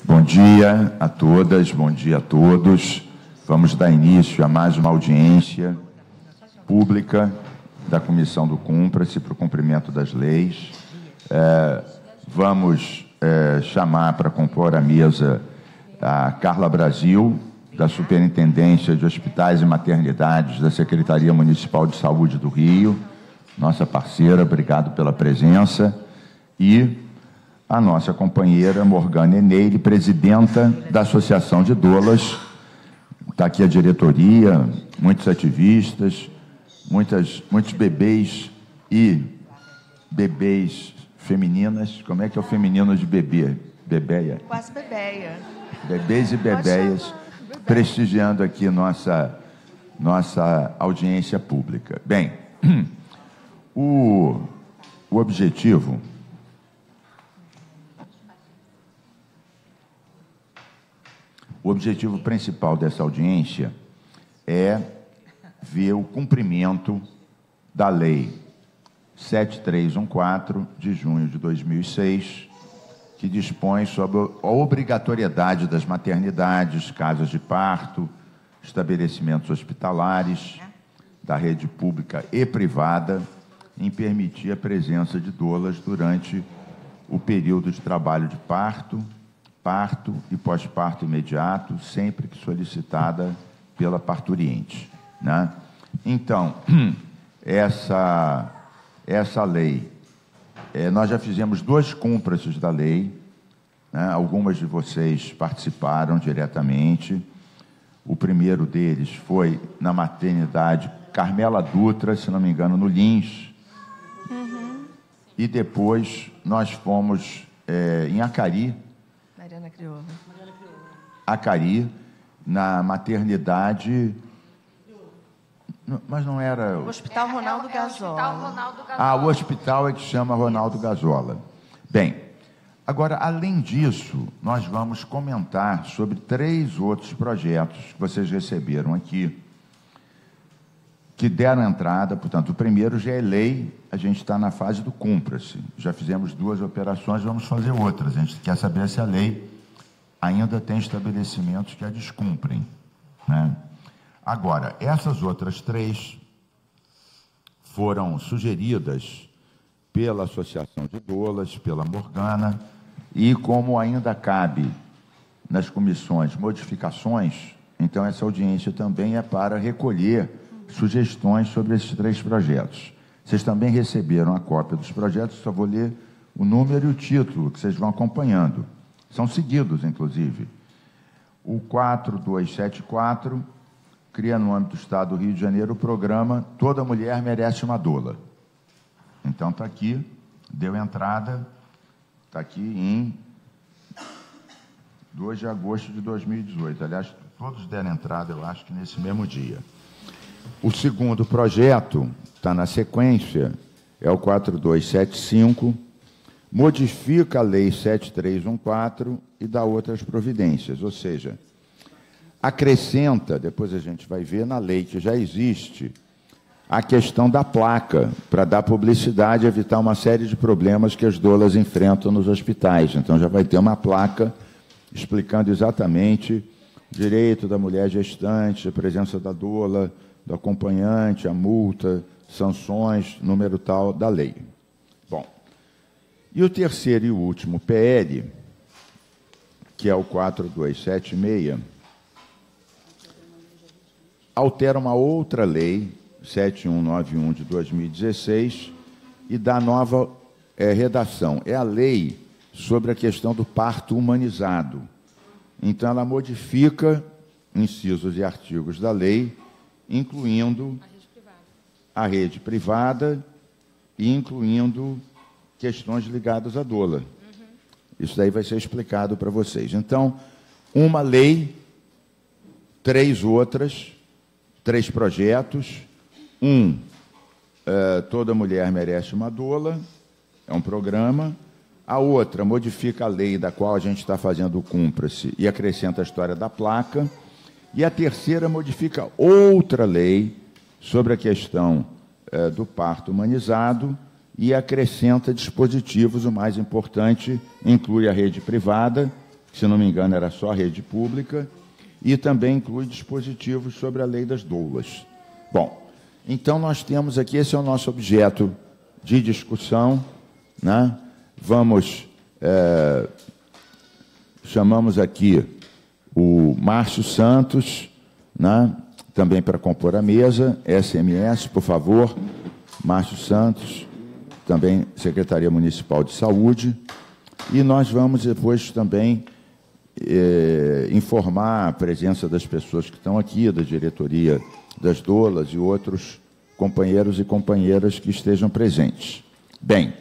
Bom dia a todas, bom dia a todos. Vamos dar início a mais uma audiência pública da Comissão do Cumpra-se para o cumprimento das leis. Vamos chamar para compor a mesa a Carla Brasil, da Superintendência de Hospitais e Maternidades da Secretaria Municipal de Saúde do Rio, nossa parceira, obrigado pela presença, e a nossa companheira Morgana Eneire, presidenta da Associação de Doulas. Está aqui a diretoria, muitos ativistas, muitos bebês e bebês femininas. Como é que é o feminino de bebê? Bebeia? Quase bebeia. Bebês e bebeias, prestigiando aqui nossa audiência pública. Bem, o objetivo principal dessa audiência é ver o cumprimento da Lei 7314, de junho de 2006, que dispõe sobre a obrigatoriedade das maternidades, casas de parto, estabelecimentos hospitalares, da rede pública e privada, em permitir a presença de doulas durante o período de trabalho de parto e pós-parto imediato, sempre que solicitada pela parturiente, né? Então, essa lei, nós já fizemos 2 cúmplices da lei, né? Algumas de vocês participaram diretamente. O primeiro deles foi na maternidade Carmela Dutra, se não me engano, no Lins. E depois nós fomos em Acari, Acari, na maternidade, mas não era... O Hospital Ronaldo Gazola. O hospital é que chama Ronaldo Gazola. Bem, agora, além disso, nós vamos comentar sobre 3 outros projetos que vocês receberam aqui, que deram entrada. Portanto, o primeiro já é lei, a gente está na fase do cumpra-se. Já fizemos 2 operações, vamos fazer outras. A gente quer saber se a lei ainda tem estabelecimentos que a descumprem, né? Agora, essas outras 3 foram sugeridas pela Associação de Doulas, pela Morgana, e como ainda cabe nas comissões modificações, então essa audiência também é para recolher sugestões sobre esses 3 projetos. Vocês também receberam a cópia dos projetos, só vou ler o número e o título, que vocês vão acompanhando. São seguidos, inclusive. O 4274 cria, no âmbito do Estado do Rio de Janeiro, o programa Toda Mulher Merece uma Doula. Então, está aqui, deu entrada, está aqui em 2 de agosto de 2018. Aliás, todos deram entrada, eu acho que nesse mesmo dia. O segundo projeto, está na sequência, é o 4275, modifica a Lei 7314 e dá outras providências, ou seja, acrescenta, depois a gente vai ver na lei que já existe, a questão da placa, para dar publicidade e evitar uma série de problemas que as doulas enfrentam nos hospitais. Então, já vai ter uma placa explicando exatamente o direito da mulher gestante, a presença da doula, do acompanhante, a multa, sanções, número tal da lei. Bom, e o terceiro e o último PL, que é o 4276, altera uma outra lei, 7191 de 2016, e dá nova redação. É a lei sobre a questão do parto humanizado. Então, ela modifica incisos e artigos da lei, incluindo a rede privada e incluindo questões ligadas à doula. Isso daí vai ser explicado para vocês. Então, uma lei, 3 outras, 3 projetos. Toda Mulher Merece uma Doula, é um programa. A outra modifica a lei da qual a gente está fazendo o cumpra-se e acrescenta a história da placa. E a terceira modifica outra lei sobre a questão do parto humanizado e acrescenta dispositivos, o mais importante, inclui a rede privada se não me engano, era só rede pública, e também inclui dispositivos sobre a lei das doulas. Bom, então nós temos aqui, esse é o nosso objeto de discussão, né? Vamos, chamamos aqui o Márcio Santos, né? Também para compor a mesa, SMS, por favor, Márcio Santos, também Secretaria Municipal de Saúde, e nós vamos depois também informar a presença das pessoas que estão aqui, da diretoria das doulas e outros companheiros e companheiras que estejam presentes. Bem,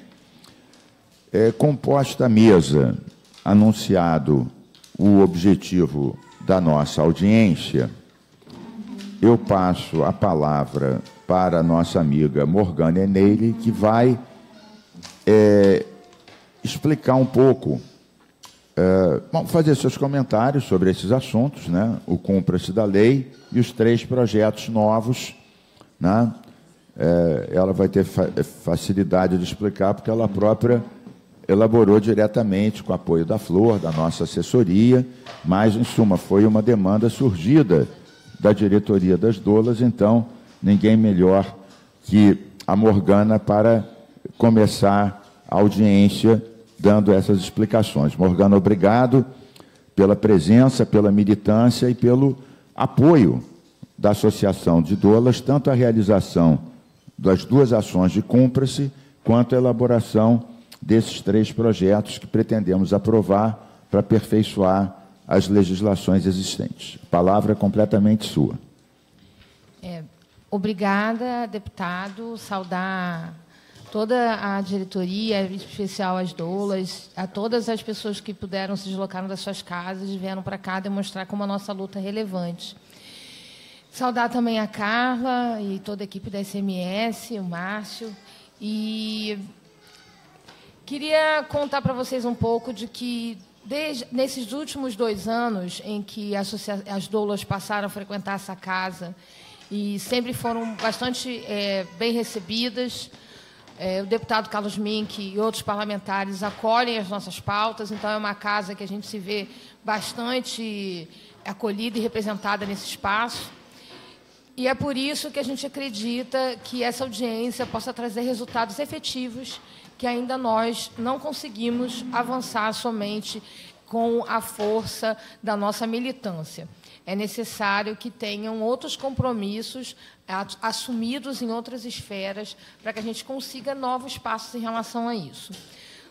composta a mesa, anunciado o objetivo da nossa audiência, eu passo a palavra para a nossa amiga Morgana Eneille, que vai explicar um pouco, fazer seus comentários sobre esses assuntos, né? O Cumpra-se da Lei e os 3 projetos novos, né? Ela vai ter facilidade de explicar, porque ela própria elaborou diretamente com o apoio da Flor, da nossa assessoria, mas, em suma, foi uma demanda surgida da diretoria das doulas, então, ninguém melhor que a Morgana para começar a audiência dando essas explicações. Morgana, obrigado pela presença, pela militância e pelo apoio da Associação de Doulas, tanto à realização das 2 ações de Cumpra-se, quanto à elaboração desses 3 projetos que pretendemos aprovar para aperfeiçoar as legislações existentes. A palavra é completamente sua. Obrigada, deputado. Saudar toda a diretoria, em especial as doulas, a todas as pessoas que puderam se deslocar das suas casas e vieram para cá demonstrar como a nossa luta é relevante. Saudar também a Carla e toda a equipe da SMS, o Márcio. E queria contar para vocês um pouco de que, nesses últimos 2 anos em que as doulas passaram a frequentar essa casa e sempre foram bastante bem recebidas, o deputado Carlos Mink e outros parlamentares acolhem as nossas pautas, então é uma casa que a gente se vê bastante acolhida e representada nesse espaço. E é por isso que a gente acredita que essa audiência possa trazer resultados efetivos que ainda nós não conseguimos avançar somente com a força da nossa militância. É necessário que tenham outros compromissos assumidos em outras esferas para que a gente consiga novos passos em relação a isso.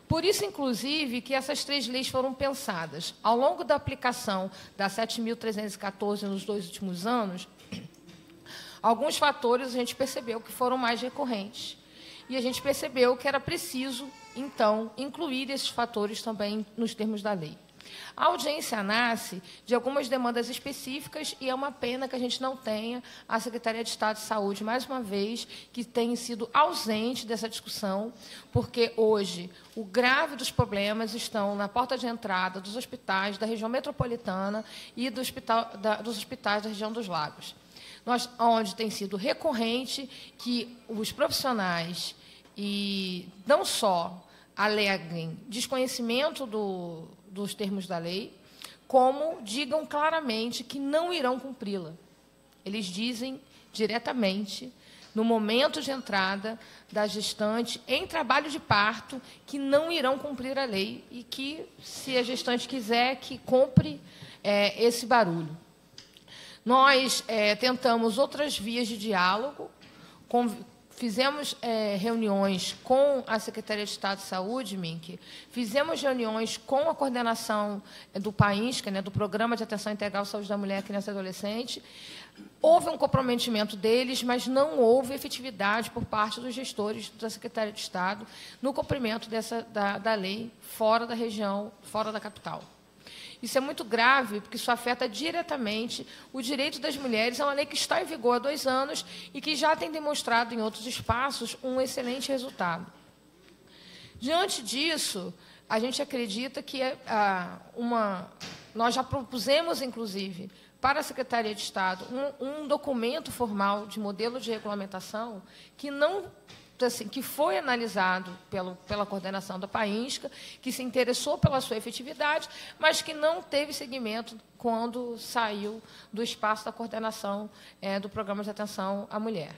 Por isso, inclusive, que essas 3 leis foram pensadas. Ao longo da aplicação da 7.314 nos 2 últimos anos, alguns fatores a gente percebeu que foram mais recorrentes. E a gente percebeu que era preciso, então, incluir esses fatores também nos termos da lei. A audiência nasce de algumas demandas específicas e é uma pena que a gente não tenha a Secretaria de Estado de Saúde, mais uma vez, que tem sido ausente dessa discussão, porque hoje o grave dos problemas estão na porta de entrada dos hospitais da região metropolitana e dos hospitais da região dos Lagos. Onde tem sido recorrente que os profissionais, e não só aleguem desconhecimento dos termos da lei, como digam claramente que não irão cumpri-la. Eles dizem diretamente, no momento de entrada da gestante em trabalho de parto, que não irão cumprir a lei e que, se a gestante quiser, que compre esse barulho. Nós tentamos outras vias de diálogo, fizemos reuniões com a Secretaria de Estado de Saúde, Mink, fizemos reuniões com a coordenação do PAINSCA, do Programa de Atenção Integral à Saúde da Mulher, Criança e Adolescente. Houve um comprometimento deles, mas não houve efetividade por parte dos gestores da Secretaria de Estado no cumprimento da lei fora da região, fora da capital. Isso é muito grave, porque isso afeta diretamente o direito das mulheres. É uma lei que está em vigor há 2 anos e que já tem demonstrado em outros espaços um excelente resultado. Diante disso, a gente acredita que nós já propusemos, inclusive, para a Secretaria de Estado um documento formal de modelo de regulamentação que não assim, que foi analisado pela coordenação da PAINSCA, que se interessou pela sua efetividade, mas que não teve seguimento quando saiu do espaço da coordenação do Programa de Atenção à Mulher.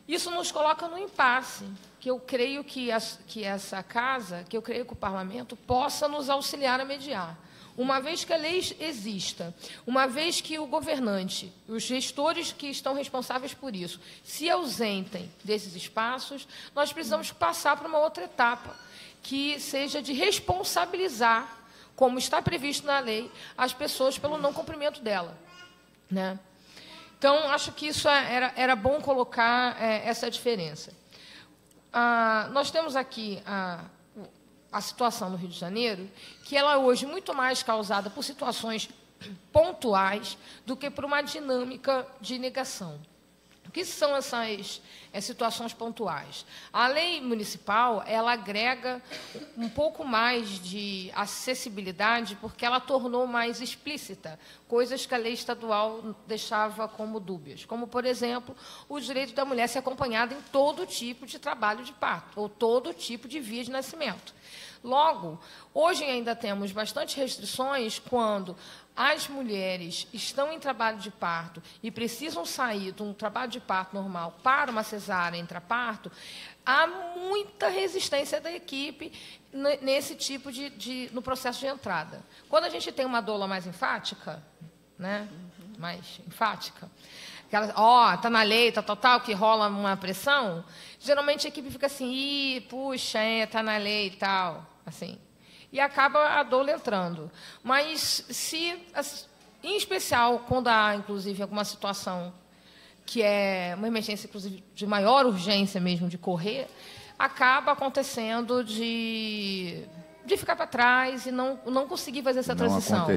Isso nos coloca no impasse, que eu creio que essa casa, que eu creio que o Parlamento possa nos auxiliar a mediar. Uma vez que a lei exista, uma vez que o governante, os gestores que estão responsáveis por isso, se ausentem desses espaços, nós precisamos passar para uma outra etapa, que seja de responsabilizar, como está previsto na lei, as pessoas pelo não cumprimento dela, né? Então, acho que isso era bom colocar essa diferença. Nós temos aqui a situação no Rio de Janeiro, que ela é hoje muito mais causada por situações pontuais do que por uma dinâmica de negação. O que são essas situações pontuais? A lei municipal, ela agrega um pouco mais de acessibilidade, porque ela tornou mais explícita coisas que a lei estadual deixava como dúbias, como, por exemplo, o direito da mulher ser acompanhada em todo tipo de trabalho de parto, ou todo tipo de via de nascimento. Logo, hoje ainda temos bastante restrições quando as mulheres estão em trabalho de parto e precisam sair de um trabalho de parto normal para uma cesárea intraparto, há muita resistência da equipe nesse tipo no processo de entrada. Quando a gente tem uma doula mais enfática, né, mais enfática, está na lei, tal, que rola uma pressão, geralmente a equipe fica assim, puxa, está na lei e tal, assim, e acaba a doula entrando. Mas em especial, quando há, inclusive, alguma situação que é uma emergência, inclusive, de maior urgência mesmo, de correr, acaba acontecendo de ficar para trás e não conseguir fazer essa transição.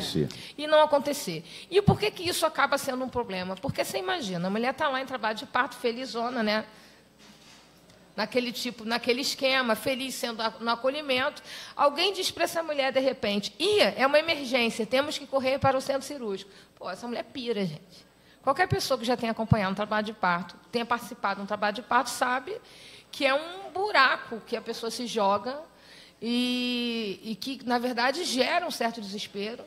E não acontecer. E por que isso acaba sendo um problema? Porque você imagina, a mulher está lá em trabalho de parto, felizona, né? Naquele esquema, feliz sendo no acolhimento, alguém diz para essa mulher, de repente, é uma emergência, temos que correr para o centro cirúrgico. Pô, essa mulher pira, gente. Qualquer pessoa que já tenha acompanhado um trabalho de parto, tenha participado de um trabalho de parto, sabe que é um buraco que a pessoa se joga e que, na verdade, gera um certo desespero.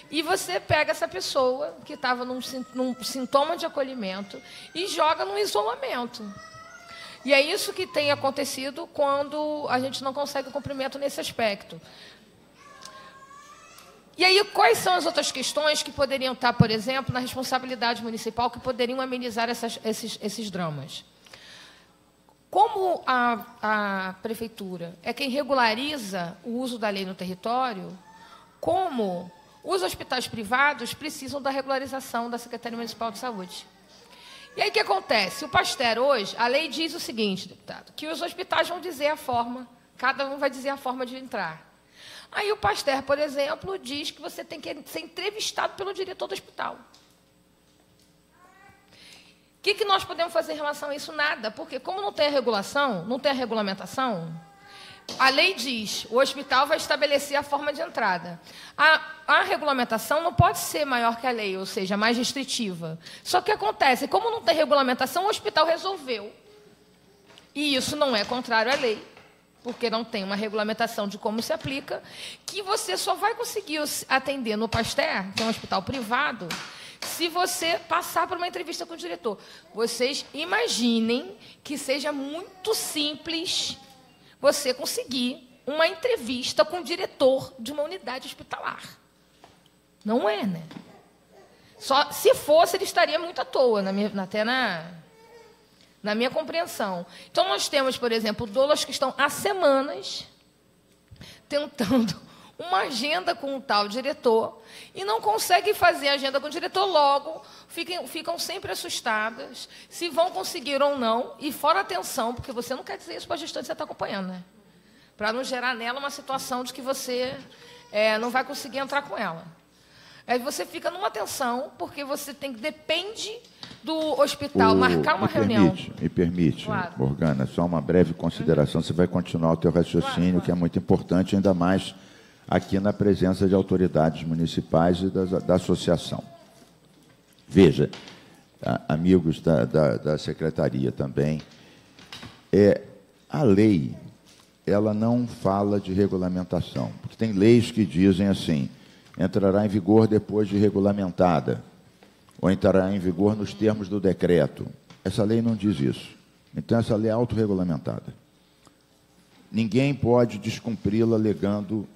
E você pega essa pessoa que estava num sintoma de acolhimento e joga num isolamento. E é isso que tem acontecido quando a gente não consegue o cumprimento nesse aspecto. E aí, quais são as outras questões que poderiam estar, por exemplo, na responsabilidade municipal, que poderiam amenizar esses dramas? Como a prefeitura é quem regulariza o uso da lei no território, como os hospitais privados precisam da regularização da Secretaria Municipal de Saúde. E aí o que acontece? O Pasteur hoje, a lei diz o seguinte, deputado, que os hospitais vão dizer a forma, cada um vai dizer a forma de entrar. Aí o Pasteur, por exemplo, diz que você tem que ser entrevistado pelo diretor do hospital. O que nós podemos fazer em relação a isso? Nada, porque como não tem a regulação, não tem a regulamentação, a lei diz, o hospital vai estabelecer a forma de entrada. A regulamentação não pode ser maior que a lei, ou seja, mais restritiva. Só que acontece, como não tem regulamentação, o hospital resolveu. E isso não é contrário à lei, porque não tem uma regulamentação de como se aplica, que você só vai conseguir atender no Pasteur, que é um hospital privado, se você passar por uma entrevista com o diretor. Vocês imaginem que seja muito simples você conseguir uma entrevista com o diretor de uma unidade hospitalar. Não é, né? Só, se fosse, ele estaria muito à toa, até na minha compreensão. Então, nós temos, por exemplo, doulas que estão há semanas tentando uma agenda com o tal diretor e não conseguem fazer agenda com o diretor, logo ficam sempre assustadas se vão conseguir ou não, e fora atenção, porque você não quer dizer isso para a gestante que você está acompanhando, né? Para não gerar nela uma situação de que você não vai conseguir entrar com ela. Aí você fica numa tensão, porque você depende do hospital marcar uma reunião. Me permite, claro. Morgana, só uma breve consideração, você vai continuar o teu raciocínio, claro. Que é muito importante, ainda mais aqui na presença de autoridades municipais e da associação. Veja, amigos da secretaria também, A lei, ela não fala de regulamentação, porque tem leis que dizem assim, entrará em vigor depois de regulamentada, ou entrará em vigor nos termos do decreto. Essa lei não diz isso. Então, essa lei é autorregulamentada. Ninguém pode descumpri-la alegando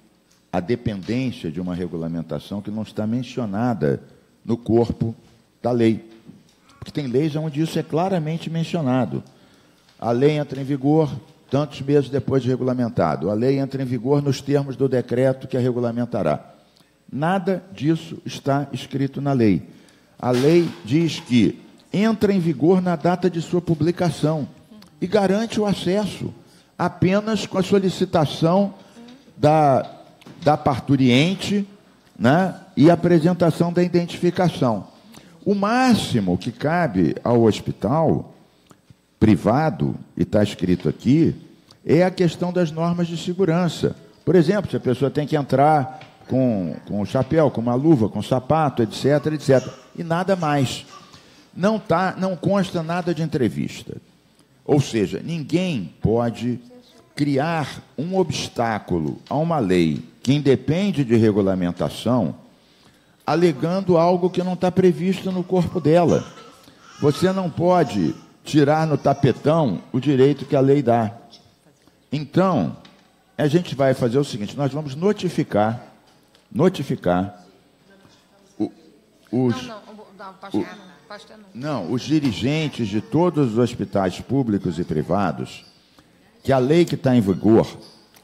a dependência de uma regulamentação que não está mencionada no corpo da lei. Porque tem leis onde isso é claramente mencionado. A lei entra em vigor tantos meses depois de regulamentado. A lei entra em vigor nos termos do decreto que a regulamentará. Nada disso está escrito na lei. A lei diz que entra em vigor na data de sua publicação e garante o acesso apenas com a solicitação da parturiente, né, e a apresentação da identificação. O máximo que cabe ao hospital privado, e está escrito aqui, é a questão das normas de segurança. Por exemplo, se a pessoa tem que entrar com um chapéu, com uma luva, com sapato, etc., etc., e nada mais. Não consta nada de entrevista. Ou seja, ninguém pode criar um obstáculo a uma lei que independe de regulamentação, alegando algo que não está previsto no corpo dela. Você não pode tirar no tapetão o direito que a lei dá. Então, a gente vai fazer o seguinte, nós vamos notificar os dirigentes de todos os hospitais públicos e privados que a lei que está em vigor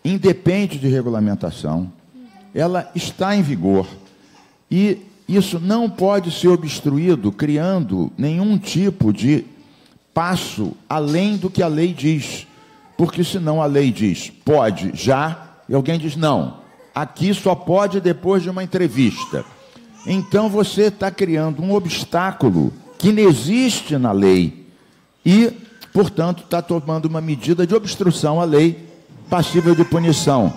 independe de regulamentação, ela está em vigor e isso não pode ser obstruído criando nenhum tipo de passo além do que a lei diz, porque senão a lei diz pode já e alguém diz não, aqui só pode depois de uma entrevista. Então você está criando um obstáculo que não existe na lei e, portanto, está tomando uma medida de obstrução à lei passível de punição.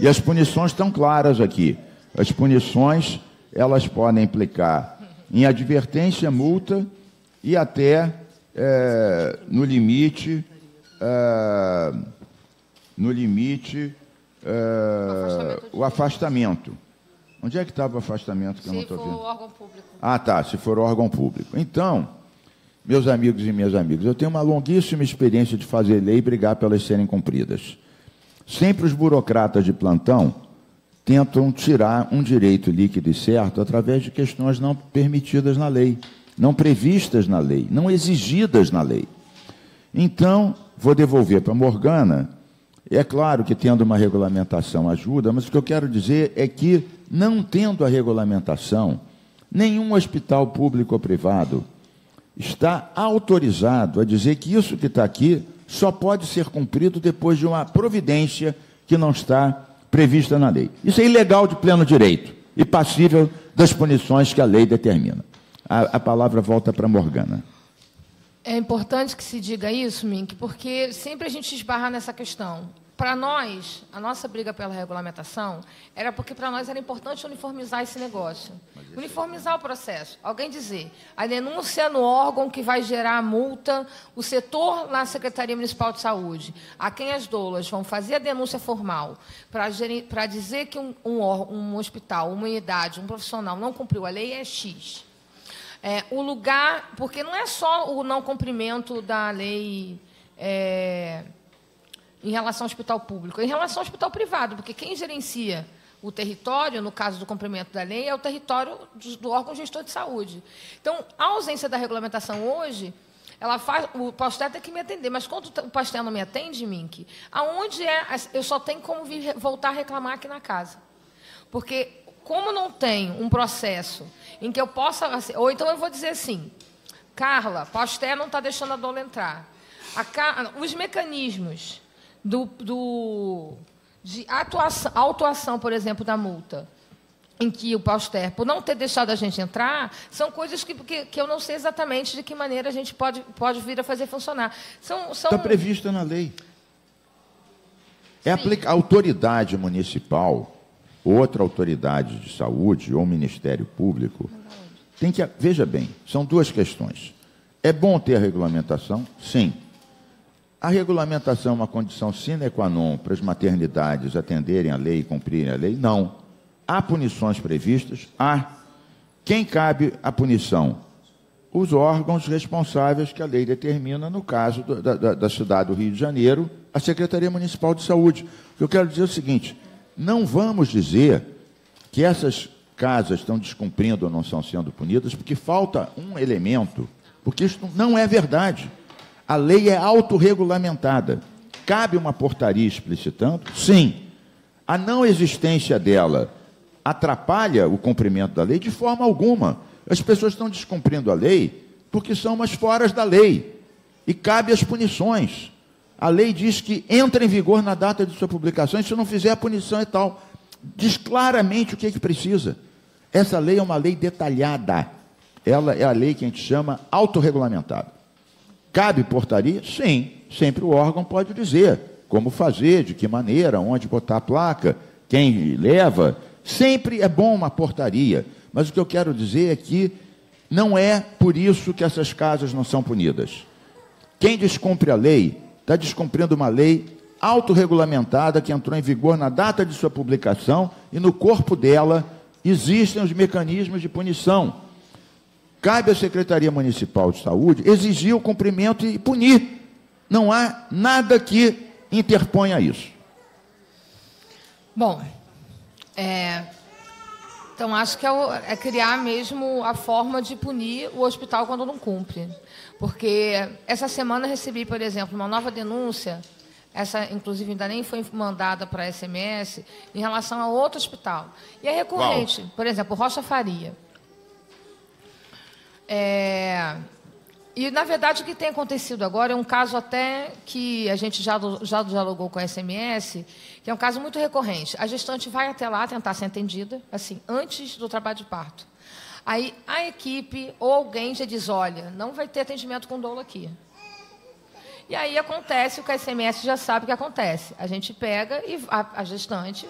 E as punições estão claras aqui. As punições, elas podem implicar em advertência, multa e até, no limite, o afastamento. Onde é que estava o afastamento que eu não estou vendo? Se for órgão público. Ah, tá, se for órgão público. Então, meus amigos e minhas amigas, eu tenho uma longuíssima experiência de fazer lei e brigar para elas serem cumpridas. Sempre os burocratas de plantão tentam tirar um direito líquido e certo através de questões não permitidas na lei, não previstas na lei, não exigidas na lei. Então, vou devolver para a Morgana. É claro que tendo uma regulamentação ajuda, mas o que eu quero dizer é que, não tendo a regulamentação, nenhum hospital público ou privado está autorizado a dizer que isso que está aqui só pode ser cumprido depois de uma providência que não está prevista na lei. Isso é ilegal de pleno direito e passível das punições que a lei determina. A palavra volta para a Morgana. É importante que se diga isso, Mink, porque sempre a gente esbarra nessa questão. Para nós, a nossa briga pela regulamentação era porque para nós era importante uniformizar esse negócio. Uniformizar o processo. Alguém dizer, a denúncia no órgão que vai gerar a multa, o setor na Secretaria Municipal de Saúde, a quem as doulas vão fazer a denúncia formal para dizer que um hospital, uma unidade, um profissional não cumpriu a lei é X. O lugar, porque não é só o não cumprimento da lei em relação ao hospital público, é em relação ao hospital privado, porque quem gerencia o território, no caso do cumprimento da lei, é o território do órgão gestor de saúde. Então, a ausência da regulamentação hoje, ela faz, o Pasteur tem que me atender, mas quando o Pasteur não me atende, Mink, aonde eu só tenho como voltar a reclamar aqui na casa. Porque, como não tem um processo em que eu possa... Ou então eu vou dizer assim, Carla, Pasteur não está deixando a doula entrar. Os mecanismos de autuação, por exemplo, da multa, em que o Pasteur, por não ter deixado a gente entrar, são coisas que eu não sei exatamente de que maneira a gente pode vir a fazer funcionar. Está prevista na lei. A autoridade municipal, outra autoridade de saúde, ou Ministério Público, tem que... Veja bem, são duas questões. É bom ter a regulamentação? Sim. A regulamentação é uma condição sine qua non para as maternidades atenderem a lei e cumprirem a lei? Não. Há punições previstas? Há. Quem cabe a punição? Os órgãos responsáveis que a lei determina, no caso da cidade do Rio de Janeiro, a Secretaria Municipal de Saúde. O que eu quero dizer é o seguinte, não vamos dizer que essas casas estão descumprindo ou não estão sendo punidas, porque falta um elemento, porque isso não é verdade. A lei é autorregulamentada. Cabe uma portaria explicitando? Sim. A não existência dela atrapalha o cumprimento da lei de forma alguma. As pessoas estão descumprindo a lei porque são umas foras da lei. E cabe as punições. A lei diz que entra em vigor na data de sua publicação, e se não fizer a punição é tal. Diz claramente o que é que precisa. Essa lei é uma lei detalhada. Ela é a lei que a gente chama autorregulamentada. Cabe portaria? Sim. Sempre o órgão pode dizer como fazer, de que maneira, onde botar a placa, quem leva. Sempre é bom uma portaria. Mas o que eu quero dizer é que não é por isso que essas casas não são punidas. Quem descumpre a lei, está descumprindo uma lei autorregulamentada que entrou em vigor na data de sua publicação e no corpo dela existem os mecanismos de punição. Cabe à Secretaria Municipal de Saúde exigir o cumprimento e punir. Não há nada que interponha isso. Bom, então acho que é criar mesmo a forma de punir o hospital quando não cumpre. Porque essa semana eu recebi, por exemplo, uma nova denúncia, essa inclusive ainda nem foi mandada para a SMS, em relação a outro hospital. E é recorrente, por exemplo, Rocha Faria. E, na verdade, o que tem acontecido agora é um caso até que a gente já dialogou com a SMS, que é um caso muito recorrente. A gestante vai até lá tentar ser atendida, assim, antes do trabalho de parto. Aí a equipe ou alguém já diz, olha, não vai ter atendimento com dolo aqui. E aí acontece o que a SMS já sabe que acontece. A gente pega e a gestante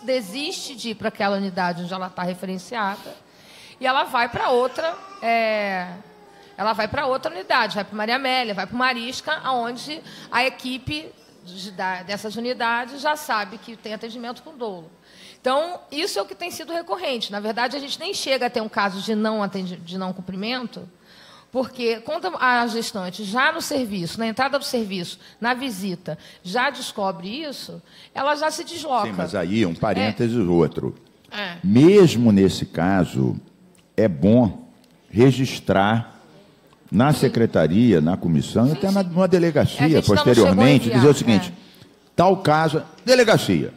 desiste de ir para aquela unidade onde ela está referenciada, e ela vai para outra, unidade, vai para Maria Amélia, vai para Marisca, onde a equipe dessas unidades já sabe que tem atendimento com dolo. Então, isso é o que tem sido recorrente. Na verdade, a gente nem chega a ter um caso de não cumprimento, porque quando a gestante, já no serviço, na entrada do serviço, na visita, já descobre isso, ela já se desloca. Sim, mas aí, um parênteses outro. Mesmo nesse caso, é bom registrar na secretaria, na comissão, até numa delegacia, posteriormente, dizer o seguinte, tal caso, delegacia,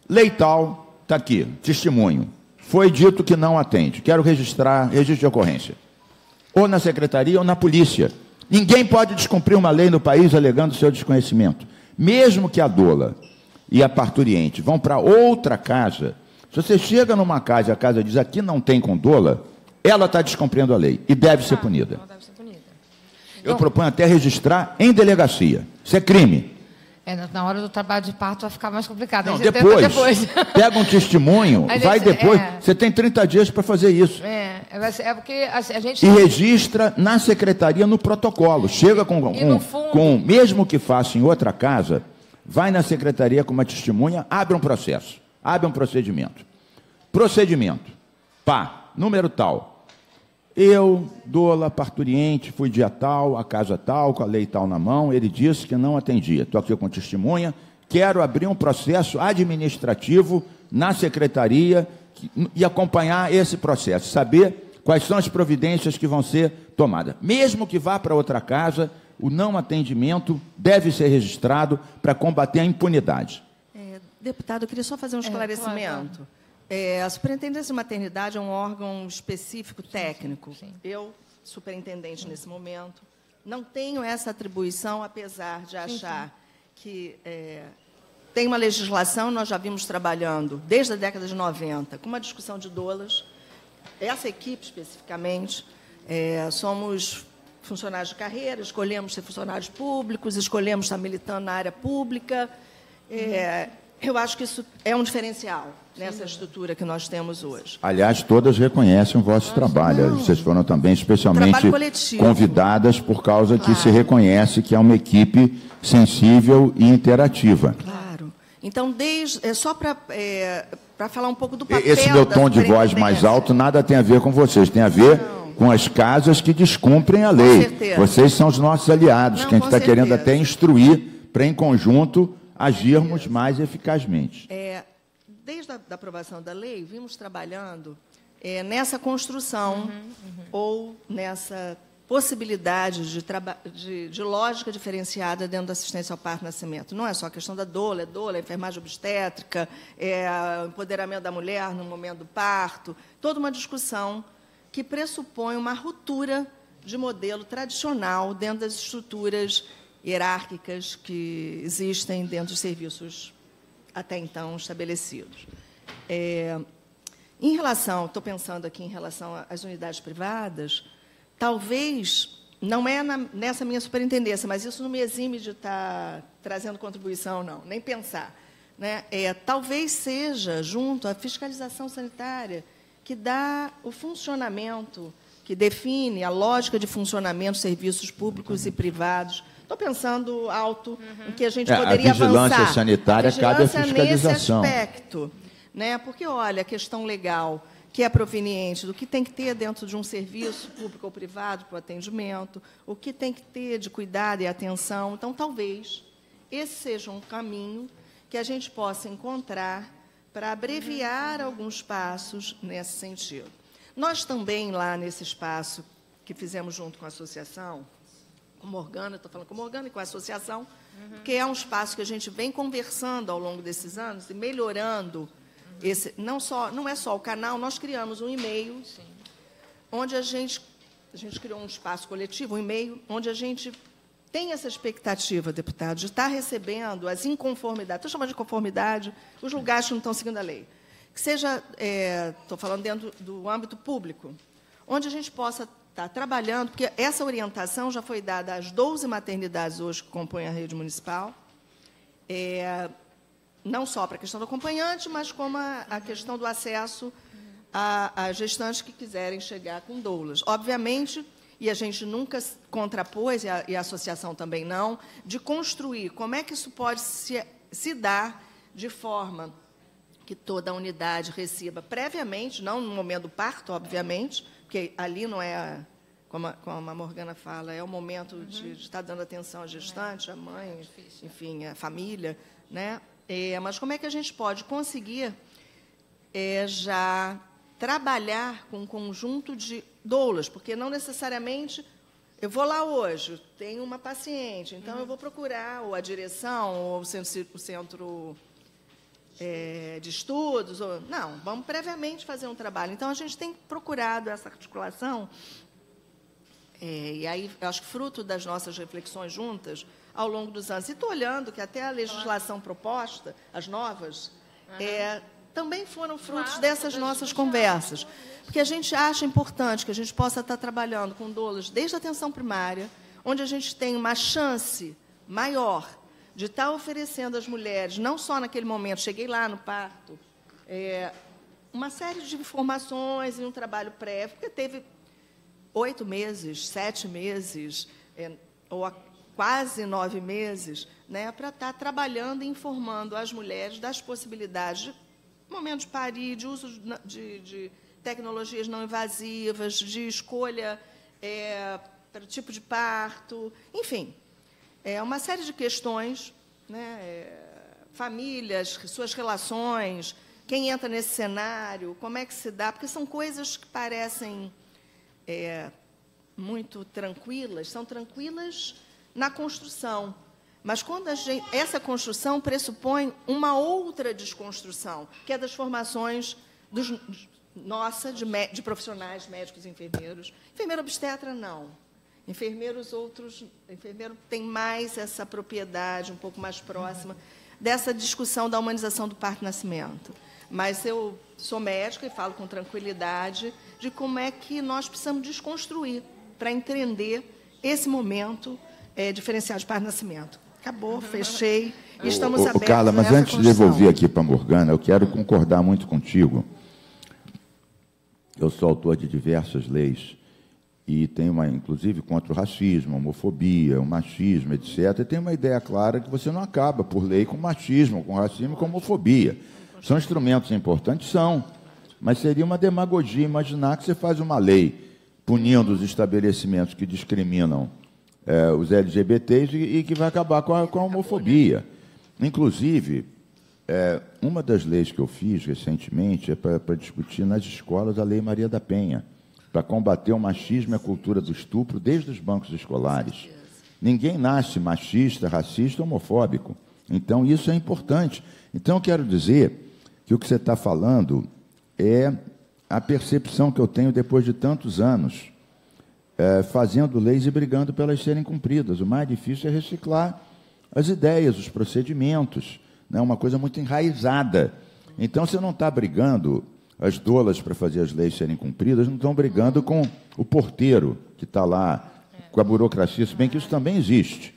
lei tal, está aqui, testemunho, foi dito que não atende, quero registrar, registro de ocorrência, ou na secretaria ou na polícia. Ninguém pode descumprir uma lei no país alegando seu desconhecimento. Mesmo que a doula e a parturiente vão para outra casa, se você chega numa casa e a casa diz aqui não tem com doula, ela está descumprindo a lei e deve ser punida. Ela deve ser punida. Eu proponho até registrar em delegacia. Isso é crime. Na hora do trabalho de parto vai ficar mais complicado. Não, depois. Pega um testemunho, vai depois. Você tem 30 dias para fazer isso. Porque a gente... E registra na secretaria no protocolo. Chega mesmo que faça em outra casa, vai na secretaria com uma testemunha, abre um processo, abre um procedimento. Procedimento. Número tal. Eu, doula, parturiente, fui dia tal, a casa tal, com a lei tal na mão, ele disse que não atendia. Estou aqui com testemunha, quero abrir um processo administrativo na secretaria e acompanhar esse processo, saber quais são as providências que vão ser tomadas. Mesmo que vá para outra casa, o não atendimento deve ser registrado para combater a impunidade. Deputado, eu queria só fazer um esclarecimento. Claro. A Superintendência de Maternidade é um órgão específico técnico. Sim. Eu, superintendente nesse momento, não tenho essa atribuição, apesar de achar que tem uma legislação, nós já vimos trabalhando desde a década de 90, com uma discussão de doulas. Essa equipe, especificamente, somos funcionários de carreira, escolhemos ser funcionários públicos, escolhemos estar militando na área pública. Eu acho que isso é um diferencial. nessa estrutura que nós temos hoje. Aliás, todas reconhecem o vosso trabalho. Vocês foram também especialmente convidadas por causa que se reconhece que é uma equipe sensível e interativa. Claro. Então, só para falar um pouco do papel esse meu tom de voz mais alto nada tem a ver com vocês, tem a ver com as casas que descumprem a lei. Vocês são os nossos aliados, que a gente está querendo até instruir para, em conjunto, agirmos mais eficazmente. Desde a aprovação da lei, vimos trabalhando nessa construção ou nessa possibilidade de lógica diferenciada dentro da assistência ao parto e nascimento. Não é só a questão da doula, a enfermagem obstétrica, o empoderamento da mulher no momento do parto, toda uma discussão que pressupõe uma ruptura de modelo tradicional dentro das estruturas hierárquicas que existem dentro dos serviços até então estabelecidos. Estou pensando aqui em relação às unidades privadas, talvez, não é nessa minha superintendência, mas isso não me exime de estar trazendo contribuição, não, nem pensar. Né? Talvez seja, junto à fiscalização sanitária, que dá o funcionamento, que define a lógica de funcionamento dos serviços públicos e privados. Estou pensando alto em que a gente poderia avançar. A vigilância sanitária cabe à fiscalização. Nesse aspecto, né? Porque, olha, a questão legal, que é proveniente do que tem que ter dentro de um serviço público ou privado para o atendimento, o que tem que ter de cuidado e atenção. Então, talvez, esse seja um caminho que a gente possa encontrar para abreviar alguns passos nesse sentido. Nós também, lá nesse espaço que fizemos junto com a associação, com Morgana, estou falando com Morgana e com a associação, porque é um espaço que a gente vem conversando ao longo desses anos e melhorando não é só o canal, nós criamos um e-mail, onde a gente criou um espaço coletivo, um e-mail, onde a gente tem essa expectativa, deputado, de estar recebendo as inconformidades, estou chamando de conformidade, os lugares que não estão seguindo a lei, que seja, estou falando dentro do âmbito público, onde a gente possa estar trabalhando, porque essa orientação já foi dada às 12 maternidades hoje que compõem a rede municipal, não só para a questão do acompanhante, mas como a questão do acesso a gestantes que quiserem chegar com doulas. Obviamente, e a gente nunca contrapôs, e a associação também não, de construir como é que isso pode se dar de forma que toda a unidade receba previamente, não no momento do parto, obviamente, porque ali não é, como a Morgana fala, é o momento de estar dando atenção à gestante, à mãe, enfim, à família, né? Mas como é que a gente pode conseguir já trabalhar com um conjunto de doulas, porque não necessariamente eu vou lá hoje, tenho uma paciente, então eu vou procurar ou a direção ou o centro de estudos. Não, vamos previamente fazer um trabalho. Então, a gente tem procurado essa articulação, e aí, eu acho que fruto das nossas reflexões juntas, ao longo dos anos. E estou olhando que até a legislação proposta, as novas, também foram frutos dessas nossas conversas. Porque a gente acha importante que a gente possa estar trabalhando com doulas desde a atenção primária, onde a gente tem uma chance maior de estar oferecendo às mulheres, não só naquele momento, cheguei lá no parto, uma série de informações e um trabalho prévio, porque teve 8 meses, 7 meses, ou quase 9 meses, né, para estar trabalhando e informando as mulheres das possibilidades de momento de parir, de uso de tecnologias não invasivas, de escolha para o tipo de parto, enfim, uma série de questões, né, famílias, suas relações, quem entra nesse cenário, como é que se dá, porque são coisas que parecem muito tranquilas, são tranquilas na construção, mas quando essa construção pressupõe uma outra desconstrução, que é das formações de profissionais, médicos e enfermeiros. Enfermeiro obstetra, não. Enfermeiro tem mais essa propriedade, um pouco mais próxima, dessa discussão da humanização do parto e nascimento. Mas eu sou médica e falo com tranquilidade de como é que nós precisamos desconstruir para entender esse momento diferenciado de parto e nascimento. Acabou, fechei. Estamos abertos. Carla, mas antes de devolver aqui para a Morgana, eu quero concordar muito contigo. Eu sou autor de diversas leis e tenho inclusive, contra o racismo, a homofobia, o machismo, etc. E tenho uma ideia clara que você não acaba, por lei, com machismo, com racismo e com homofobia. São instrumentos importantes? São. Mas seria uma demagogia imaginar que você faz uma lei punindo os estabelecimentos que discriminam os LGBTs e que vai acabar com a homofobia. Inclusive, uma das leis que eu fiz recentemente é para discutir nas escolas a Lei Maria da Penha, para combater o machismo e a cultura do estupro desde os bancos escolares. Ninguém nasce machista, racista, homofóbico. Então, isso é importante. Então, eu quero dizer que o que você está falando é a percepção que eu tenho depois de tantos anos fazendo leis e brigando para elas serem cumpridas. O mais difícil é reciclar as ideias, os procedimentos, né? Uma coisa muito enraizada. Então, você não está brigando as doulas para fazer as leis serem cumpridas, não estão brigando com o porteiro que está lá, com a burocracia, se bem que isso também existe.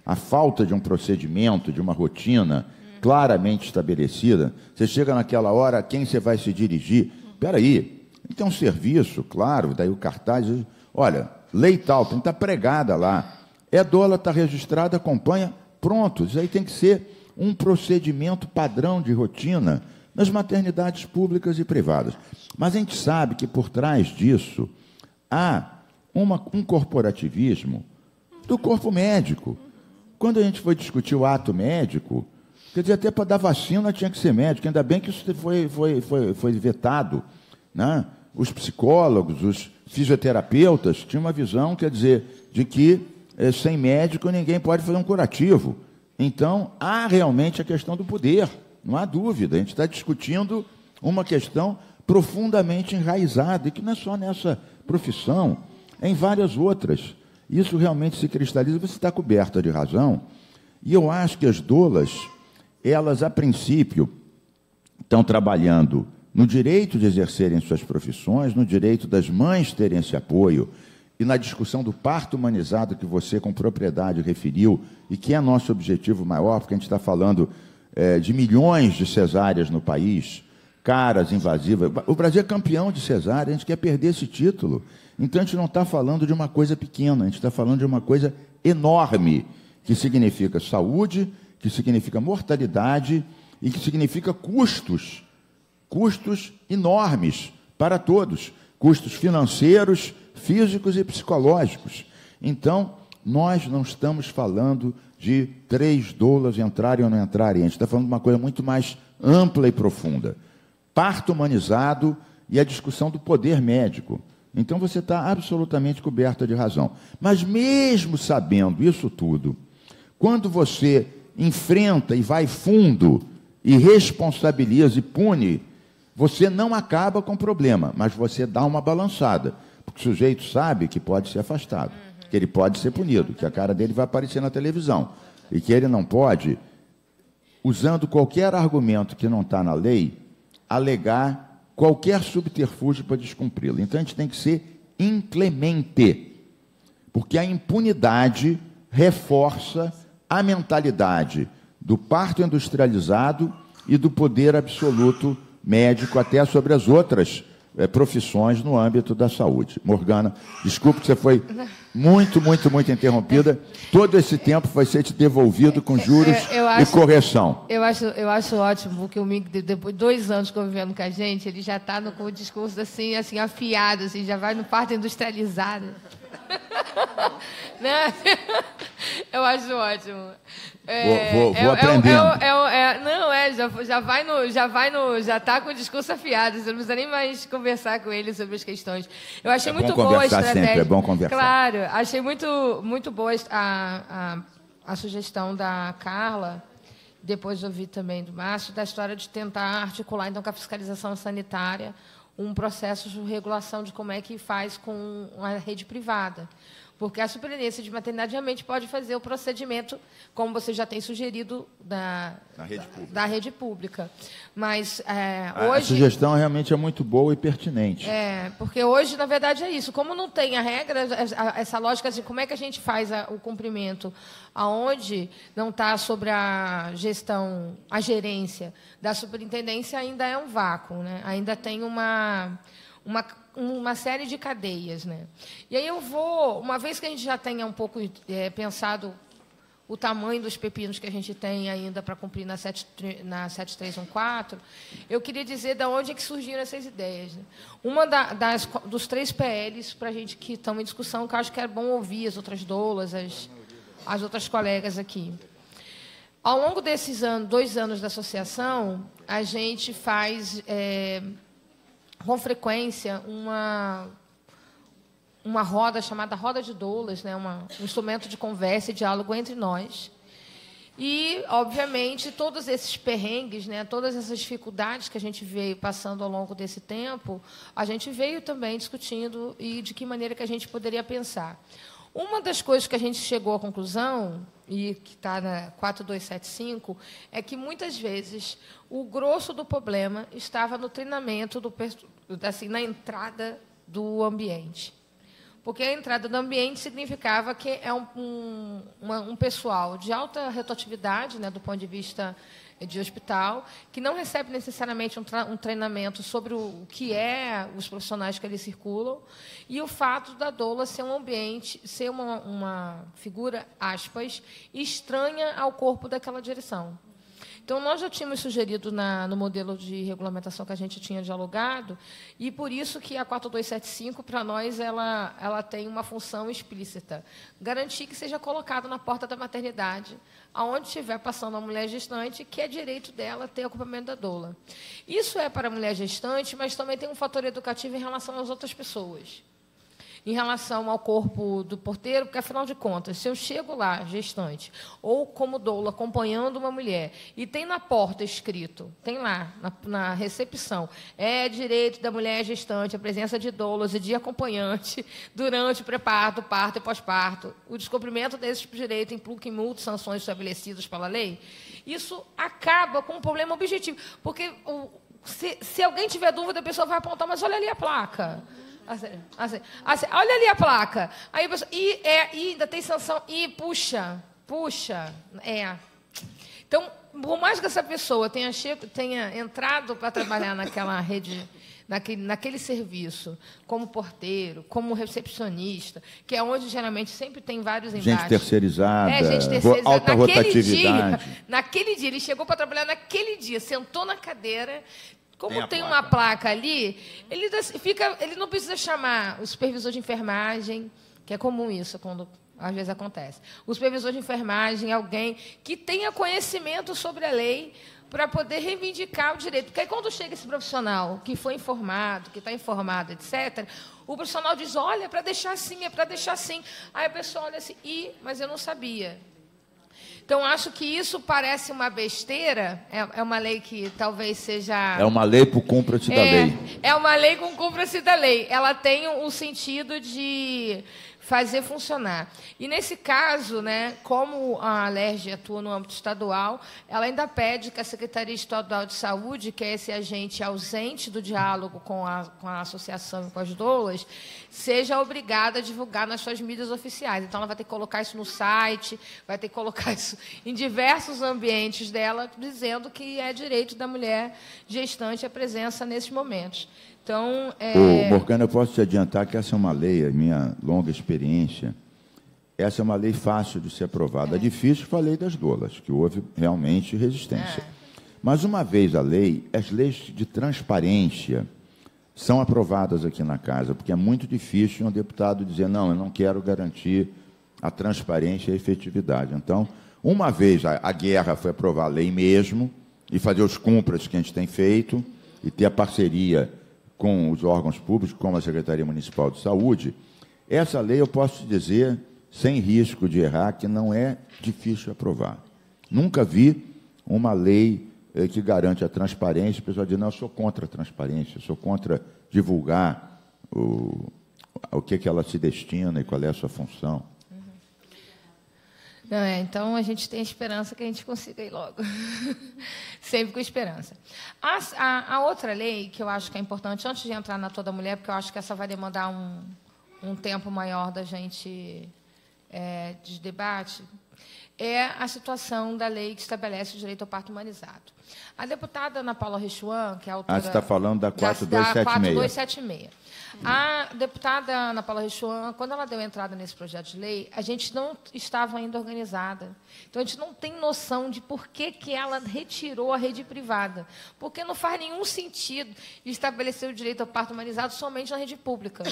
A falta de um procedimento, de uma rotina claramente estabelecida. Você chega naquela hora, a quem você vai se dirigir? Espera aí, tem um serviço, claro, daí o cartaz... Olha, lei tal, tem que estar pregada lá. Dola, está registrada, acompanha, pronto. Isso aí tem que ser um procedimento padrão de rotina nas maternidades públicas e privadas. Mas a gente sabe que por trás disso há um corporativismo do corpo médico. Quando a gente foi discutir o ato médico, quer dizer, até para dar vacina tinha que ser médico, ainda bem que isso foi vetado, né? Os psicólogos, os fisioterapeutas tinham uma visão, quer dizer, de que sem médico ninguém pode fazer um curativo. Então, há realmente a questão do poder, não há dúvida. A gente está discutindo uma questão profundamente enraizada, e que não é só nessa profissão, é em várias outras. Isso realmente se cristaliza, você está coberta de razão. E eu acho que as doulas, elas, a princípio, estão trabalhando no direito de exercerem suas profissões, no direito das mães terem esse apoio, e na discussão do parto humanizado que você, com propriedade, referiu, e que é nosso objetivo maior, porque a gente está falando de milhões de cesáreas no país, caras, invasivas. O Brasil é campeão de cesárea, a gente quer perder esse título. Então, a gente não está falando de uma coisa pequena, a gente está falando de uma coisa enorme, que significa saúde, que significa mortalidade e que significa custos enormes para todos, custos financeiros, físicos e psicológicos. Então, nós não estamos falando de 3 doulas entrarem ou não entrarem, a gente está falando de uma coisa muito mais ampla e profunda. Parto humanizado e a discussão do poder médico. Então, você está absolutamente coberta de razão. Mas mesmo sabendo isso tudo, quando você enfrenta e vai fundo e responsabiliza e pune, você não acaba com o problema, mas você dá uma balançada. Porque o sujeito sabe que pode ser afastado, que ele pode ser punido, que a cara dele vai aparecer na televisão, e que ele não pode, usando qualquer argumento que não está na lei, alegar qualquer subterfúgio para descumpri-lo. Então, a gente tem que ser inclemente, porque a impunidade reforça a mentalidade do parto industrializado e do poder absoluto médico, até sobre as outras profissões no âmbito da saúde. Morgana, desculpe que você foi muito interrompida. Todo esse tempo vai ser te devolvido com juros e correção. Eu acho ótimo, porque o Mick, depois de 2 anos convivendo com a gente, ele já está com o discurso assim afiado, assim, já vai no parto industrializado. Né? Eu acho ótimo. Vou aprendendo. Já está com o discurso afiado. Você não precisa nem mais conversar com ele sobre as questões. Eu achei muito boa a estratégia. Sempre é bom conversar. Claro, achei muito boa a sugestão da Carla. Depois ouvi também do Márcio, da história de tentar articular, então, com a fiscalização sanitária, um processo de regulação de como é que faz com a rede privada. porque a superintendência de maternidade realmente pode fazer o procedimento, como você já tem sugerido, da rede pública. Mas hoje... A sugestão realmente é muito boa e pertinente. Porque hoje, na verdade, é isso. Como não tem a regra, essa lógica de como é que a gente faz o cumprimento, aonde não está sobre a gestão, a gerência da superintendência, ainda é um vácuo, né? Ainda tem uma série de cadeias, né? E aí uma vez que a gente já tenha um pouco pensado o tamanho dos pepinos que a gente tem ainda para cumprir na 7314, eu queria dizer de onde é que surgiram essas ideias, né? Uma dos 3 PLs para a gente que estão em discussão, que eu acho que é bom ouvir as outras doulas, as outras colegas aqui. Ao longo desses 2 anos da associação, a gente faz com frequência uma roda chamada Roda de Doulas, né? Um instrumento de conversa e diálogo entre nós. E, obviamente, todos esses perrengues, né? Todas essas dificuldades que a gente veio passando ao longo desse tempo, a gente veio também discutindo e de que maneira que a gente poderia pensar. Uma das coisas que a gente chegou à conclusão, e que está na 4275, é que, muitas vezes, o grosso do problema estava no treinamento, na entrada do ambiente. Porque a entrada do ambiente significava que é um pessoal de alta rotatividade, né, do ponto de vista de hospital, que não recebe necessariamente um treinamento sobre o que é os profissionais que ali circulam, e o fato da doula ser um ambiente, ser uma figura, aspas, estranha ao corpo daquela direção. Então, nós já tínhamos sugerido no modelo de regulamentação que a gente tinha dialogado, e por isso que a 4275, para nós, ela tem uma função explícita: garantir que seja colocado na porta da maternidade, aonde estiver passando a mulher gestante, que é direito dela ter acompanhamento da doula. Isso é para a mulher gestante, mas também tem um fator educativo em relação às outras pessoas. Em relação ao corpo do porteiro, porque, afinal de contas, se eu chego lá, gestante, ou como doula, acompanhando uma mulher, e tem na porta escrito, tem lá, na recepção, é direito da mulher gestante a presença de doulas e de acompanhante durante o pré-parto, parto e pós-parto, o descumprimento desse tipo de direito implica em multas e sanções estabelecidas pela lei, isso acaba com um problema objetivo. Porque se alguém tiver dúvida, a pessoa vai apontar, mas olha ali a placa. Olha ali a placa. Aí a pessoa, e ainda tem sanção. E puxa. Então, por mais que essa pessoa tenha entrado para trabalhar naquela rede, naquele serviço, como porteiro, como recepcionista, que é onde geralmente sempre tem vários embates. Gente terceirizada, alta rotatividade. Naquele dia, ele chegou para trabalhar naquele dia, sentou na cadeira. Como tem uma placa ali, ele não precisa chamar o supervisor de enfermagem, que é comum isso, quando às vezes acontece. O supervisor de enfermagem, alguém que tenha conhecimento sobre a lei para poder reivindicar o direito. Porque aí, quando chega esse profissional que foi informado, que está informado, etc., o profissional diz, olha, é para deixar assim, é para deixar assim. Aí a pessoa olha assim, mas eu não sabia. Então, acho que isso parece uma besteira, é uma lei que talvez seja... É uma lei por cumpra-se da lei. É uma lei com cumpra-se da lei. Ela tem um sentido de fazer funcionar. E, nesse caso, né, como a Alerj atua no âmbito estadual, ela ainda pede que a Secretaria Estadual de Saúde, que é esse agente ausente do diálogo com a associação e com as doulas, seja obrigada a divulgar nas suas mídias oficiais. Então, ela vai ter que colocar isso no site, vai ter que colocar isso em diversos ambientes dela, dizendo que é direito da mulher gestante a presença nesses momentos. Então, Morgana, eu posso te adiantar que essa é uma lei, a minha longa experiência, essa é uma lei fácil de ser aprovada. É difícil foi a lei das doulas, que houve realmente resistência. Mas, uma vez a lei, as leis de transparência são aprovadas aqui na casa, porque é muito difícil um deputado dizer, não, eu não quero garantir a transparência e a efetividade. Então, uma vez a guerra foi aprovar a lei mesmo, e fazer os cumpras que a gente tem feito, e ter a parceria com os órgãos públicos, como a Secretaria Municipal de Saúde, essa lei, eu posso te dizer, sem risco de errar, que não é difícil aprovar. Nunca vi uma lei que garante a transparência. O pessoal diz, não, eu sou contra a transparência, eu sou contra divulgar o que ela se destina e qual é a sua função. Não, então, a gente tem esperança que a gente consiga ir logo. Sempre com esperança. A outra lei, que eu acho que é importante, antes de entrar na Toda Mulher, porque eu acho que essa vai demandar um tempo maior da gente de debate, é a situação da lei que estabelece o direito ao parto humanizado. A deputada Ana Paula Rechuan, que é a autora... você está falando da 4276. 4276. A deputada Ana Paula Rechuan, quando ela deu entrada nesse projeto de lei, a gente não estava ainda organizada. Então, a gente não tem noção de por que ela retirou a rede privada. Porque não faz nenhum sentido estabelecer o direito ao parto humanizado somente na rede pública.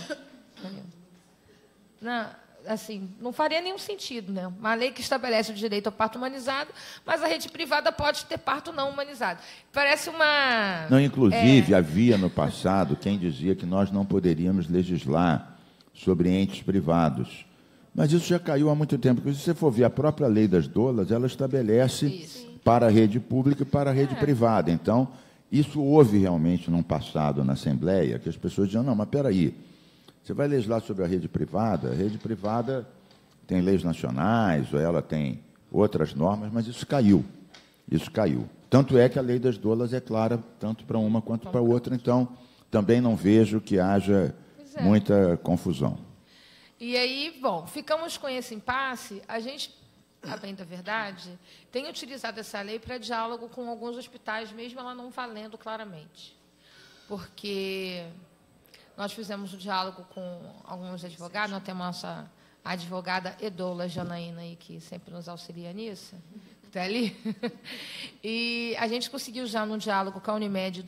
Não faria nenhum sentido, né? Uma lei que estabelece o direito ao parto humanizado, mas a rede privada pode ter parto não humanizado. Parece uma... Não, inclusive, havia no passado quem dizia que nós não poderíamos legislar sobre entes privados. Mas isso já caiu há muito tempo. Porque se você for ver a própria lei das doulas, ela estabelece para a rede pública e para a rede privada. Então, isso houve realmente num passado na Assembleia, que as pessoas diziam, não, mas espera aí, você vai legislar sobre a rede privada tem leis nacionais, ou ela tem outras normas, mas isso caiu. Tanto é que a lei das doulas é clara, tanto para uma quanto para outra, então também não vejo que haja muita confusão. E aí, bom, ficamos com esse impasse. A gente, a bem da verdade, tem utilizado essa lei para diálogo com alguns hospitais, mesmo ela não valendo claramente. Porque... nós fizemos o diálogo com alguns advogados, nós temos a nossa advogada Edola Janaína, aí, que sempre nos auxilia nisso, que está ali. E a gente conseguiu já no diálogo com a Unimed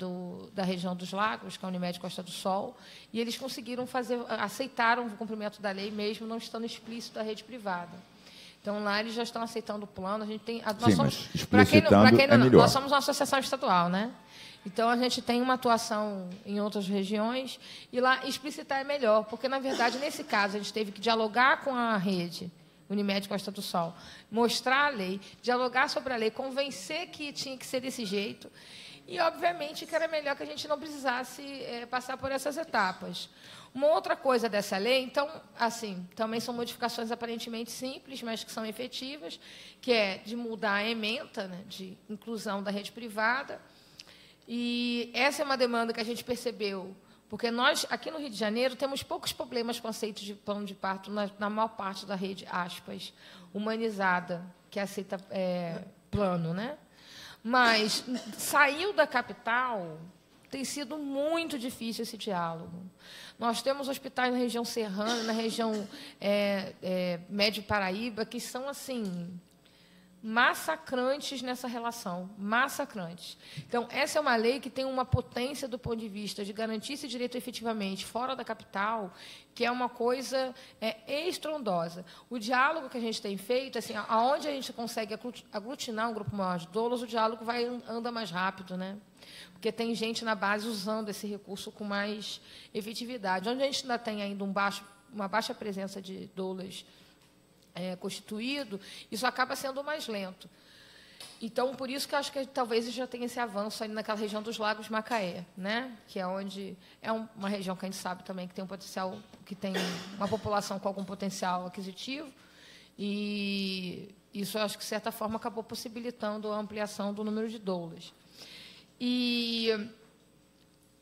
da região dos Lagos, com a Unimed Costa do Sol, e eles conseguiram aceitaram o cumprimento da lei, mesmo não estando explícito da rede privada. Então, lá eles já estão aceitando o plano. A gente tem, nós somos, para quem não, nós somos uma associação estadual, né? Então, a gente tem uma atuação em outras regiões e lá explicitar é melhor, porque, na verdade, nesse caso, a gente teve que dialogar com a rede Unimed Costa do Sol, mostrar a lei, dialogar sobre a lei, convencer que tinha que ser desse jeito e, obviamente, que era melhor que a gente não precisasse passar por essas etapas. Uma outra coisa dessa lei, então, assim, também são modificações aparentemente simples, mas que são efetivas, que é de mudar a ementa, né, de inclusão da rede privada. E essa é uma demanda que a gente percebeu, porque nós, aqui no Rio de Janeiro, temos poucos problemas com conceitos de plano de parto na maior parte da rede, aspas, humanizada, que aceita plano, né? Mas saiu da capital, tem sido muito difícil esse diálogo. Nós temos hospitais na região serrana, na região Médio Paraíba, que são, assim, massacrantes nessa relação, massacrantes. Então, essa é uma lei que tem uma potência do ponto de vista de garantir esse direito efetivamente fora da capital, que é uma coisa estrondosa. O diálogo que a gente tem feito, assim, aonde a gente consegue aglutinar um grupo maior de doulas, o diálogo anda mais rápido, né? Porque tem gente na base usando esse recurso com mais efetividade. Onde a gente ainda tem ainda uma baixa presença de doulas constituído, isso acaba sendo mais lento. Então, por isso que eu acho que talvez já tenha esse avanço ali naquela região dos Lagos Macaé, né? Que é onde uma região que a gente sabe também que tem um potencial, que tem uma população com algum potencial aquisitivo, e isso eu acho que de certa forma acabou possibilitando a ampliação do número de doulas. E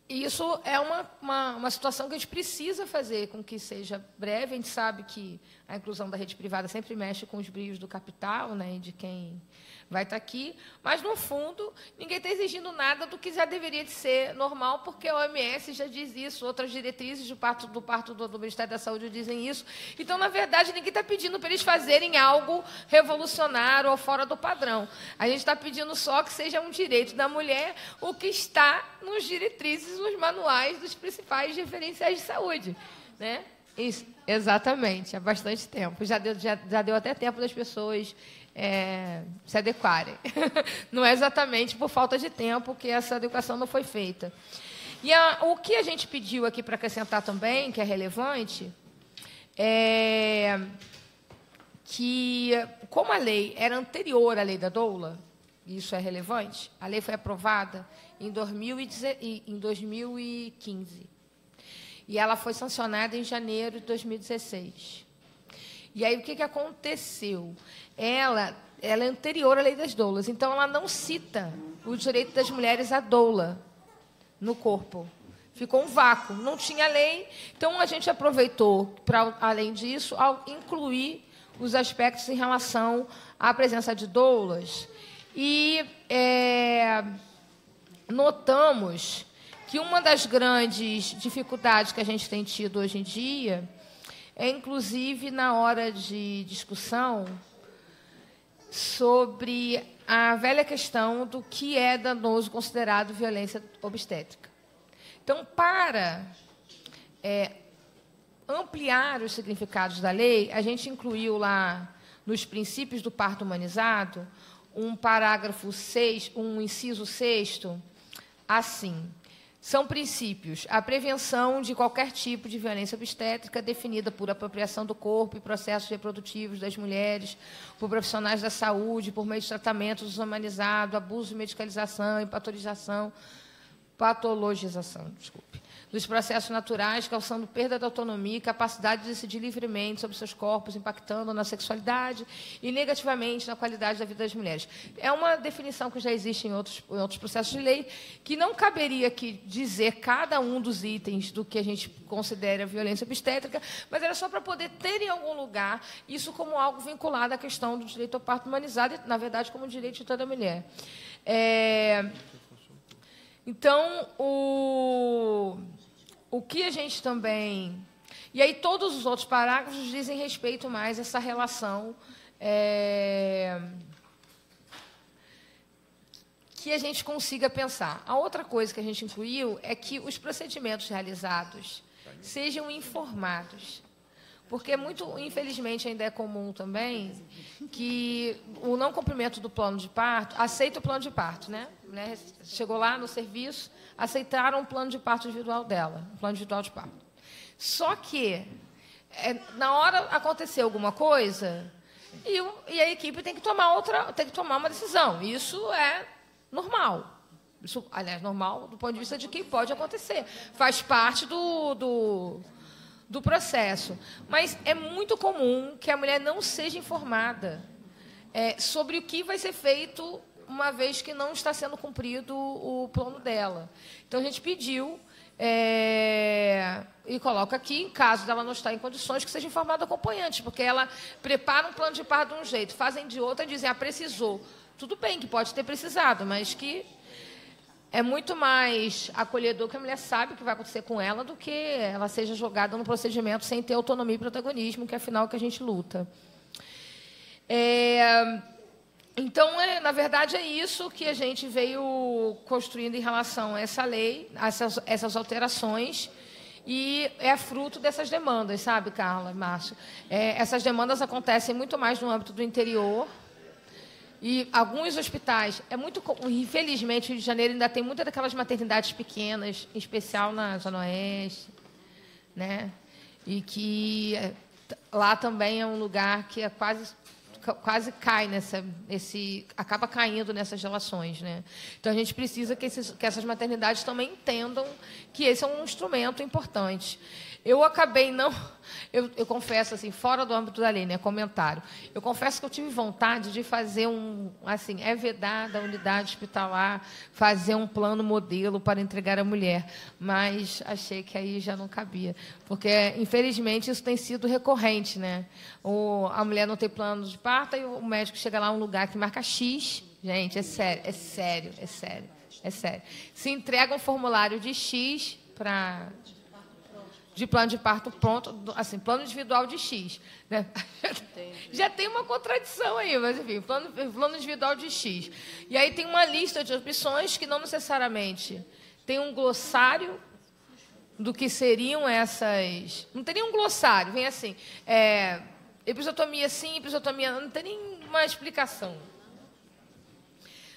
isso é uma situação que a gente precisa fazer com que seja breve. A gente sabe que a inclusão da rede privada sempre mexe com os brios do capital, né, de quem vai estar aqui, mas, no fundo, ninguém está exigindo nada do que já deveria de ser normal, porque a OMS já diz isso, outras diretrizes do parto do Ministério da Saúde dizem isso. Então, na verdade, ninguém está pedindo para eles fazerem algo revolucionário ou fora do padrão. A gente está pedindo só que seja um direito da mulher o que está nos diretrizes, nos manuais dos principais referenciais de saúde, né? Isso, exatamente, há bastante tempo. Já deu até tempo das pessoas se adequarem. Não é exatamente por falta de tempo que essa adequação não foi feita. E o que a gente pediu aqui para acrescentar também, que é relevante, é que, como a lei era anterior à lei da doula, isso é relevante, a lei foi aprovada em 2015. E ela foi sancionada em janeiro de 2016. E aí, o que aconteceu? Ela é anterior à lei das doulas, então ela não cita o direito das mulheres à doula no corpo. Ficou um vácuo, não tinha lei. Então, a gente aproveitou, para, além disso, ao incluir os aspectos em relação à presença de doulas. E notamos que uma das grandes dificuldades que a gente tem tido hoje em dia é, inclusive, na hora de discussão sobre a velha questão do que é danoso considerado violência obstétrica. Então, para ampliar os significados da lei, a gente incluiu lá, nos princípios do parto humanizado, um parágrafo 6, um inciso 6º, assim: são princípios a prevenção de qualquer tipo de violência obstétrica definida por apropriação do corpo e processos reprodutivos das mulheres, por profissionais da saúde, por meio de tratamento desumanizado, abuso, medicalização e patologização, dos processos naturais, causando perda da autonomia e capacidade de decidir livremente sobre seus corpos, impactando na sexualidade e negativamente na qualidade da vida das mulheres. É uma definição que já existe em outros processos de lei, que não caberia aqui dizer cada um dos itens do que a gente considera violência obstétrica, mas era só para poder ter em algum lugar isso como algo vinculado à questão do direito ao parto humanizado e, na verdade, como direito de toda mulher. Então, o que a gente também... E aí todos os outros parágrafos dizem respeito mais a essa relação que a gente consiga pensar. A outra coisa que a gente incluiu é que os procedimentos realizados sejam informados. Porque, infelizmente, ainda é comum também que o não cumprimento do plano de parto, aceita o plano de parto, né? Chegou lá no serviço, aceitaram o plano de parto individual dela, o plano individual de parto. Só que, na hora aconteceu alguma coisa, e a equipe tem que tomar uma decisão. Isso é normal. Isso, aliás, normal do ponto de vista de que pode acontecer. Faz parte do processo. Mas é muito comum que a mulher não seja informada sobre o que vai ser feito uma vez que não está sendo cumprido o plano dela. Então, a gente pediu, e coloca aqui, em caso dela não estar em condições, que seja informado o acompanhante, porque ela prepara um plano de parto de um jeito, fazem de outro e dizem, precisou. Tudo bem que pode ter precisado, mas que é muito mais acolhedor que a mulher sabe o que vai acontecer com ela do que ela seja jogada no procedimento sem ter autonomia e protagonismo, que, afinal, é o que a gente luta. Então, na verdade, é isso que a gente veio construindo em relação a essa lei, essas alterações, e é fruto dessas demandas, sabe, Carla, Márcio? Essas demandas acontecem muito mais no âmbito do interior, e alguns hospitais, infelizmente, o Rio de Janeiro ainda tem muitas daquelas maternidades pequenas, em especial na Zona Oeste, né? E que lá também é um lugar que quase cai acaba caindo nessas relações, né? Então, a gente precisa que essas maternidades também entendam que esse é um instrumento importante. Eu acabei eu confesso, assim, fora do âmbito da lei, né, comentário, eu confesso que eu tive vontade de fazer é vedada a unidade hospitalar, fazer um plano modelo para entregar à mulher, mas achei que aí já não cabia, porque, infelizmente, isso tem sido recorrente, né? A mulher não tem plano de parto e o médico chega lá em um lugar que marca X, gente, é sério. Se entrega um formulário de X de plano de parto pronto, assim, plano individual de X. Né? Já tem uma contradição aí, mas, enfim, plano individual de X. E aí tem uma lista de opções que não necessariamente tem um glossário do que seriam essas... Não tem nenhum glossário, vem assim, episiotomia sim, episiotomia não tem nenhuma explicação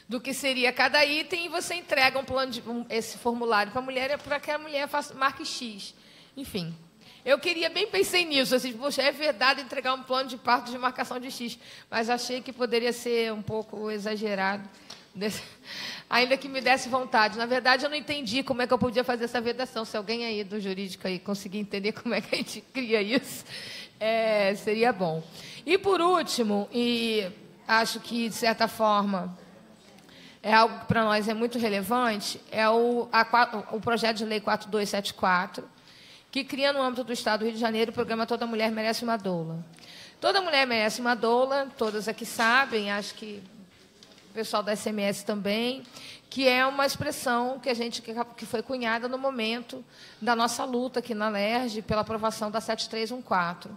do que seria cada item, e você entrega esse formulário para a mulher, para que a mulher marque X. Enfim, eu pensei nisso, assim, poxa, é verdade entregar um plano de parto de marcação de X, mas achei que poderia ser um pouco exagerado, Ainda que me desse vontade. Na verdade, eu não entendi como é que eu podia fazer essa vedação. Se alguém aí do jurídico aí conseguir entender como é que a gente cria isso, seria bom. E, por último, e acho que, de certa forma, é algo que para nós é muito relevante, é o projeto de lei 4274, que cria no âmbito do Estado do Rio de Janeiro o programa Toda Mulher Merece uma Doula. Toda mulher merece uma doula, todas aqui sabem, acho que o pessoal da SMS também, que é uma expressão que foi cunhada no momento da nossa luta aqui na LERJ pela aprovação da 7314,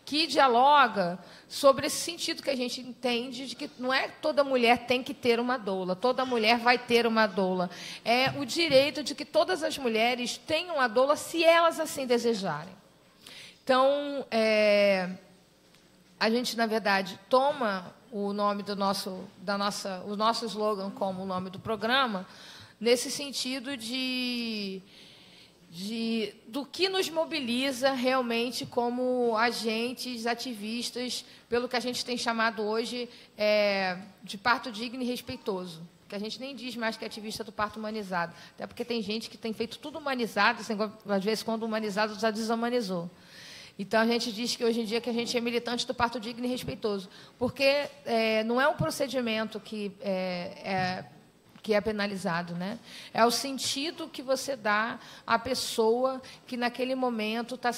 que dialoga sobre esse sentido que a gente entende de que não é toda mulher tem que ter uma doula, toda mulher vai ter uma doula. É o direito de que todas as mulheres tenham uma doula se elas assim desejarem. Então, a gente, na verdade, toma o nome o nosso slogan como o nome do programa, nesse sentido do que nos mobiliza realmente como agentes, ativistas, pelo que a gente tem chamado hoje de parto digno e respeitoso. Que a gente nem diz mais que é ativista do parto humanizado, até porque tem gente que tem feito tudo humanizado, às vezes, quando humanizado, já desumanizou. Então, a gente diz que, hoje em dia, que a gente é militante do parto digno e respeitoso, porque não é um procedimento que é penalizado, né? É o sentido que você dá à pessoa que, naquele momento, está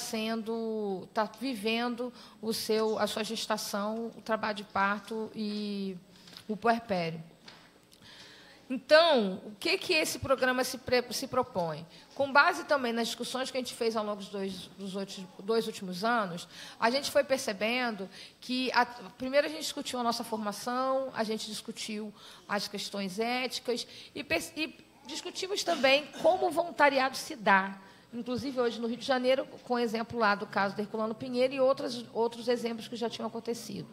vivendo a sua gestação, o trabalho de parto e o puerpério. Então, o que esse programa se propõe? Com base também nas discussões que a gente fez ao longo dos dois últimos anos, a gente foi percebendo que, primeiro, a gente discutiu a nossa formação, a gente discutiu as questões éticas e discutimos também como o voluntariado se dá. Inclusive, hoje, no Rio de Janeiro, com o exemplo lá do caso do Herculano Pinheiro e outros exemplos que já tinham acontecido.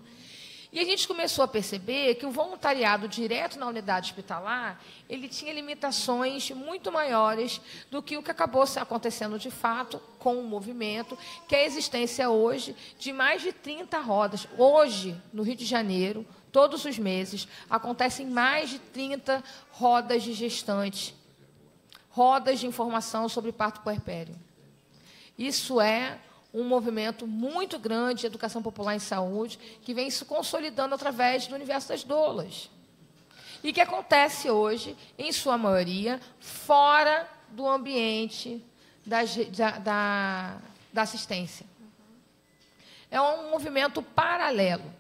E a gente começou a perceber que o voluntariado direto na unidade hospitalar, ele tinha limitações muito maiores do que o que acabou acontecendo de fato com o movimento, que é a existência hoje de mais de 30 rodas. Hoje, no Rio de Janeiro, todos os meses, acontecem mais de 30 rodas de gestantes, rodas de informação sobre parto puerpério. Isso é um movimento muito grande de educação popular em saúde, que vem se consolidando através do universo das doulas. E que acontece hoje, em sua maioria, fora do ambiente da assistência. É um movimento paralelo.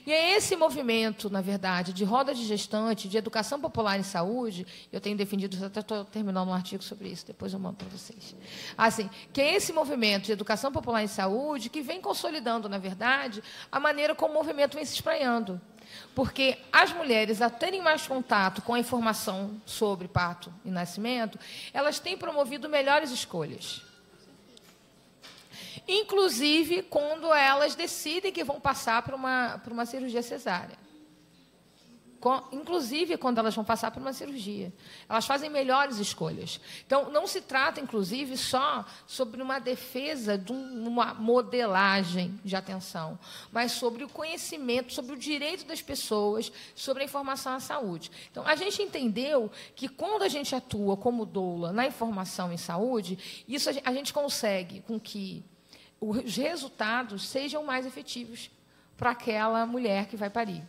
E é esse movimento, na verdade, de roda de gestante, de educação popular em saúde, eu tenho defendido, até estou terminando um artigo sobre isso, depois eu mando para vocês. Assim, que é esse movimento de educação popular em saúde que vem consolidando, na verdade, a maneira como o movimento vem se espraiando. Porque as mulheres, a terem mais contato com a informação sobre parto e nascimento, elas têm promovido melhores escolhas. Inclusive quando elas decidem que vão passar por uma cirurgia cesárea. Inclusive quando elas vão passar por uma cirurgia. Elas fazem melhores escolhas. Então, não se trata, inclusive, só sobre uma defesa de uma modelagem de atenção, mas sobre o conhecimento, sobre o direito das pessoas, sobre a informação à saúde. Então, a gente entendeu que, quando a gente atua como doula na informação em saúde, isso a gente consegue com que os resultados sejam mais efetivos para aquela mulher que vai parir.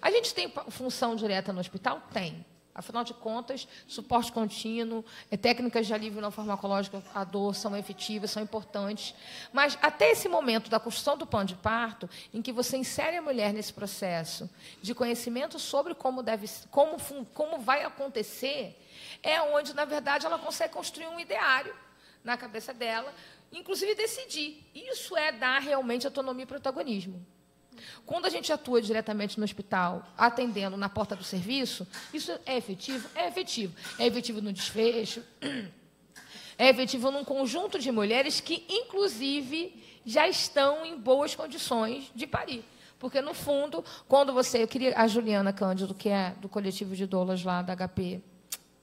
A gente tem função direta no hospital? Tem. Afinal de contas, suporte contínuo, técnicas de alívio não farmacológico à dor são efetivas, são importantes. Mas, até esse momento da construção do plano de parto, em que você insere a mulher nesse processo de conhecimento sobre como vai acontecer, é onde, na verdade, ela consegue construir um ideário na cabeça dela, inclusive decidir. Isso é dar realmente autonomia e protagonismo. Quando a gente atua diretamente no hospital, atendendo na porta do serviço, isso é efetivo? É efetivo. É efetivo no desfecho, é efetivo num conjunto de mulheres que, inclusive, já estão em boas condições de parir. Porque, no fundo, quando você... Eu queria a Juliana Cândido, que é do coletivo de doulas lá da HP,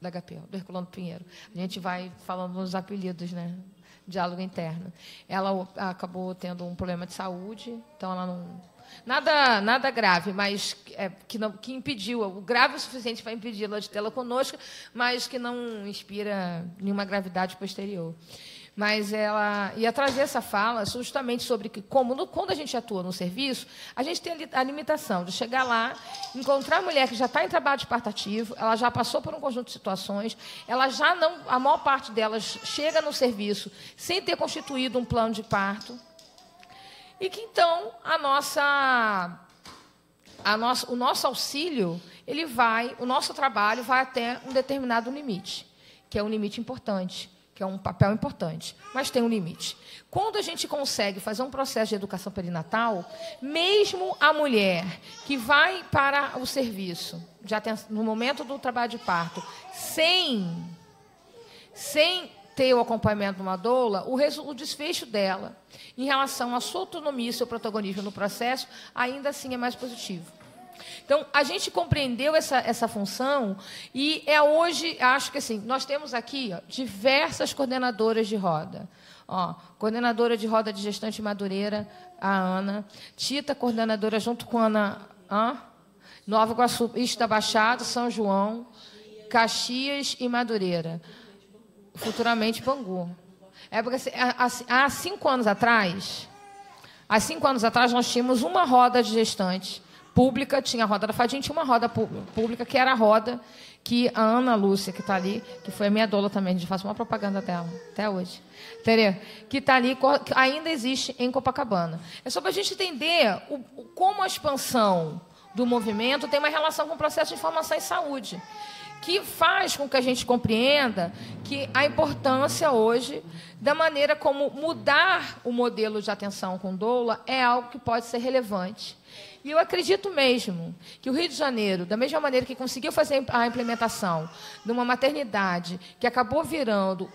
do Herculano Pinheiro. A gente vai falando nos apelidos, né? diálogo interno. Ela acabou tendo um problema de saúde, então ela não... Nada grave, mas que impediu, o grave o suficiente para impedi-la de tê-la conosco, mas que não inspira nenhuma gravidade posterior. Mas ela ia trazer essa fala justamente sobre que, quando a gente atua no serviço, a gente tem a limitação de chegar lá, encontrar a mulher que já está em trabalho de parto ativo, ela já passou por um conjunto de situações, ela já não, a maior parte delas chega no serviço sem ter constituído um plano de parto, e que, então, o nosso auxílio, o nosso trabalho vai até um determinado limite, que é um limite importante, que é um papel importante, mas tem um limite. Quando a gente consegue fazer um processo de educação perinatal, mesmo a mulher que vai para o serviço, no momento do trabalho de parto, sem ter o acompanhamento de uma doula, o desfecho dela, em relação à sua autonomia e seu protagonismo no processo, ainda assim é mais positivo. Então, a gente compreendeu essa função e hoje, acho que assim, nós temos aqui diversas coordenadoras de roda. Coordenadora de roda de gestante madureira, a Ana. Tita, coordenadora junto com a Ana, Nova Iguaçu, Ista Baixado, São João, Caxias e Madureira. Futuramente Bangu. Porque há 5 anos atrás, nós tínhamos uma roda de gestantes pública, tinha a roda da Fadinha, tinha uma roda pública, que era a roda que a Ana Lúcia, que está ali, que foi a minha doula também, a gente faz uma propaganda dela, até hoje, entendeu? Que está ali, que ainda existe em Copacabana. É só para a gente entender como a expansão do movimento tem uma relação com o processo de informação em saúde, que faz com que a gente compreenda que a importância hoje da maneira como mudar o modelo de atenção com doula é algo que pode ser relevante. E eu acredito mesmo que o Rio de Janeiro, da mesma maneira que conseguiu fazer a implementação de uma maternidade que acabou virando,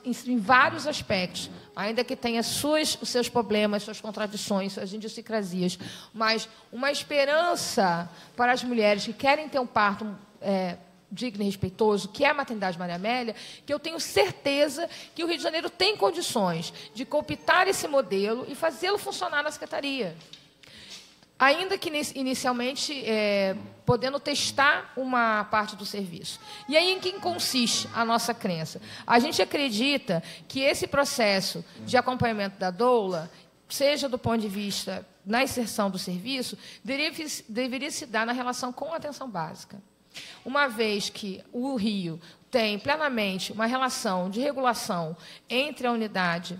em vários aspectos, ainda que tenha os seus problemas, suas contradições, suas idiosincrasias, mas uma esperança para as mulheres que querem ter um parto digno e respeitoso, que é a maternidade Maria Amélia, que eu tenho certeza que o Rio de Janeiro tem condições de cooptar esse modelo e fazê-lo funcionar na secretaria. Ainda que, inicialmente, podendo testar uma parte do serviço. E aí, em que consiste a nossa crença? A gente acredita que esse processo de acompanhamento da doula, seja do ponto de vista na inserção do serviço, deveria se dar na relação com a atenção básica. Uma vez que o Rio tem plenamente uma relação de regulação entre a unidade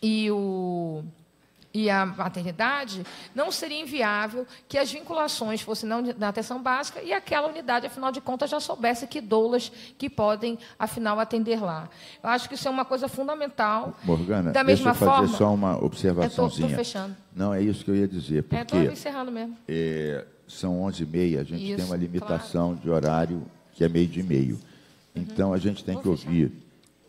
e a maternidade, não seria inviável que as vinculações fossem na atenção básica e aquela unidade, afinal de contas, já soubesse que doulas que podem, afinal, atender lá. Eu acho que isso é uma coisa fundamental. Morgana, da mesma deixa eu fazer forma, só uma observaçãozinha. Estou fechando. Não, é isso que eu ia dizer. Porque estou encerrando mesmo. São 11h30, a gente isso, tem uma limitação de horário que é 12h30. Então, a gente tem que ouvir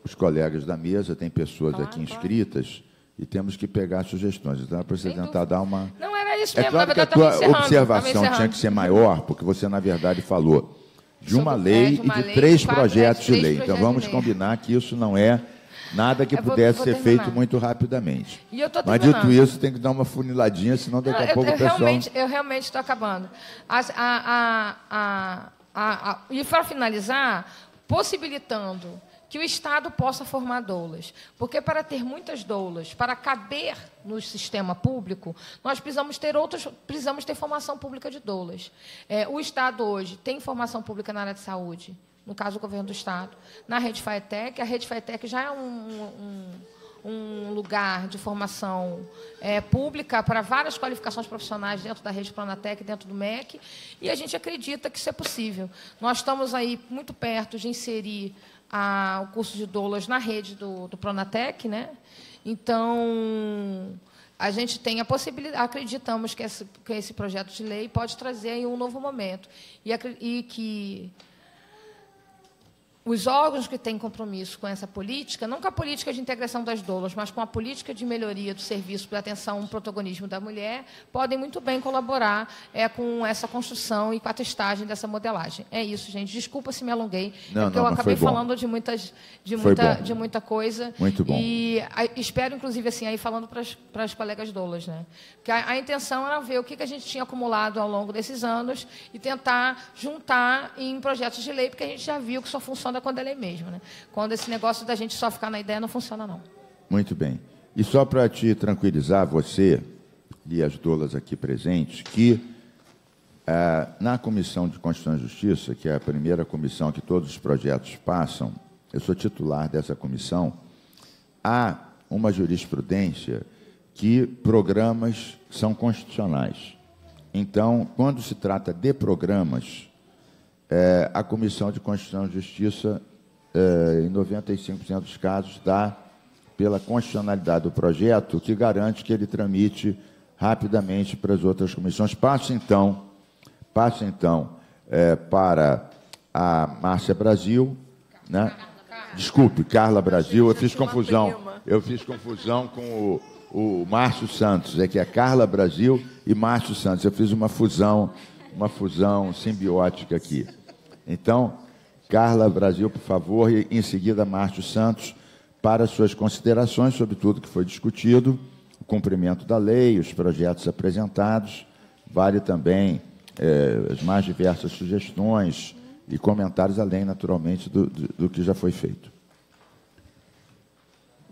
os colegas da mesa, tem pessoas aqui inscritas, e temos que pegar sugestões. Então, é para você tentar dar uma... Não, era isso mesmo. Claro que a tua observação tinha que ser maior, porque você, na verdade, falou de uma lei e de 3 projetos de lei. Então, vamos combinar que isso não é nada que pudesse ser feito muito rapidamente. Mas, dito isso, tem que dar uma funiladinha, senão daqui a pouco o pessoal... Eu realmente estou acabando. E, para finalizar, possibilitando que o Estado possa formar doulas. Porque, para ter muitas doulas, para caber no sistema público, nós precisamos ter formação pública de doulas. O Estado, hoje, tem formação pública na área de saúde, no caso, o governo do Estado. Na Rede FATEC, a Rede FATEC já é um lugar de formação pública para várias qualificações profissionais dentro da Rede Pronatec, dentro do MEC, e a gente acredita que isso é possível. Nós estamos aí muito perto de inserir o curso de doulas na rede do Pronatec, né? Então, a gente tem a possibilidade, acreditamos que esse projeto de lei pode trazer aí um novo momento, e que os órgãos que têm compromisso com essa política, não com a política de integração das doulas, mas com a política de melhoria do serviço para atenção ao protagonismo da mulher, podem muito bem colaborar com essa construção e com a testagem dessa modelagem. É isso, gente. Desculpa se me alonguei, porque eu acabei falando de muita coisa. Muito bom. E espero, inclusive, assim, aí falando para as colegas doulas, né? Porque a intenção era ver o que a gente tinha acumulado ao longo desses anos e tentar juntar em projetos de lei, porque a gente já viu que só funciona quando é lei mesmo, né? Quando esse negócio da gente só ficar na ideia não funciona, não. Muito bem. E só para te tranquilizar, você e as doulas aqui presentes, que na Comissão de Constituição e Justiça, que é a primeira comissão que todos os projetos passam, eu sou titular dessa comissão, há uma jurisprudência que programas são constitucionais. Então, quando se trata de programas, a Comissão de Constituição e Justiça, em 95% dos casos, dá pela constitucionalidade do projeto, que garante que ele tramite rapidamente para as outras comissões. Passo, então, para a Márcia Brasil, né? Desculpe, Carla Brasil, eu fiz confusão com o Márcio Santos, que é Carla Brasil e Márcio Santos. Eu fiz uma fusão simbiótica aqui. Então, Carla Brasil, por favor, e em seguida Márcio Santos, para suas considerações sobre tudo que foi discutido, o cumprimento da lei, os projetos apresentados, vale também as mais diversas sugestões e comentários, além, naturalmente, do que já foi feito.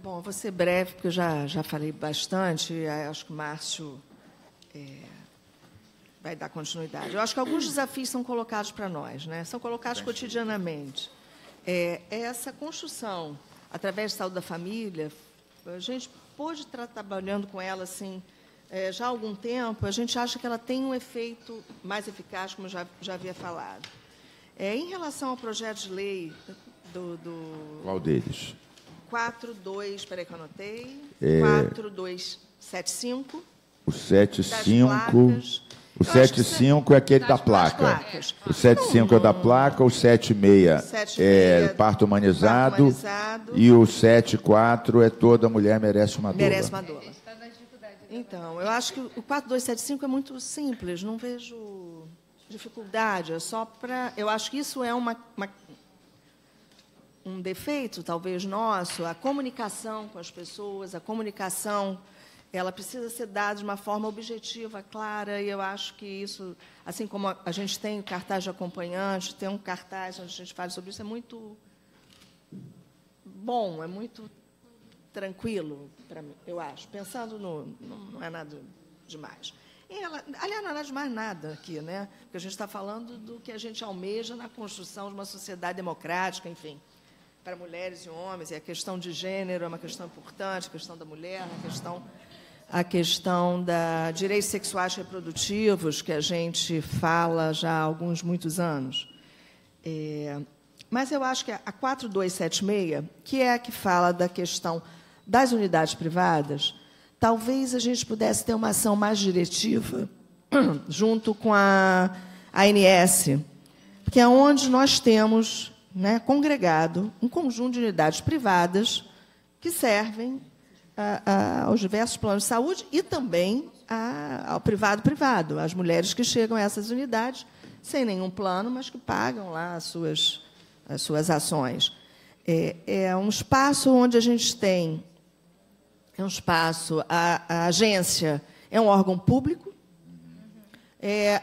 Bom, vou ser breve, porque eu já falei bastante, acho que o Márcio vai dar continuidade. Eu acho que alguns desafios são colocados para nós, né? São colocados cotidianamente. Essa construção, através de saúde da família, a gente pôde estar trabalhando com ela assim, já há algum tempo. A gente acha que ela tem um efeito mais eficaz, como eu já havia falado. Em relação ao projeto de lei Qual deles? 42, espera que eu anotei. 4275. O 75. O 75 é aquele da placa. O 75 é da placa, o 76 é parto humanizado e o 74 é toda mulher merece uma doula. Merece uma doula. Então, eu acho que o 4275 é muito simples, não vejo dificuldade, é só para... Eu acho que isso é um defeito, talvez, nosso, a comunicação com as pessoas, a comunicação... ela precisa ser dada de uma forma objetiva, clara, e eu acho que isso, assim como a gente tem o cartaz de acompanhante, tem um cartaz onde a gente fala sobre isso, é muito bom, é muito tranquilo para mim, eu acho. Pensando não é nada demais. Aliás, não é nada demais nada aqui, né? Porque a gente está falando do que a gente almeja na construção de uma sociedade democrática, enfim, para mulheres e homens, e a questão de gênero é uma questão importante, a questão da mulher, a questão da direitos sexuais reprodutivos, que a gente fala já há muitos anos. Mas eu acho que a 4276, que é a que fala da questão das unidades privadas, talvez a gente pudesse ter uma ação mais diretiva junto com a ANS, que é onde nós temos, né, congregado um conjunto de unidades privadas que servem aos diversos planos de saúde e também ao privado, às mulheres que chegam a essas unidades sem nenhum plano, mas que pagam lá as suas ações. É um espaço onde a gente tem... A agência é um órgão público,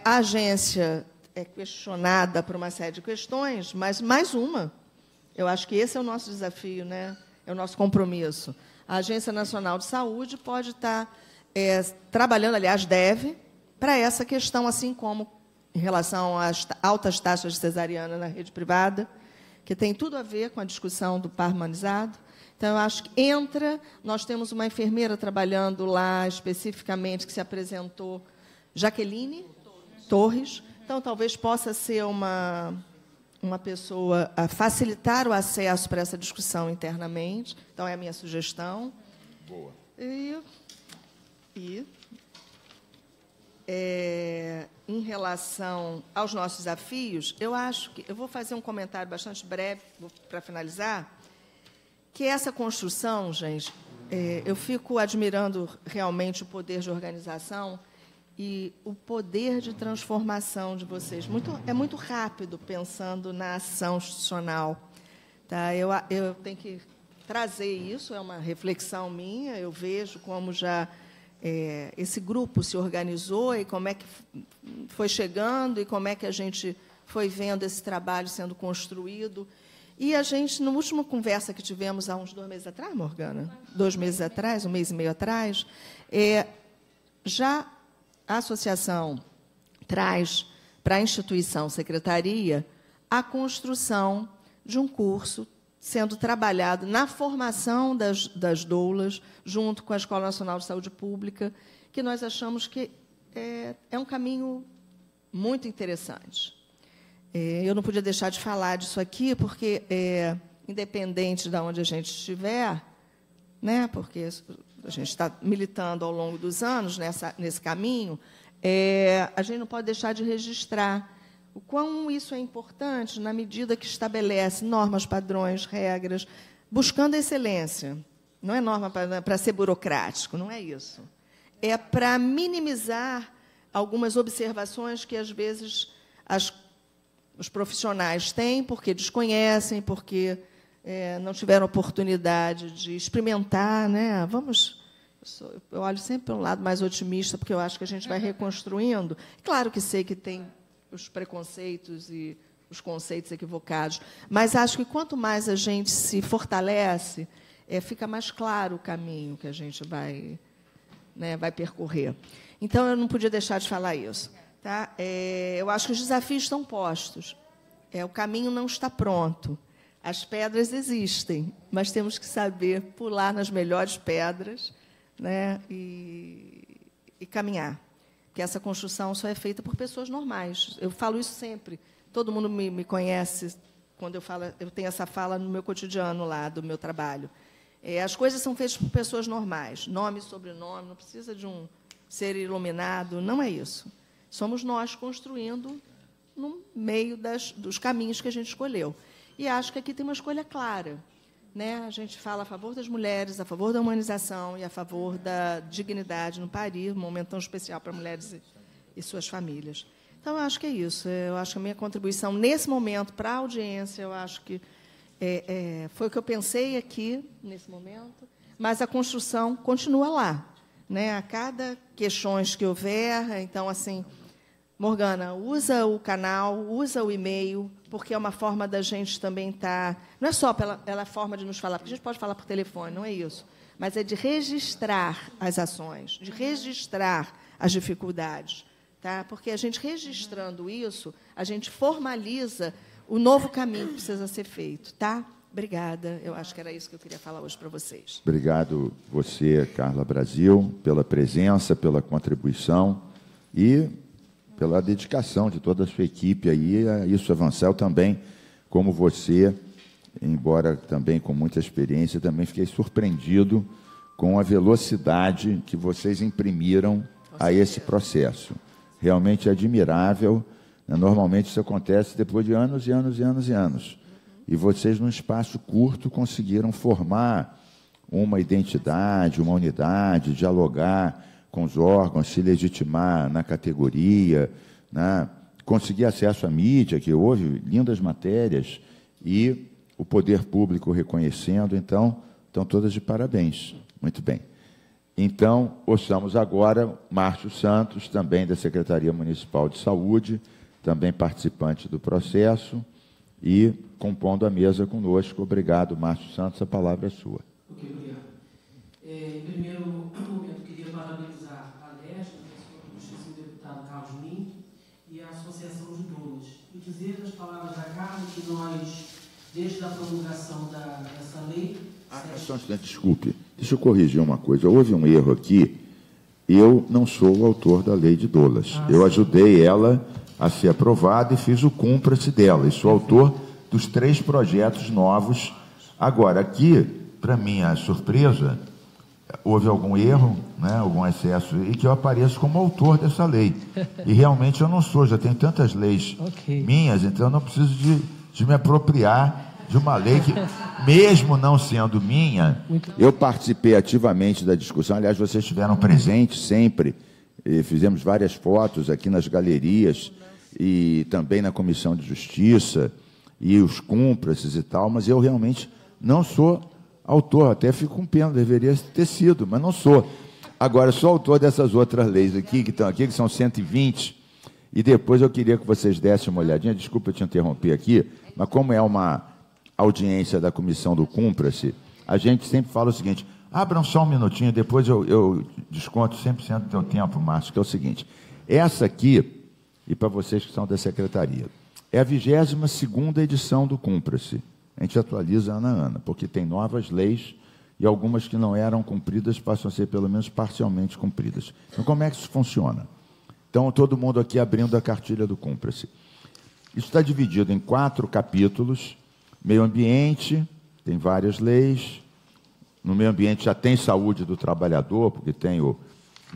a agência é questionada por uma série de questões, mas mais uma. Eu acho que esse é o nosso desafio, né? É o nosso compromisso. A Agência Nacional de Saúde pode estar trabalhando, aliás, deve, para essa questão, assim como em relação às altas taxas de cesariana na rede privada, que tem tudo a ver com a discussão do par humanizado. Então, eu acho que nós temos uma enfermeira trabalhando lá, especificamente, que se apresentou, Jaqueline Torres. Então, talvez possa ser uma pessoa a facilitar o acesso para essa discussão internamente. Então, é a minha sugestão. Boa. em relação aos nossos desafios, eu acho que... Eu vou fazer um comentário bastante breve, para finalizar, que essa construção, gente, eu fico admirando realmente o poder de organização e o poder de transformação de vocês. É muito rápido pensando na ação institucional. Tá? Eu tenho que trazer isso, é uma reflexão minha, eu vejo como já esse grupo se organizou e como é que foi chegando e como é que a gente foi vendo esse trabalho sendo construído. E a gente, na última conversa que tivemos há uns 2 meses atrás, Morgana, 2 meses atrás, 1 mês e meio atrás, já a associação traz para a instituição secretaria a construção de um curso sendo trabalhado na formação das doulas, junto com a Escola Nacional de Saúde Pública, que nós achamos que é um caminho muito interessante. Eu não podia deixar de falar disso aqui, porque, independente de onde a gente estiver, né, porque a gente está militando ao longo dos anos nesse caminho, a gente não pode deixar de registrar o quão isso é importante na medida que estabelece normas, padrões, regras, buscando a excelência. Não é norma para ser burocrático, não é isso. É para minimizar algumas observações que, às vezes, os profissionais têm, porque desconhecem, porque não tiveram oportunidade de experimentar. Né? Eu olho sempre para um lado mais otimista, porque eu acho que a gente vai reconstruindo. Claro que sei que tem os preconceitos e os conceitos equivocados, mas acho que quanto mais a gente se fortalece, fica mais claro o caminho que a gente vai percorrer. Então, eu não podia deixar de falar isso. Tá? Eu acho que os desafios estão postos. O caminho não está pronto. As pedras existem, mas temos que saber pular nas melhores pedras, né, e caminhar. Que essa construção só é feita por pessoas normais. Eu falo isso sempre. Todo mundo me conhece quando eu tenho essa fala no meu cotidiano lá, do meu trabalho. As coisas são feitas por pessoas normais. Nome e sobrenome, não precisa de um ser iluminado, não é isso. Somos nós construindo no meio dos caminhos que a gente escolheu. E acho que aqui tem uma escolha clara. Né? A gente fala a favor das mulheres, a favor da humanização e a favor da dignidade no Paris, um momento tão especial para mulheres e suas famílias. Então, eu acho que é isso. Eu acho que a minha contribuição, nesse momento, para a audiência, eu acho que foi o que eu pensei aqui, nesse momento, mas a construção continua lá. Né? A cada questões que houver, então, assim, Morgana, usa o canal, usa o e-mail, porque é uma forma da gente também estar... Não é só pela forma de nos falar, porque a gente pode falar por telefone, não é isso, mas é de registrar as ações, de registrar as dificuldades. Tá? Porque a gente registrando isso, a gente formaliza o novo caminho que precisa ser feito. Tá? Obrigada. Eu acho que era isso que eu queria falar hoje para vocês. Obrigado você, Carla Brasil, pela presença, pela contribuição e pela dedicação de toda a sua equipe aí a isso avançar. Eu também, como você, embora também com muita experiência, também fiquei surpreendido com a velocidade que vocês imprimiram a esse processo. Realmente admirável. Normalmente isso acontece depois de anos e anos e anos e anos. E vocês, num espaço curto, conseguiram formar uma identidade, uma unidade, dialogar com os órgãos, se legitimar na categoria, né? Conseguir acesso à mídia, que houve lindas matérias, e o poder público reconhecendo. Então, estão todas de parabéns. Muito bem. Então, ouçamos agora Márcio Santos, também da Secretaria Municipal de Saúde, também participante do processo, e compondo a mesa conosco. Obrigado, Márcio Santos, a palavra é sua. Ok, obrigado. Em primeiro momento, queria parabenizar a Leste, a pessoa do deputado Carlos Mink, e a Associação de Doulas, e dizer nas palavras da Carla que nós, desde a promulgação dessa lei... Só um instante, desculpe, deixa eu corrigir uma coisa. Houve um erro aqui. Eu não sou o autor da lei de doulas. Eu ajudei ela a ser aprovada e fiz o cúmplice dela. E sou autor dos 3 projetos novos. Agora, aqui, para minha surpresa, houve algum erro, né, algum excesso, e que eu apareço como autor dessa lei. E realmente eu não sou, já tem tantas leis minhas, então eu não preciso de me apropriar de uma lei que, mesmo não sendo minha, eu participei ativamente da discussão. Aliás, vocês estiveram presentes sempre, e fizemos várias fotos aqui nas galerias e também na Comissão de Justiça e os cúmplices e tal, mas eu realmente não sou autor, até fico com pena, deveria ter sido, mas não sou. Agora, sou autor dessas outras leis aqui, que estão aqui, que são 120, e depois eu queria que vocês dessem uma olhadinha, desculpa eu te interromper aqui, mas como é uma audiência da Comissão do Cúmplice, a gente sempre fala o seguinte, abram só um minutinho, depois eu desconto 100% do teu tempo, Márcio, que é o seguinte, essa aqui, e para vocês que são da Secretaria, é a 22ª edição do Cúmplice. A gente atualiza ano a ano, porque tem novas leis e algumas que não eram cumpridas passam a ser pelo menos parcialmente cumpridas. Então, como é que isso funciona? Então, todo mundo aqui abrindo a cartilha do Cúmplice. Isso está dividido em 4 capítulos. Meio ambiente, tem várias leis. No meio ambiente já tem saúde do trabalhador, porque tem o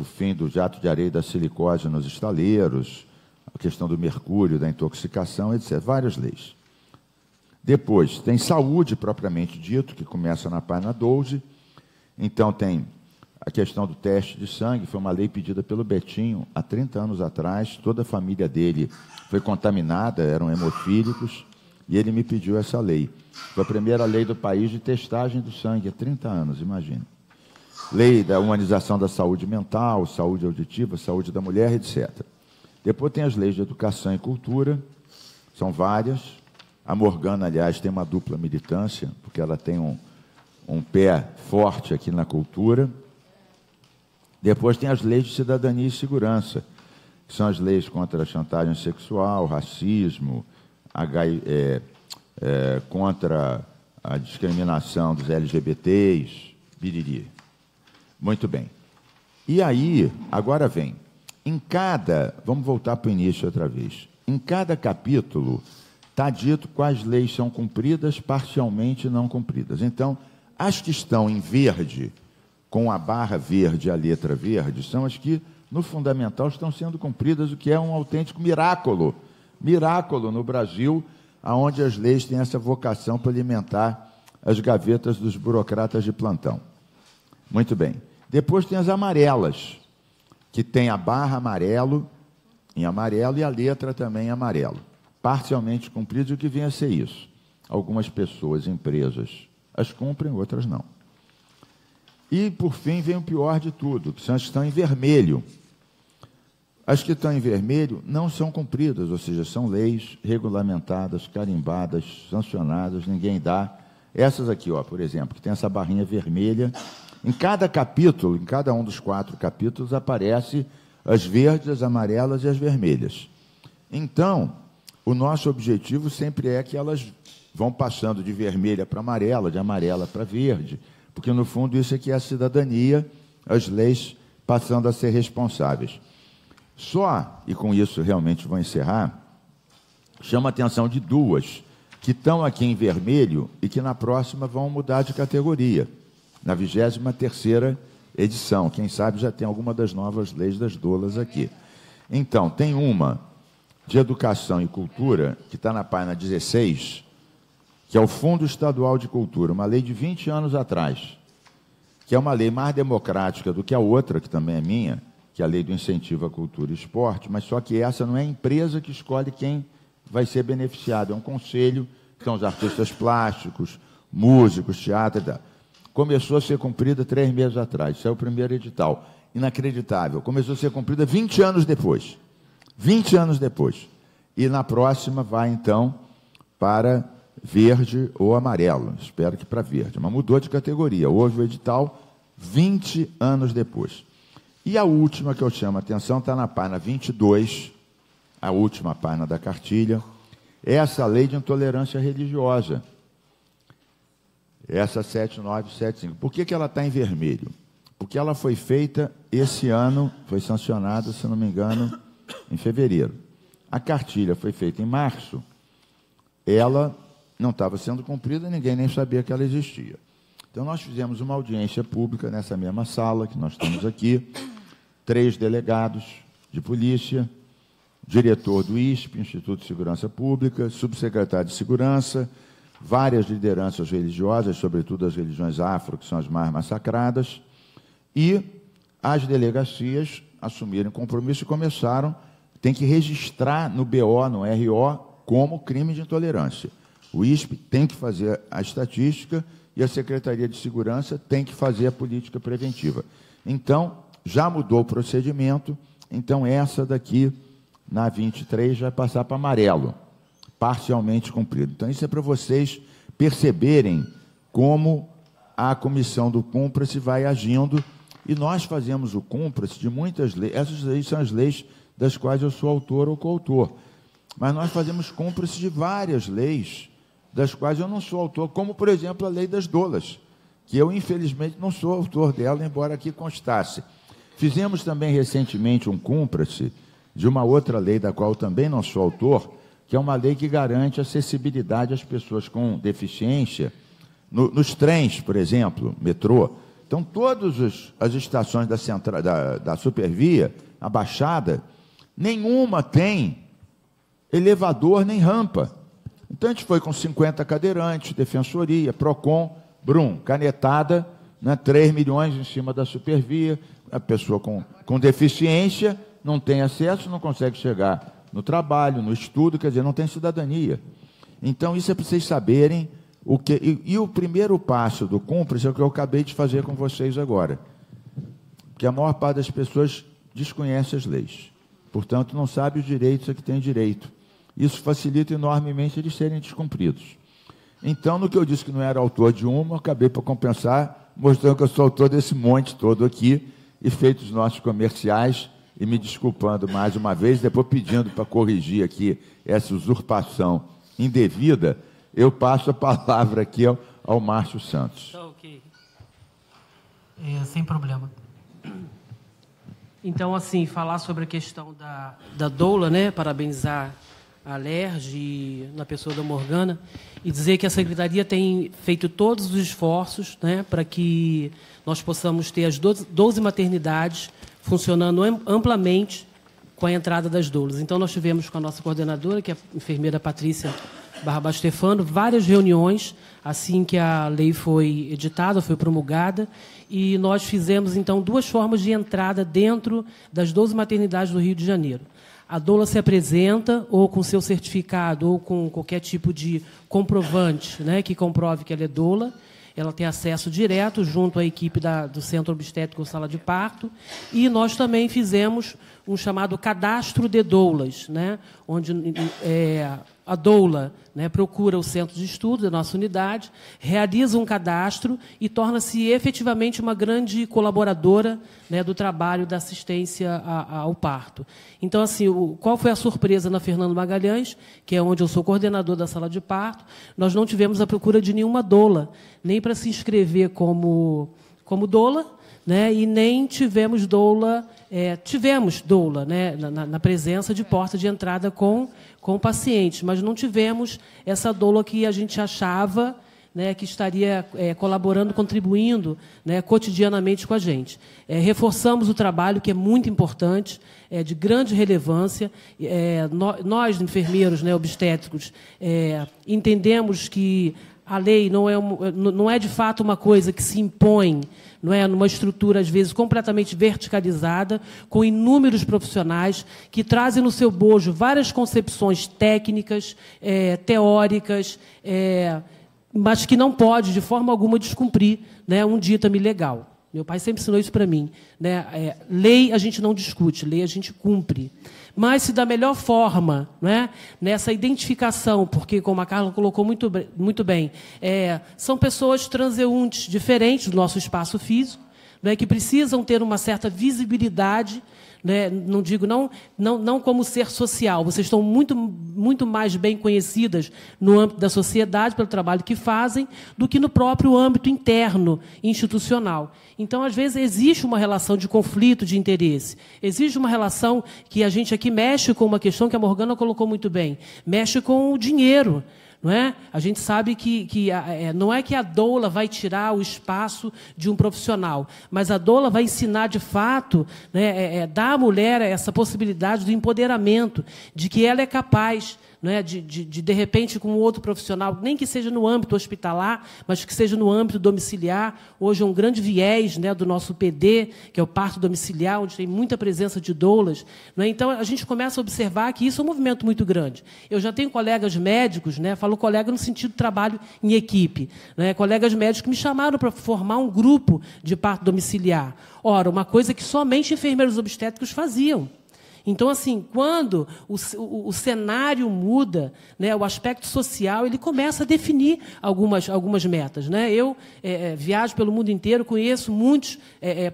fim do jato de areia e da silicose nos estaleiros, a questão do mercúrio, da intoxicação, etc. Várias leis. Depois, tem saúde propriamente dito, que começa na página 12. Então, tem a questão do teste de sangue, foi uma lei pedida pelo Betinho há 30 anos atrás. Toda a família dele foi contaminada, eram hemofílicos, e ele me pediu essa lei. Foi a primeira lei do país de testagem do sangue, há 30 anos, imagina. Lei da humanização da saúde mental, saúde auditiva, saúde da mulher, etc. Depois tem as leis de educação e cultura, são várias. A Morgana, aliás, tem uma dupla militância, porque ela tem um pé forte aqui na cultura. Depois tem as leis de cidadania e segurança, que são as leis contra a chantagem sexual, racismo, contra a discriminação dos LGBTs, biriri. Muito bem. E aí, agora vem, vamos voltar para o início outra vez, em cada capítulo está dito quais leis são cumpridas, parcialmente não cumpridas. Então, as que estão em verde, com a barra verde e a letra verde, são as que, no fundamental, estão sendo cumpridas, o que é um autêntico miraculo no Brasil, onde as leis têm essa vocação para alimentar as gavetas dos burocratas de plantão. Muito bem. Depois tem as amarelas, que tem a barra amarelo, em amarelo, e a letra também em amarelo. Parcialmente cumpridas, o que vem a ser isso? Algumas pessoas, empresas, as cumprem, outras não. E, por fim, vem o pior de tudo, que são as que estão em vermelho. As que estão em vermelho não são cumpridas, ou seja, são leis regulamentadas, carimbadas, sancionadas, ninguém dá. Essas aqui, ó, por exemplo, que tem essa barrinha vermelha. Em cada capítulo, em cada um dos 4 capítulos, aparece as verdes, as amarelas e as vermelhas. Então, o nosso objetivo sempre é que elas vão passando de vermelha para amarela, de amarela para verde, porque, no fundo, isso aqui é a cidadania, as leis passando a ser responsáveis. Só, e com isso realmente vou encerrar, chama a atenção de 2 que estão aqui em vermelho e que na próxima vão mudar de categoria, na 23ª edição. Quem sabe já tem alguma das novas leis das doulas aqui. Então, tem uma de Educação e Cultura, que está na página 16, que é o Fundo Estadual de Cultura, uma lei de 20 anos atrás, que é uma lei mais democrática do que a outra, que também é minha, que é a Lei do Incentivo à Cultura e Esporte, mas só que essa não é a empresa que escolhe quem vai ser beneficiado, é um conselho, que são os artistas plásticos, músicos, teatro e tal. Começou a ser cumprida 3 meses atrás, isso é o primeiro edital. Inacreditável, começou a ser cumprida 20 anos depois. 20 anos depois. E na próxima vai, então, para verde ou amarelo. Espero que para verde. Mas mudou de categoria. Houve o edital 20 anos depois. E a última que eu chamo a atenção está na página 22, a última página da cartilha, é essa lei de intolerância religiosa. Essa 7975. Por que ela está em vermelho? Porque ela foi feita esse ano, foi sancionada, se não me engano, em fevereiro. A cartilha foi feita em março, ela não estava sendo cumprida, ninguém nem sabia que ela existia. Então, nós fizemos uma audiência pública nessa mesma sala que nós estamos aqui, 3 delegados de polícia, diretor do ISP, Instituto de Segurança Pública, subsecretário de Segurança, várias lideranças religiosas, sobretudo as religiões afro, que são as mais massacradas, e as delegacias assumiram compromisso e começaram, tem que registrar no BO, no RO, como crime de intolerância. O ISP tem que fazer a estatística e a Secretaria de Segurança tem que fazer a política preventiva. Então, já mudou o procedimento, então essa daqui, na 23, vai passar para amarelo, parcialmente cumprido. Então, isso é para vocês perceberem como a comissão do cúmplice vai agindo, e nós fazemos o cúmplice de muitas leis. Essas leis são as leis das quais eu sou autor ou coautor, mas nós fazemos cúmplice de várias leis das quais eu não sou autor, como, por exemplo, a lei das doulas, que eu, infelizmente, não sou autor dela, embora aqui constasse. Fizemos também, recentemente, um cúmplice de uma outra lei, da qual eu também não sou autor, que é uma lei que garante acessibilidade às pessoas com deficiência, nos trens, por exemplo, metrô. Então, todas as estações da Supervia, a Baixada, nenhuma tem elevador nem rampa. Então, a gente foi com 50 cadeirantes, Defensoria, PROCON, Brum, canetada, né, 3 milhões em cima da Supervia, a pessoa com deficiência não tem acesso, não consegue chegar no trabalho, no estudo, quer dizer, não tem cidadania. Então, isso é para vocês saberem o que... E o primeiro passo do cúmplice é o que eu acabei de fazer com vocês agora, porque a maior parte das pessoas desconhece as leis, portanto, não sabe os direitos a que tem direito. Isso facilita enormemente eles serem descumpridos. Então, no que eu disse que não era autor de uma, eu acabei, para compensar, mostrando que eu sou autor desse monte todo aqui, e feito os nossos comerciais, e me desculpando mais uma vez, depois pedindo para corrigir aqui essa usurpação indevida, eu passo a palavra aqui ao Márcio Santos. Tá, ok. Sem problema. Então, assim, falar sobre a questão da doula, né, parabenizar a LERJ, na pessoa da Morgana, e dizer que a Secretaria tem feito todos os esforços, né, para que nós possamos ter as 12 maternidades funcionando amplamente com a entrada das doulas. Então, nós tivemos com a nossa coordenadora, que é a enfermeira Patrícia Barba Stefano, várias reuniões assim que a lei foi editada, foi promulgada, e nós fizemos, então, 2 formas de entrada dentro das 12 maternidades do Rio de Janeiro. A doula se apresenta ou com seu certificado ou com qualquer tipo de comprovante, né, que comprove que ela é doula. Ela tem acesso direto junto à equipe do Centro Obstétrico Sala de Parto. E nós também fizemos um chamado cadastro de doulas, né, onde a doula, né, procura o centro de estudo da nossa unidade, realiza um cadastro e torna-se efetivamente uma grande colaboradora, né, do trabalho da assistência ao parto. Então, assim, qual foi a surpresa na Fernando Magalhães, que é onde eu sou coordenador da sala de parto? Nós não tivemos a procura de nenhuma doula, nem para se inscrever como doula, né, e nem tivemos doula, né, na presença de porta de entrada com pacientes, mas não tivemos essa doula que a gente achava, né, que estaria colaborando, contribuindo, né, cotidianamente com a gente. Reforçamos o trabalho, que é muito importante, de grande relevância. Nós, enfermeiros, né, obstétricos, entendemos que a lei não é de fato uma coisa que se impõe, não é, numa estrutura, às vezes, completamente verticalizada, com inúmeros profissionais que trazem no seu bojo várias concepções técnicas, teóricas, mas que não pode, de forma alguma, descumprir, né, um dítame legal. Meu pai sempre ensinou isso para mim, né? Lei a gente não discute, lei a gente cumpre. Mas se da melhor forma, né, nessa identificação, porque, como a Carla colocou muito bem, são pessoas transeuntes diferentes do nosso espaço físico, né, que precisam ter uma certa visibilidade, né, não digo não como ser social, vocês estão muito mais bem conhecidas no âmbito da sociedade pelo trabalho que fazem do que no próprio âmbito interno institucional. Então, às vezes, existe uma relação de conflito de interesse, existe uma relação que a gente aqui mexe com uma questão que a Morgana colocou muito bem, mexe com o dinheiro. não é? A gente sabe que não é que a doula vai tirar o espaço de um profissional, mas a doula vai ensinar, de fato, né, dar à mulher essa possibilidade do empoderamento, de que ela é capaz, né, de repente, com outro profissional, nem que seja no âmbito hospitalar, mas que seja no âmbito domiciliar. Hoje é um grande viés, né, do nosso PD, que é o parto domiciliar, onde tem muita presença de doulas. Né? Então, a gente começa a observar que isso é um movimento muito grande. Eu já tenho colegas médicos, né, falo colega no sentido de trabalho em equipe, né, colegas médicos que me chamaram para formar um grupo de parto domiciliar. Ora, uma coisa que somente enfermeiros obstétricos faziam. Então, assim, quando o cenário muda, né, o aspecto social, ele começa a definir algumas metas. Né? Eu viajo pelo mundo inteiro, conheço muitos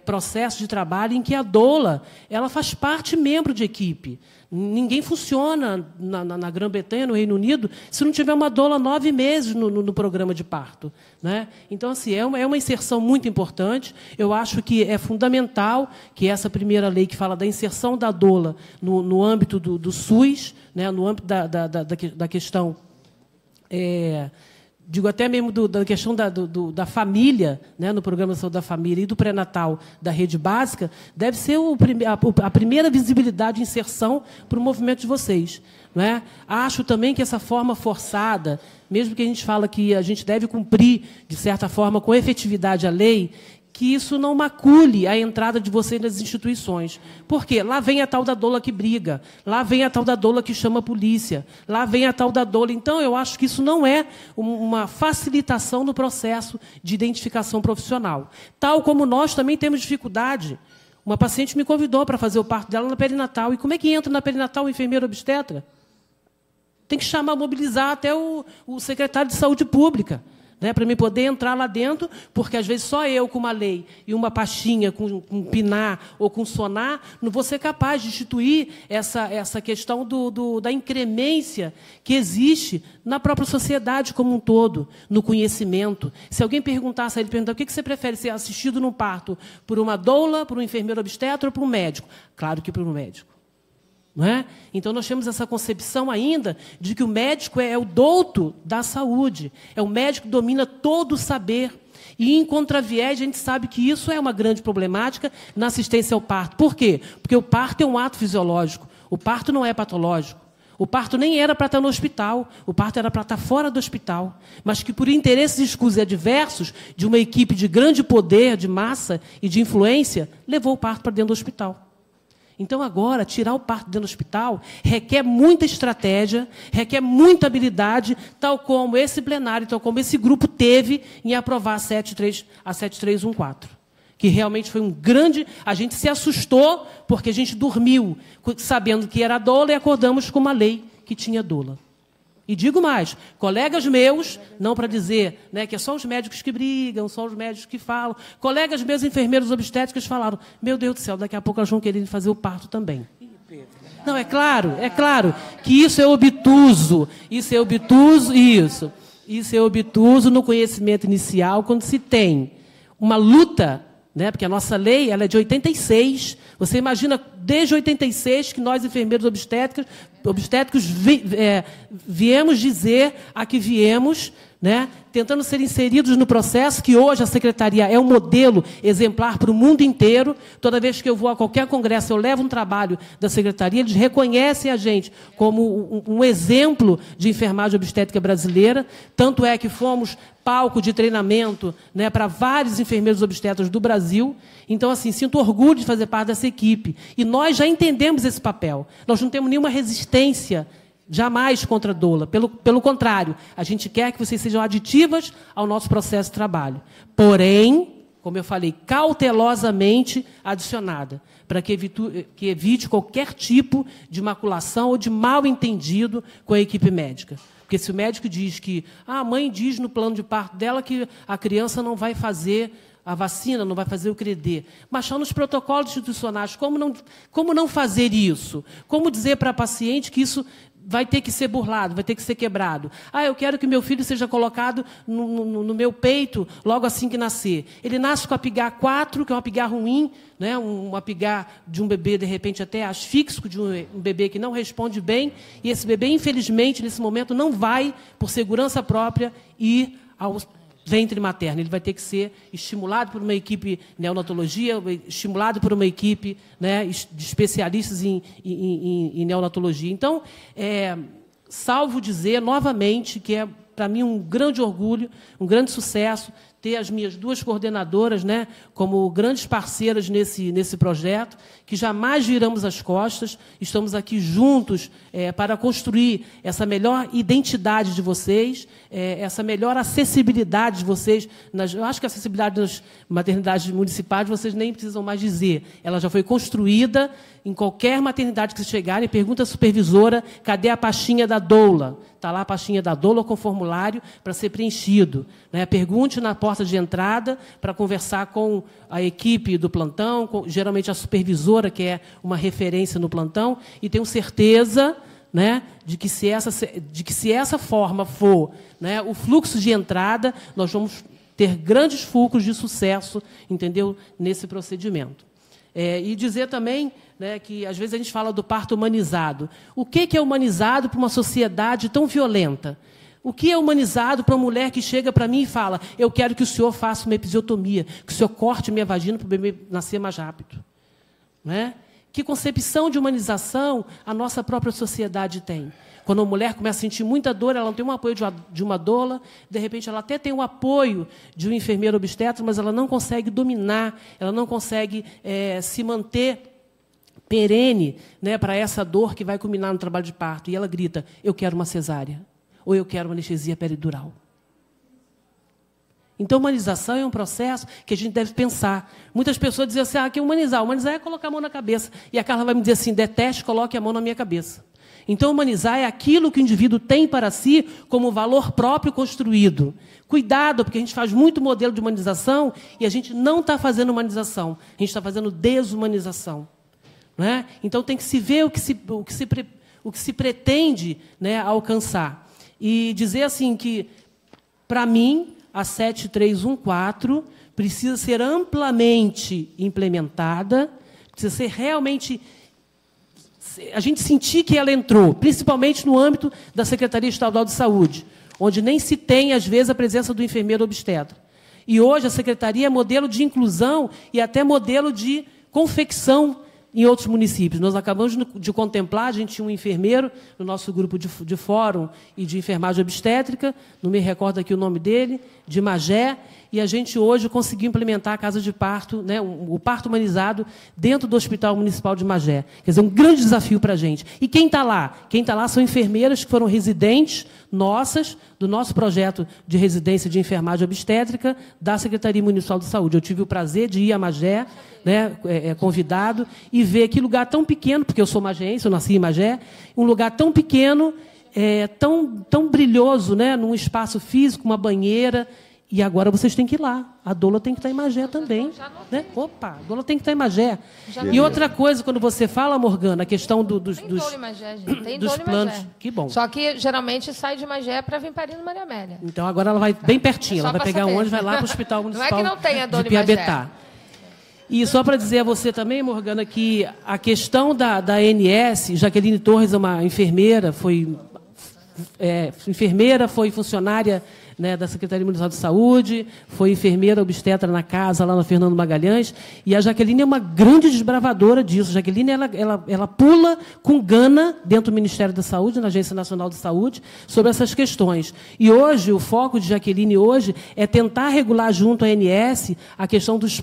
processos de trabalho em que a doula ela faz parte membro de equipe. Ninguém funciona na Grã-Bretanha, no Reino Unido, se não tiver uma doula 9 meses no programa de parto. Né? Então, assim, é uma inserção muito importante. Eu acho que é fundamental que essa primeira lei que fala da inserção da doula no âmbito do SUS, né, no âmbito da questão... digo até mesmo da questão da família, né, no programa de saúde da família e do pré-natal da rede básica, deve ser a primeira visibilidade e inserção para o movimento de vocês. Não é? Acho também que essa forma forçada, mesmo que a gente fala que a gente deve cumprir, de certa forma, com efetividade a lei, que isso não macule a entrada de vocês nas instituições. Por quê? Lá vem a tal da doula que briga, lá vem a tal da doula que chama a polícia, lá vem a tal da doula. Então, eu acho que isso não é uma facilitação no processo de identificação profissional. Tal como nós também temos dificuldade. Uma paciente me convidou para fazer o parto dela na perinatal. E como é que entra na perinatal o enfermeiro obstetra? Tem que mobilizar até o secretário de Saúde Pública, né, para mim poder entrar lá dentro, porque, às vezes, só eu, com uma lei e uma pastinha com um pinar ou com sonar, não vou ser capaz de instituir essa questão da incremência que existe na própria sociedade como um todo, no conhecimento. Se alguém perguntasse a ele, o que você prefere, ser assistido no parto por uma doula, por um enfermeiro obstetra ou por um médico? Claro que por um médico. Não é? Então, nós temos essa concepção ainda de que o médico é o douto da saúde, é o médico que domina todo o saber. E, em contraviés, a gente sabe que isso é uma grande problemática na assistência ao parto. Por quê? Porque o parto é um ato fisiológico, o parto não é patológico. O parto nem era para estar no hospital, o parto era para estar fora do hospital. Mas que, por interesses escusos e adversos de uma equipe de grande poder, de massa e de influência, levou o parto para dentro do hospital. Então, agora, tirar o parto dentro do hospital requer muita estratégia, requer muita habilidade, tal como esse plenário, tal como esse grupo teve em aprovar a 7314. Que realmente foi um grande... A gente se assustou porque a gente dormiu sabendo que era doula e acordamos com uma lei que tinha doula. E digo mais, colegas meus, não para dizer, né, que é só os médicos que brigam, só os médicos que falam, colegas meus, enfermeiros obstétricos, falaram, meu Deus do céu, daqui a pouco elas vão querer fazer o parto também. Não, é claro que isso é obtuso, isso é obtuso no conhecimento inicial, quando se tem uma luta, né, porque a nossa lei ela é de 86, você imagina, desde 86, que nós, enfermeiros obstétricos viemos dizer a que viemos, né, tentando ser inseridos no processo, que hoje a Secretaria é um modelo exemplar para o mundo inteiro. Toda vez que eu vou a qualquer congresso, eu levo um trabalho da Secretaria, eles reconhecem a gente como um exemplo de enfermagem obstétrica brasileira. Tanto é que fomos palco de treinamento, né, para vários enfermeiros obstetras do Brasil. Então, assim, sinto orgulho de fazer parte dessa equipe. E nós já entendemos esse papel. Nós não temos nenhuma resistência jamais contra a doula. Pelo contrário, a gente quer que vocês sejam aditivas ao nosso processo de trabalho. Porém, como eu falei, cautelosamente adicionada, para que evite qualquer tipo de maculação ou de mal-entendido com a equipe médica. Porque se o médico diz que a mãe diz no plano de parto dela que a criança não vai fazer a vacina, não vai fazer o CREDE. Mas só nos protocolos institucionais, como não fazer isso? Como dizer para a paciente que isso vai ter que ser burlado, vai ter que ser quebrado. Ah, eu quero que meu filho seja colocado no meu peito logo assim que nascer. Ele nasce com a apigar 4, que é uma apigar ruim, né? Um apigar de um bebê, de repente, até asfíxico, de um bebê que não responde bem, e esse bebê, infelizmente, nesse momento, não vai, por segurança própria, ir ao ventre materno. Ele vai ter que ser estimulado por uma equipe de neonatologia, estimulado por uma equipe, né, de especialistas em neonatologia. Então, salvo dizer, novamente, que é, para mim, um grande orgulho, um grande sucesso, ter as minhas 2 coordenadoras, né, como grandes parceiras nesse projeto, que jamais viramos as costas, estamos aqui juntos para construir essa melhor identidade de vocês, essa melhor acessibilidade de vocês. Eu acho que a acessibilidade nas maternidades municipais vocês nem precisam mais dizer. Ela já foi construída em qualquer maternidade que vocês chegarem. Pergunta à supervisora, cadê a pastinha da doula? Está lá a pastinha da doula com formulário para ser preenchido. Né? Pergunte na porta de entrada para conversar com a equipe do plantão, geralmente a supervisora, que é uma referência no plantão, e tenho certeza, né, de que se essa forma for, né, o fluxo de entrada, nós vamos ter grandes fulcros de sucesso, entendeu, nesse procedimento. E dizer também, né, que, às vezes, a gente fala do parto humanizado. O que é humanizado para uma sociedade tão violenta? O que é humanizado para uma mulher que chega para mim e fala: eu quero que o senhor faça uma episiotomia, que o senhor corte minha vagina para o bebê nascer mais rápido? Né? Que concepção de humanização a nossa própria sociedade tem? Quando uma mulher começa a sentir muita dor, ela não tem um apoio de uma doula, de repente ela até tem o apoio de um enfermeiro obstetra, mas ela não consegue dominar, ela não consegue se manter perene, né, para essa dor que vai culminar no trabalho de parto. E ela grita: eu quero uma cesárea, ou eu quero uma anestesia peridural. Então, humanização é um processo que a gente deve pensar. Muitas pessoas dizem assim: que humanizar? Humanizar é colocar a mão na cabeça. E a Carla vai me dizer assim: deteste, coloque a mão na minha cabeça. Então, humanizar é aquilo que o indivíduo tem para si como valor próprio construído. Cuidado, porque a gente faz muito modelo de humanização e a gente não está fazendo humanização, a gente está fazendo desumanização. Né? Então, tem que se ver o que se pretende, né, alcançar. E dizer assim que, para mim, a 7314 precisa ser amplamente implementada, precisa ser realmente... a gente sentir que ela entrou, principalmente no âmbito da Secretaria Estadual de Saúde, onde nem se tem, às vezes, a presença do enfermeiro obstetra. E hoje a Secretaria é modelo de inclusão e até modelo de confecção em outros municípios. Nós acabamos de contemplar, a gente tinha um enfermeiro no nosso grupo de fórum e de enfermagem obstétrica, não me recordo aqui o nome dele, de Magé, e a gente hoje conseguiu implementar a casa de parto, né, o parto humanizado, dentro do Hospital Municipal de Magé. Quer dizer, um grande desafio para a gente. E quem está lá? Quem está lá são enfermeiras que foram residentes nossas, do nosso projeto de residência de enfermagem obstétrica da Secretaria Municipal de Saúde. Eu tive o prazer de ir a Magé, né, convidado, e ver que lugar tão pequeno, porque eu sou magéense, eu nasci em Magé, um lugar tão pequeno, tão brilhoso, né, num espaço físico, uma banheira. E agora vocês têm que ir lá. A doula tem que estar em Magé também. Né? Opa, a doula tem que estar em Magé. E outra coisa, quando você fala, Morgana, a questão dos doula em Magé, gente. Tem dos doula em planos. Magé. Que bom. Só que, geralmente, sai de Magé para vir parir no Maria Amélia. Então, agora ela vai bem pertinho. Ela vai pegar um ônibus e vai lá para o Hospital Municipal não é que não tenha doula de em Magé. Piabetá. E só para dizer a você também, Morgana, que a questão da ANS, Jaqueline Torres é uma enfermeira, foi funcionária, né, da Secretaria Municipal de Saúde, foi enfermeira obstetra na casa, lá no Fernando Magalhães, e a Jaqueline é uma grande desbravadora disso. A Jaqueline ela pula com gana dentro do Ministério da Saúde, na Agência Nacional de Saúde, sobre essas questões. E hoje, o foco de Jaqueline hoje é tentar regular junto à ANS a questão dos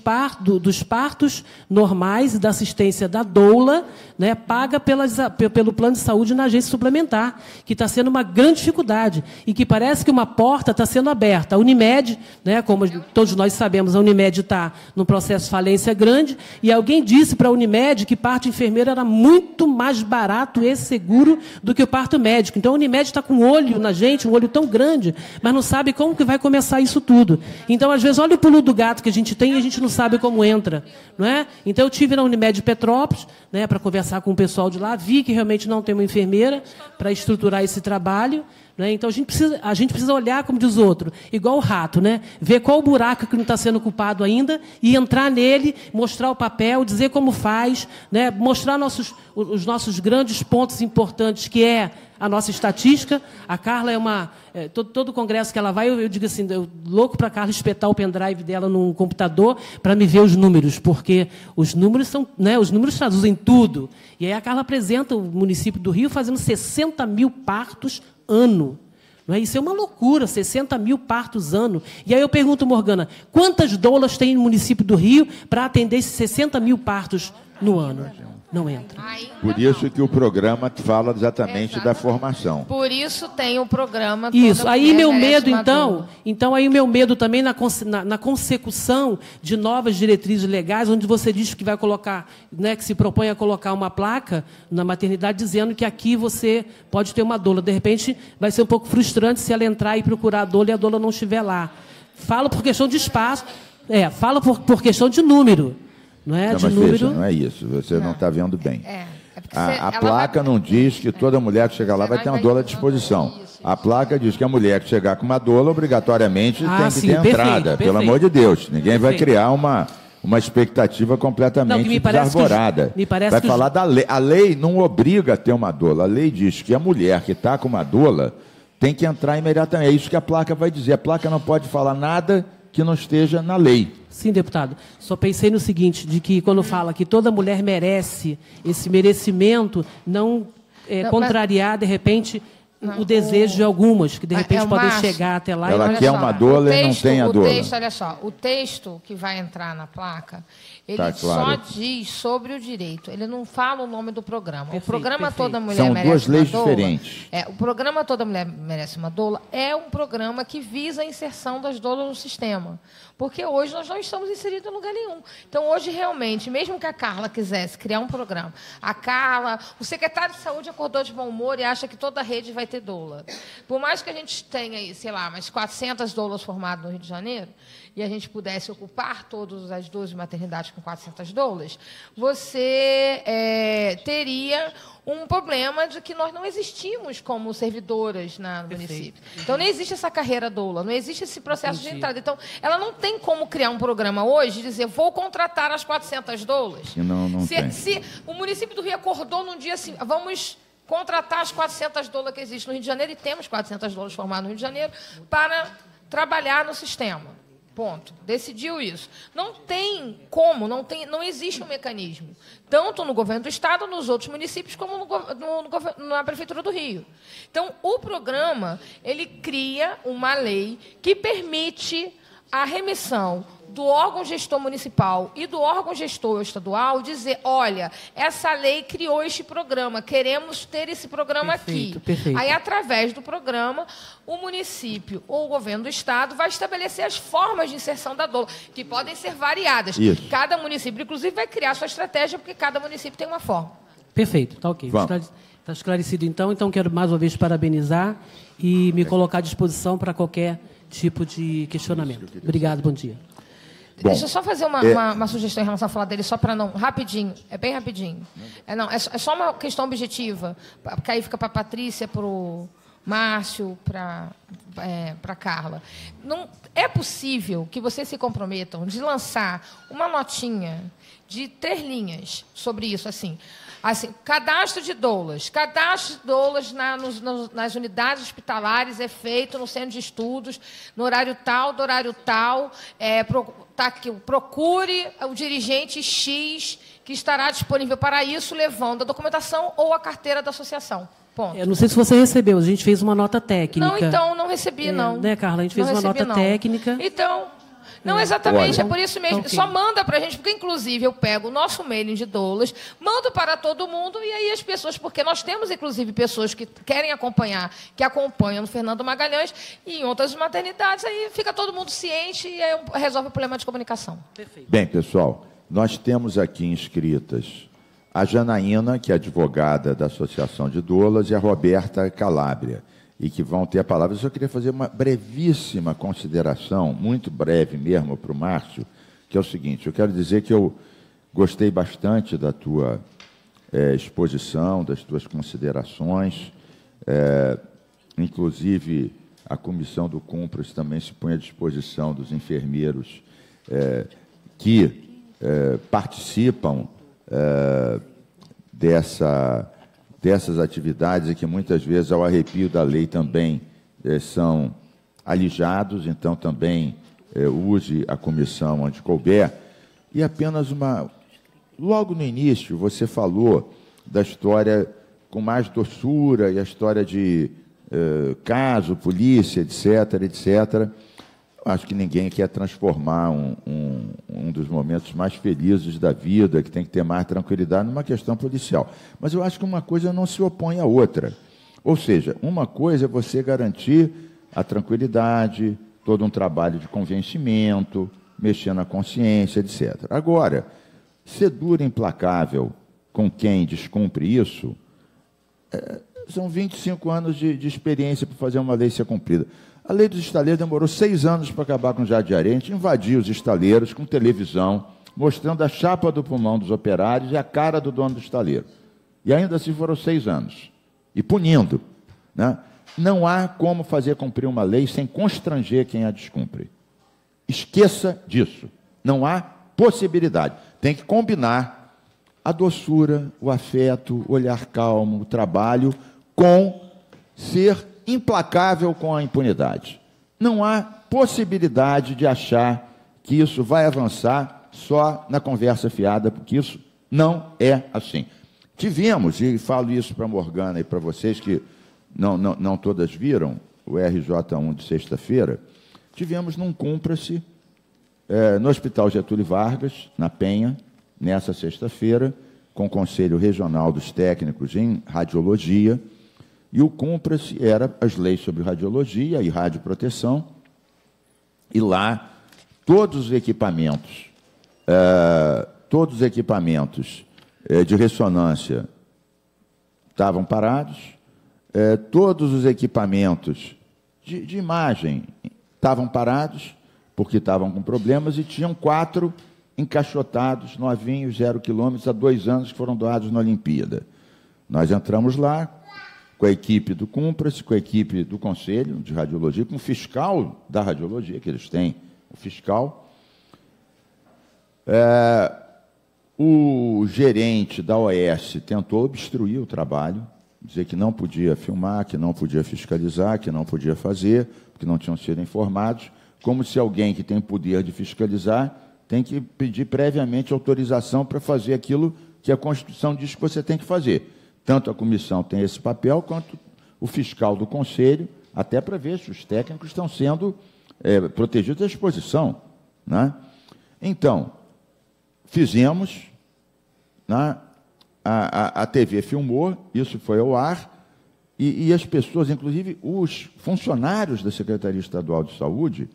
partos normais e da assistência da doula, né, paga pelo plano de saúde na agência suplementar, que está sendo uma grande dificuldade, e que parece que uma porta está sendo aberta. A Unimed, né, como todos nós sabemos, a Unimed está num processo de falência grande, e alguém disse para a Unimed que parto enfermeiro era muito mais barato e seguro do que o parto médico. Então, a Unimed está com um olho na gente, um olho tão grande, mas não sabe como que vai começar isso tudo. Então, às vezes, olha o pulo do gato que a gente tem e a gente não sabe como entra. Não é? Então, eu estive na Unimed Petrópolis, né, para conversar com o pessoal de lá, vi que realmente não tem uma enfermeira para estruturar esse trabalho. Né? Então, a gente precisa olhar, como diz o outro, igual o rato, né? Ver qual o buraco que não está sendo ocupado ainda e entrar nele, mostrar o papel, dizer como faz, né? Mostrar os nossos grandes pontos importantes, que é a nossa estatística. A Carla é uma... todo congresso que ela vai, eu digo assim, eu louco para a Carla espetar o pendrive dela num computador para me ver os números, porque os números são, né, os números traduzem tudo. E aí a Carla apresenta o município do Rio fazendo 60 mil partos ano. Não é? Isso é uma loucura, 60 mil partos ano. E aí eu pergunto, Morgana, quantas doulas tem no município do Rio para atender esses 60 mil partos no ano? Não entra. Por isso que o programa fala exatamente da formação. Por isso tem o programa. Isso. Aí meu medo, então aí o meu medo também na consecução de novas diretrizes legais, onde você diz que vai colocar, né, que se propõe a colocar uma placa na maternidade dizendo que aqui você pode ter uma doula. De repente, vai ser um pouco frustrante se ela entrar e procurar a doula e a doula não estiver lá. Falo por questão de espaço, falo por questão de número. Não é não, de mas número. Veja, não é isso, você não está vendo bem. A placa não diz que toda mulher que chegar lá vai ter uma doula à disposição. A placa diz que a mulher que chegar com uma doula, obrigatoriamente tem que ter entrada, pelo amor de Deus. Ninguém vai criar uma expectativa completamente desarvorada. Vai falar da lei. A lei não obriga a ter uma doula. A lei diz que a mulher que está com uma doula tem que entrar imediatamente. É isso que a placa vai dizer. A placa não pode falar nada que não esteja na lei. Sim, deputado. Só pensei no seguinte, de que quando fala que toda mulher merece, esse merecimento não contrariar, de repente, o desejo de algumas, que de repente podem chegar até lá. Ela quer uma doula e não tem a doula. Olha só, o texto que vai entrar na placa, ele só diz sobre o direito. Ele não fala o nome do programa. Perfeito, o programa Toda Mulher São Merece duas leis uma Doula, diferentes. o programa Toda Mulher Merece uma Doula é um programa que visa a inserção das doulas no sistema. Porque hoje nós não estamos inseridos em lugar nenhum. Então, hoje, realmente, mesmo que a Carla quisesse criar um programa, o secretário de Saúde acordou de bom humor e acha que toda a rede vai ter doula. Por mais que a gente tenha aí, sei lá, mais 400 doulas formadas no Rio de Janeiro, e a gente pudesse ocupar todas as 12 maternidades com 400 doulas, você teria um problema de que nós não existimos como servidoras no município. Então, não existe essa carreira doula, não existe esse processo de entrada. Então, ela não tem como criar um programa hoje e dizer, vou contratar as 400 doulas. Se o município do Rio acordou num dia assim, vamos contratar as 400 doulas que existem no Rio de Janeiro, e temos 400 doulas formadas no Rio de Janeiro, para trabalhar no sistema. Ponto. Decidiu isso. Não tem como, não existe um mecanismo, tanto no governo do Estado, nos outros municípios, como na Prefeitura do Rio. Então, o programa, ele cria uma lei que permite a remissão do órgão gestor municipal e do órgão gestor estadual dizer, olha, essa lei criou este programa, queremos ter esse programa aqui. Perfeito. Aí, através do programa, o município ou o governo do Estado vai estabelecer as formas de inserção da doula, que podem ser variadas. Isso. Cada município, inclusive, vai criar sua estratégia, porque cada município tem uma forma. Perfeito, está ok. Está esclarecido, então. Então, quero mais uma vez parabenizar e me colocar à disposição para qualquer tipo de questionamento. Obrigado, bom dia. Bom, deixa eu só fazer uma sugestão em relação a falar dele, só para não... Rapidinho, bem rapidinho. É só uma questão objetiva, porque aí fica para a Patrícia, para o Márcio, para a Carla. Não, é possível que vocês se comprometam de lançar uma notinha de 3 linhas sobre isso, assim, cadastro de doulas. Cadastro de doulas nas unidades hospitalares é feito no centro de estudos, no horário tal, do horário tal. Procure o dirigente X que estará disponível para isso, levando a documentação ou a carteira da associação. Ponto. Não sei se você recebeu, a gente fez uma nota técnica. Não, então, não recebi, não. Né, Carla? A gente fez uma nota técnica. Não, exatamente, Olha, é por isso mesmo. ok. Só manda para a gente, porque, inclusive, eu pego o nosso mailing de doulas, mando para todo mundo, e aí as pessoas, porque nós temos, inclusive, pessoas que querem acompanhar, que acompanham no Fernando Magalhães, e em outras maternidades, aí fica todo mundo ciente e aí resolve o problema de comunicação. Perfeito. Bem, pessoal, nós temos aqui inscritas a Janaína, que é advogada da Associação de Doulas, e a Roberta Calabria, e que vão ter a palavra. Eu só queria fazer uma brevíssima consideração, muito breve mesmo, para o Márcio, que é o seguinte: eu quero dizer que eu gostei bastante da tua exposição, das tuas considerações, inclusive a comissão do Cumpras também se põe à disposição dos enfermeiros que participam dessas atividades e que muitas vezes, ao arrepio da lei, também são alijados. Então, também use a comissão onde couber. E apenas logo no início, você falou da história com mais doçura, e a história de caso, polícia, etc., etc. Acho que ninguém quer transformar um dos momentos mais felizes da vida, que tem que ter mais tranquilidade, numa questão policial. Mas eu acho que uma coisa não se opõe à outra. Ou seja, uma coisa é você garantir a tranquilidade, todo um trabalho de convencimento, mexer na consciência, etc. Agora, ser duro e implacável com quem descumpre isso, são 25 anos de experiência para fazer uma lei ser cumprida. A lei dos estaleiros demorou 6 anos para acabar com o Jardim, invadiu os estaleiros com televisão, mostrando a chapa do pulmão dos operários e a cara do dono do estaleiro. E ainda assim foram 6 anos. E punindo. Né? Não há como fazer cumprir uma lei sem constranger quem a descumpre. Esqueça disso. Não há possibilidade. Tem que combinar a doçura, o afeto, o olhar calmo, o trabalho, com ser implacável com a impunidade. Não há possibilidade de achar que isso vai avançar só na conversa fiada, porque isso não é assim. Tivemos, e falo isso para a Morgana e para vocês que não todas viram, o RJ1 de sexta-feira, tivemos num Cumpra-se, no Hospital Getúlio Vargas, na Penha, nessa sexta-feira, com o Conselho Regional dos Técnicos em Radiologia, e o Cumpra-se era as leis sobre radiologia e radioproteção, e lá todos os equipamentos de ressonância estavam parados, todos os equipamentos de imagem estavam parados, porque estavam com problemas, e tinham 4 encaixotados, novinhos, 0 quilômetros, há 2 anos, que foram doados na Olimpíada. Nós entramos lá, com a equipe do Cumpra-se, com a equipe do Conselho de Radiologia, com o fiscal da radiologia, que eles têm, o fiscal. O gerente da OS tentou obstruir o trabalho, dizer que não podia filmar, que não podia fiscalizar, que não podia fazer, porque não tinham sido informados, como se alguém que tem poder de fiscalizar tem que pedir previamente autorização para fazer aquilo que a Constituição diz que você tem que fazer. Tanto a comissão tem esse papel, quanto o fiscal do Conselho, até para ver se os técnicos estão sendo protegidos da exposição. Né? Então, fizemos, né? A TV filmou, isso foi ao ar, e as pessoas, inclusive os funcionários da Secretaria Estadual de Saúde,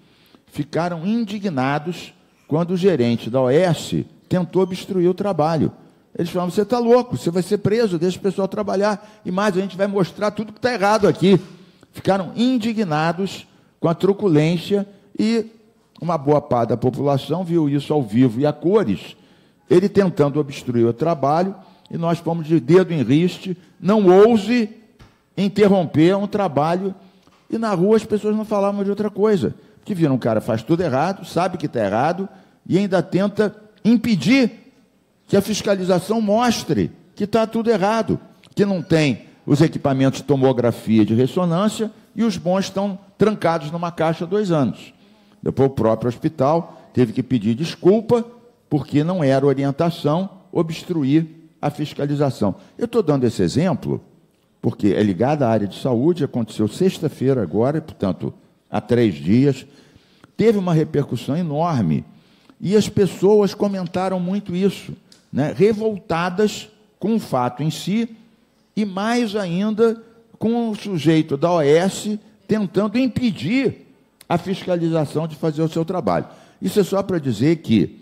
ficaram indignados quando o gerente da OS tentou obstruir o trabalho. Eles falaram: você está louco, você vai ser preso, deixa o pessoal trabalhar, e mais, a gente vai mostrar tudo que está errado aqui. Ficaram indignados com a truculência, e uma boa parte da população viu isso ao vivo e a cores, ele tentando obstruir o trabalho, e nós fomos de dedo em riste: não ouse interromper um trabalho. E na rua as pessoas não falavam de outra coisa, porque viram um cara faz tudo errado, sabe que está errado, e ainda tenta impedir que a fiscalização mostre que está tudo errado, que não tem os equipamentos de tomografia de ressonância e os bons estão trancados numa caixa há 2 anos. Depois o próprio hospital teve que pedir desculpa, porque não era orientação obstruir a fiscalização. Eu estou dando esse exemplo porque é ligado à área de saúde, aconteceu sexta-feira agora, portanto, há 3 dias. teve uma repercussão enorme. E as pessoas comentaram muito isso, né? Revoltadas com o fato em si e, mais ainda, com o sujeito da OAS tentando impedir a fiscalização de fazer o seu trabalho. Isso é só para dizer que,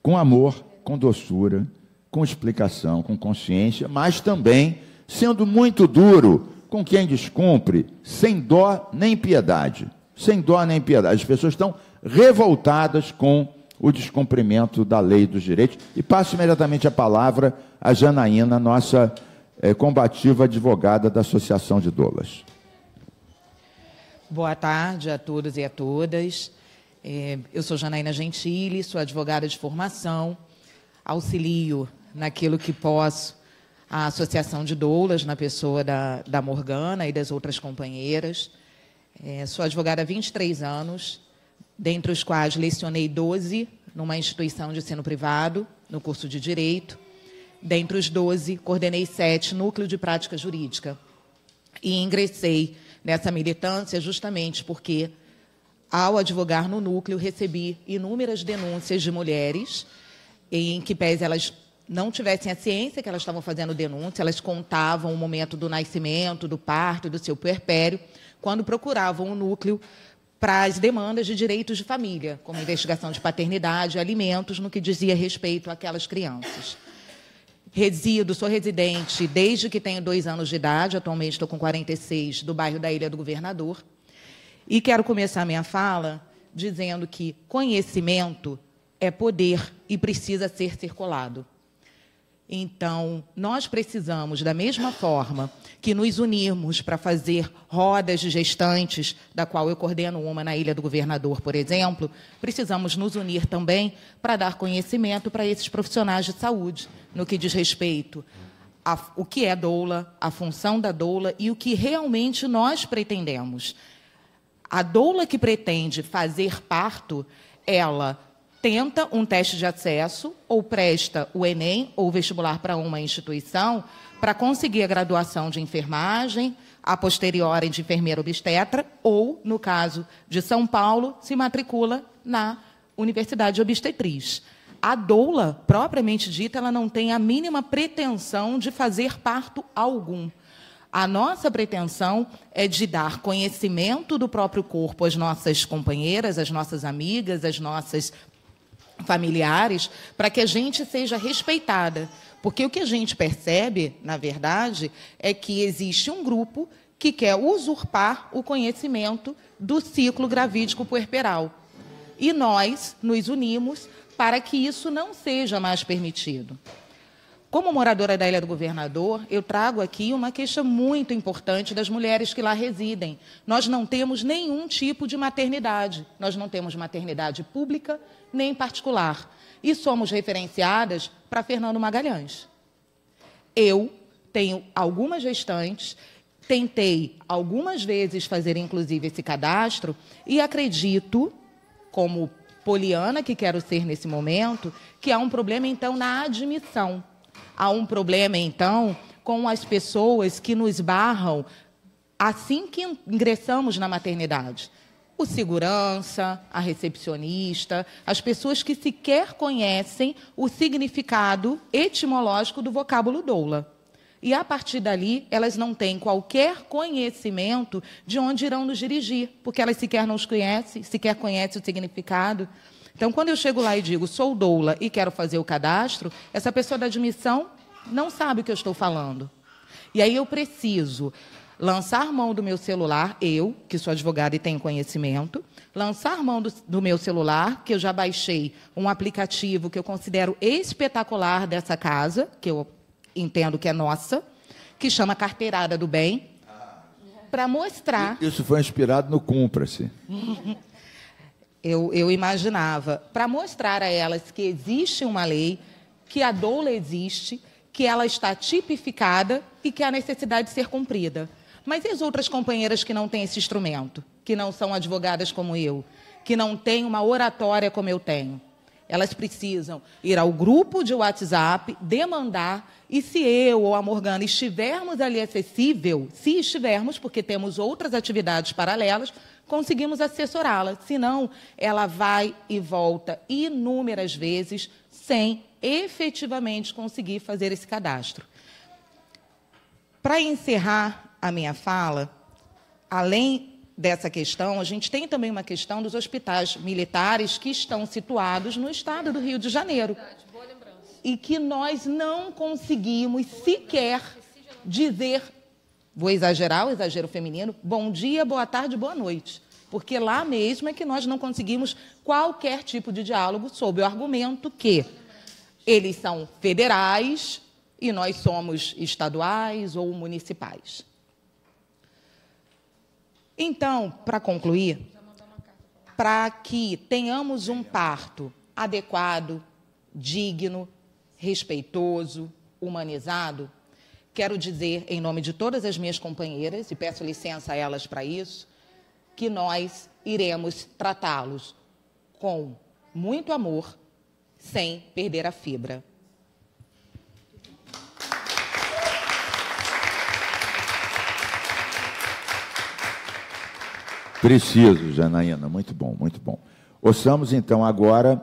com amor, com doçura, com explicação, com consciência, mas também sendo muito duro com quem descumpre, sem dó nem piedade. Sem dó nem piedade. As pessoas estão revoltadas com o descumprimento da lei dos direitos. E passo imediatamente a palavra a Janaína, nossa combativa advogada da Associação de Doulas. Boa tarde a todos e a todas. Eu sou Janaína Gentili, sou advogada de formação, auxilio naquilo que posso a Associação de Doulas, na pessoa da Morgana e das outras companheiras. Sou advogada há 23 anos, dentre os quais lecionei 12 numa instituição de ensino privado, no curso de Direito. Dentre os 12, coordenei 7 núcleo de prática jurídica. E ingressei nessa militância justamente porque, ao advogar no núcleo, recebi inúmeras denúncias de mulheres em que, pese elas não tivessem a ciência que elas estavam fazendo denúncia, elas contavam o momento do nascimento, do parto e do seu puerpério, quando procuravam o núcleo para as demandas de direitos de família, como investigação de paternidade, alimentos, no que dizia respeito àquelas crianças. Sou residente desde que tenho 2 anos de idade, atualmente estou com 46, do bairro da Ilha do Governador. E quero começar a minha fala dizendo que conhecimento é poder e precisa ser circulado. Então, nós precisamos, da mesma forma que nos unirmos para fazer rodas de gestantes, da qual eu coordeno uma na Ilha do Governador, por exemplo, precisamos nos unir também para dar conhecimento para esses profissionais de saúde, no que diz respeito ao que é doula, a função da doula e o que realmente nós pretendemos. A doula que pretende fazer parto, ela tenta um teste de acesso ou presta o Enem ou vestibular para uma instituição para conseguir a graduação de enfermagem, a posteriori de enfermeira obstetra, ou, no caso de São Paulo, se matricula na Universidade de Obstetriz. A doula, propriamente dita, ela não tem a mínima pretensão de fazer parto algum. A nossa pretensão é de dar conhecimento do próprio corpo às nossas companheiras, às nossas amigas, às nossas familiares, para que a gente seja respeitada. Porque o que a gente percebe, na verdade, é que existe um grupo que quer usurpar o conhecimento do ciclo gravídico puerperal. E nós nos unimos para que isso não seja mais permitido. Como moradora da Ilha do Governador, eu trago aqui uma queixa muito importante das mulheres que lá residem. Nós não temos nenhum tipo de maternidade. Nós não temos maternidade pública nem particular. E somos referenciadas para Fernando Magalhães. Eu tenho algumas gestantes, tentei algumas vezes fazer, inclusive, esse cadastro e acredito, como poliana que quero ser nesse momento, que há um problema, então, na admissão. Há um problema, então, com as pessoas que nos barram assim que ingressamos na maternidade. O segurança, a recepcionista, as pessoas que sequer conhecem o significado etimológico do vocábulo doula. E, a partir dali, elas não têm qualquer conhecimento de onde irão nos dirigir, porque elas sequer nos conhecem, sequer conhecem o significado. Então, quando eu chego lá e digo, sou doula e quero fazer o cadastro, essa pessoa da admissão não sabe o que eu estou falando. E aí eu preciso lançar mão do meu celular, eu, que sou advogada e tenho conhecimento, lançar mão do meu celular, que eu já baixei um aplicativo que eu considero espetacular dessa casa, que eu entendo que é nossa, que chama Carteirada do Bem, para mostrar... Isso foi inspirado no Cumpra-se. Eu imaginava, para mostrar a elas que existe uma lei, que a doula existe, que ela está tipificada e que há necessidade de ser cumprida. Mas e as outras companheiras que não têm esse instrumento? Que não são advogadas como eu? Que não têm uma oratória como eu tenho? Elas precisam ir ao grupo de WhatsApp, demandar, e se eu ou a Morgana estivermos ali acessível, se estivermos, porque temos outras atividades paralelas, conseguimos assessorá-la. Senão, ela vai e volta inúmeras vezes sem efetivamente conseguir fazer esse cadastro. Para encerrar a minha fala, além dessa questão, a gente tem também uma questão dos hospitais militares que estão situados no estado do Rio de Janeiro. E que nós não conseguimos sequer dizer, vou exagerar, o exagero feminino, bom dia, boa tarde, boa noite. Porque lá mesmo é que nós não conseguimos qualquer tipo de diálogo sob o argumento que eles são federais e nós somos estaduais ou municipais. Então, para concluir, para que tenhamos um parto adequado, digno, respeitoso, humanizado, quero dizer, em nome de todas as minhas companheiras, e peço licença a elas para isso, que nós iremos tratá-los com muito amor, sem perder a fibra. Preciso, Janaína, muito bom, muito bom. Ouçamos, então, agora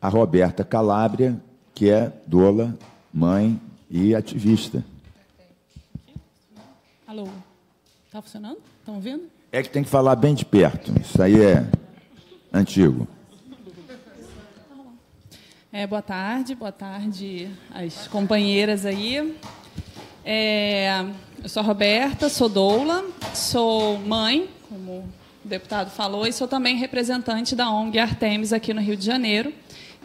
a Roberta Calabria, que é doula, mãe e ativista. Alô, está funcionando? Estão ouvindo? É que tem que falar bem de perto, isso aí é antigo. Boa tarde às companheiras aí. Eu sou a Roberta, sou doula, sou mãe, como o deputado falou, e sou também representante da ONG Artemis aqui no Rio de Janeiro,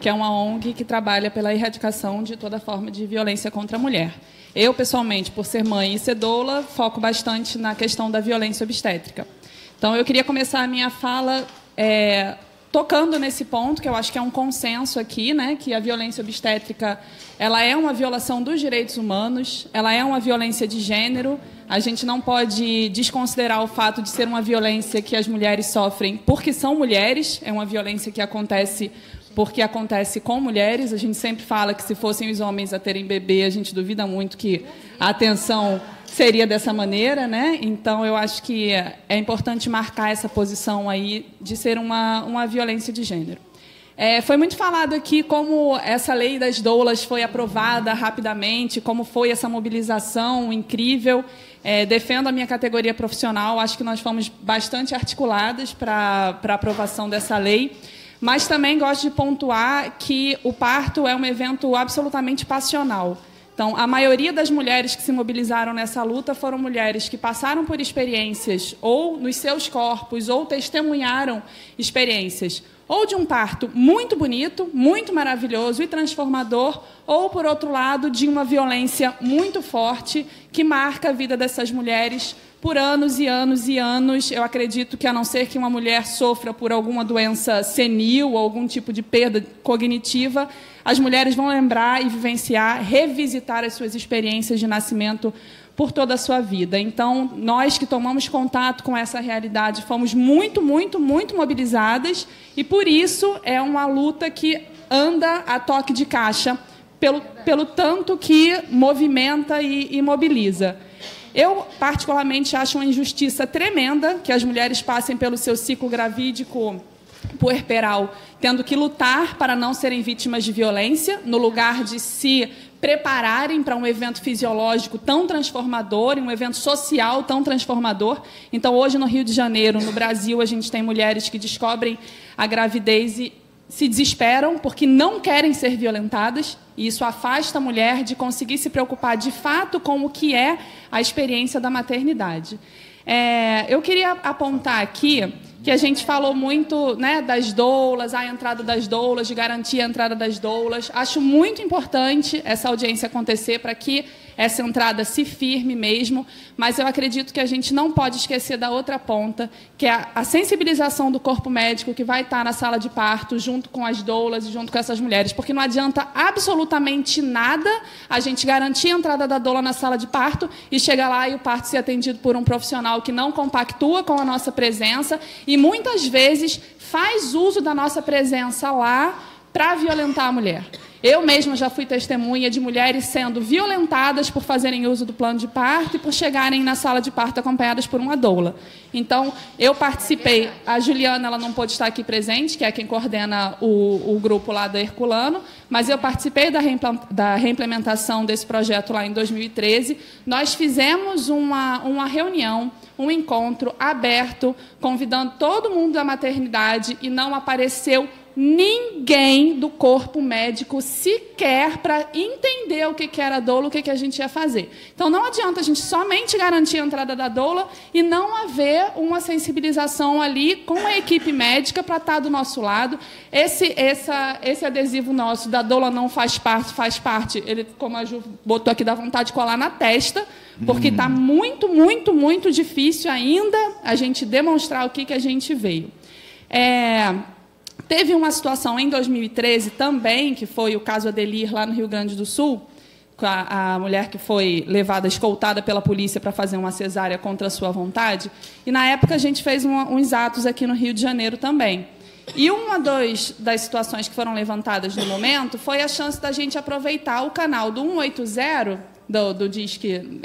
que é uma ONG que trabalha pela erradicação de toda forma de violência contra a mulher. Eu, pessoalmente, por ser mãe e ser doula, foco bastante na questão da violência obstétrica. Então, eu queria começar a minha fala tocando nesse ponto, que eu acho que é um consenso aqui, né, que a violência obstétrica ela é uma violação dos direitos humanos, ela é uma violência de gênero. A gente não pode desconsiderar o fato de ser uma violência que as mulheres sofrem porque são mulheres, é uma violência que acontece porque acontece com mulheres. A gente sempre fala que se fossem os homens a terem bebê, a gente duvida muito que a atenção seria dessa maneira, né? Então, eu acho que é importante marcar essa posição aí de ser uma violência de gênero. Foi muito falado aqui como essa lei das doulas foi aprovada rapidamente, como foi essa mobilização incrível. Defendo a minha categoria profissional, acho que nós fomos bastante articuladas para a aprovação dessa lei. Mas também gosto de pontuar que o parto é um evento absolutamente passional. Então, a maioria das mulheres que se mobilizaram nessa luta foram mulheres que passaram por experiências ou nos seus corpos ou testemunharam experiências ou de um parto muito bonito, muito maravilhoso e transformador, ou, por outro lado, de uma violência muito forte que marca a vida dessas mulheres por anos e anos e anos. Eu acredito que, a não ser que uma mulher sofra por alguma doença senil ou algum tipo de perda cognitiva, as mulheres vão lembrar e vivenciar, revisitar as suas experiências de nascimento por toda a sua vida. Então, nós que tomamos contato com essa realidade fomos muito, muito, muito mobilizadas e, por isso, é uma luta que anda a toque de caixa, pelo tanto que movimenta e mobiliza. Eu, particularmente, acho uma injustiça tremenda que as mulheres passem pelo seu ciclo gravídico puerperal, tendo que lutar para não serem vítimas de violência, no lugar de se prepararem para um evento fisiológico tão transformador, um evento social tão transformador. Então, hoje, no Rio de Janeiro, no Brasil, a gente tem mulheres que descobrem a gravidez e se desesperam porque não querem ser violentadas, e isso afasta a mulher de conseguir se preocupar, de fato, com o que é a experiência da maternidade. Eu queria apontar aqui que a gente falou muito, né, das doulas, a entrada das doulas, de garantir a entrada das doulas. Acho muito importante essa audiência acontecer para que essa entrada se firme mesmo, mas eu acredito que a gente não pode esquecer da outra ponta, que é a sensibilização do corpo médico que vai estar na sala de parto, junto com as doulas e junto com essas mulheres, porque não adianta absolutamente nada a gente garantir a entrada da doula na sala de parto e chegar lá e o parto ser atendido por um profissional que não compactua com a nossa presença e, muitas vezes, faz uso da nossa presença lá para violentar a mulher. Eu mesma já fui testemunha de mulheres sendo violentadas por fazerem uso do plano de parto e por chegarem na sala de parto acompanhadas por uma doula. Então, eu participei, a Juliana ela não pôde estar aqui presente, que é quem coordena o grupo lá da Herculano, mas eu participei da reimplementação desse projeto lá em 2013. Nós fizemos uma reunião, um encontro aberto, convidando todo mundo da maternidade, e não apareceu ninguém do corpo médico sequer para entender o que era a doula, o que a gente ia fazer. Então, não adianta a gente somente garantir a entrada da doula e não haver uma sensibilização ali com a equipe médica para estar do nosso lado. Esse adesivo nosso da doula não faz parte, ele, como a Ju botou aqui, dá vontade de colar na testa, porque está muito, muito, muito difícil ainda a gente demonstrar o que a gente veio. Teve uma situação em 2013 também, que foi o caso Adelir, lá no Rio Grande do Sul, com a mulher que foi levada, escoltada pela polícia para fazer uma cesárea contra a sua vontade. E, na época, a gente fez uns atos aqui no Rio de Janeiro também. E uma das situações que foram levantadas no momento foi a chance da gente aproveitar o canal do 180, do Disque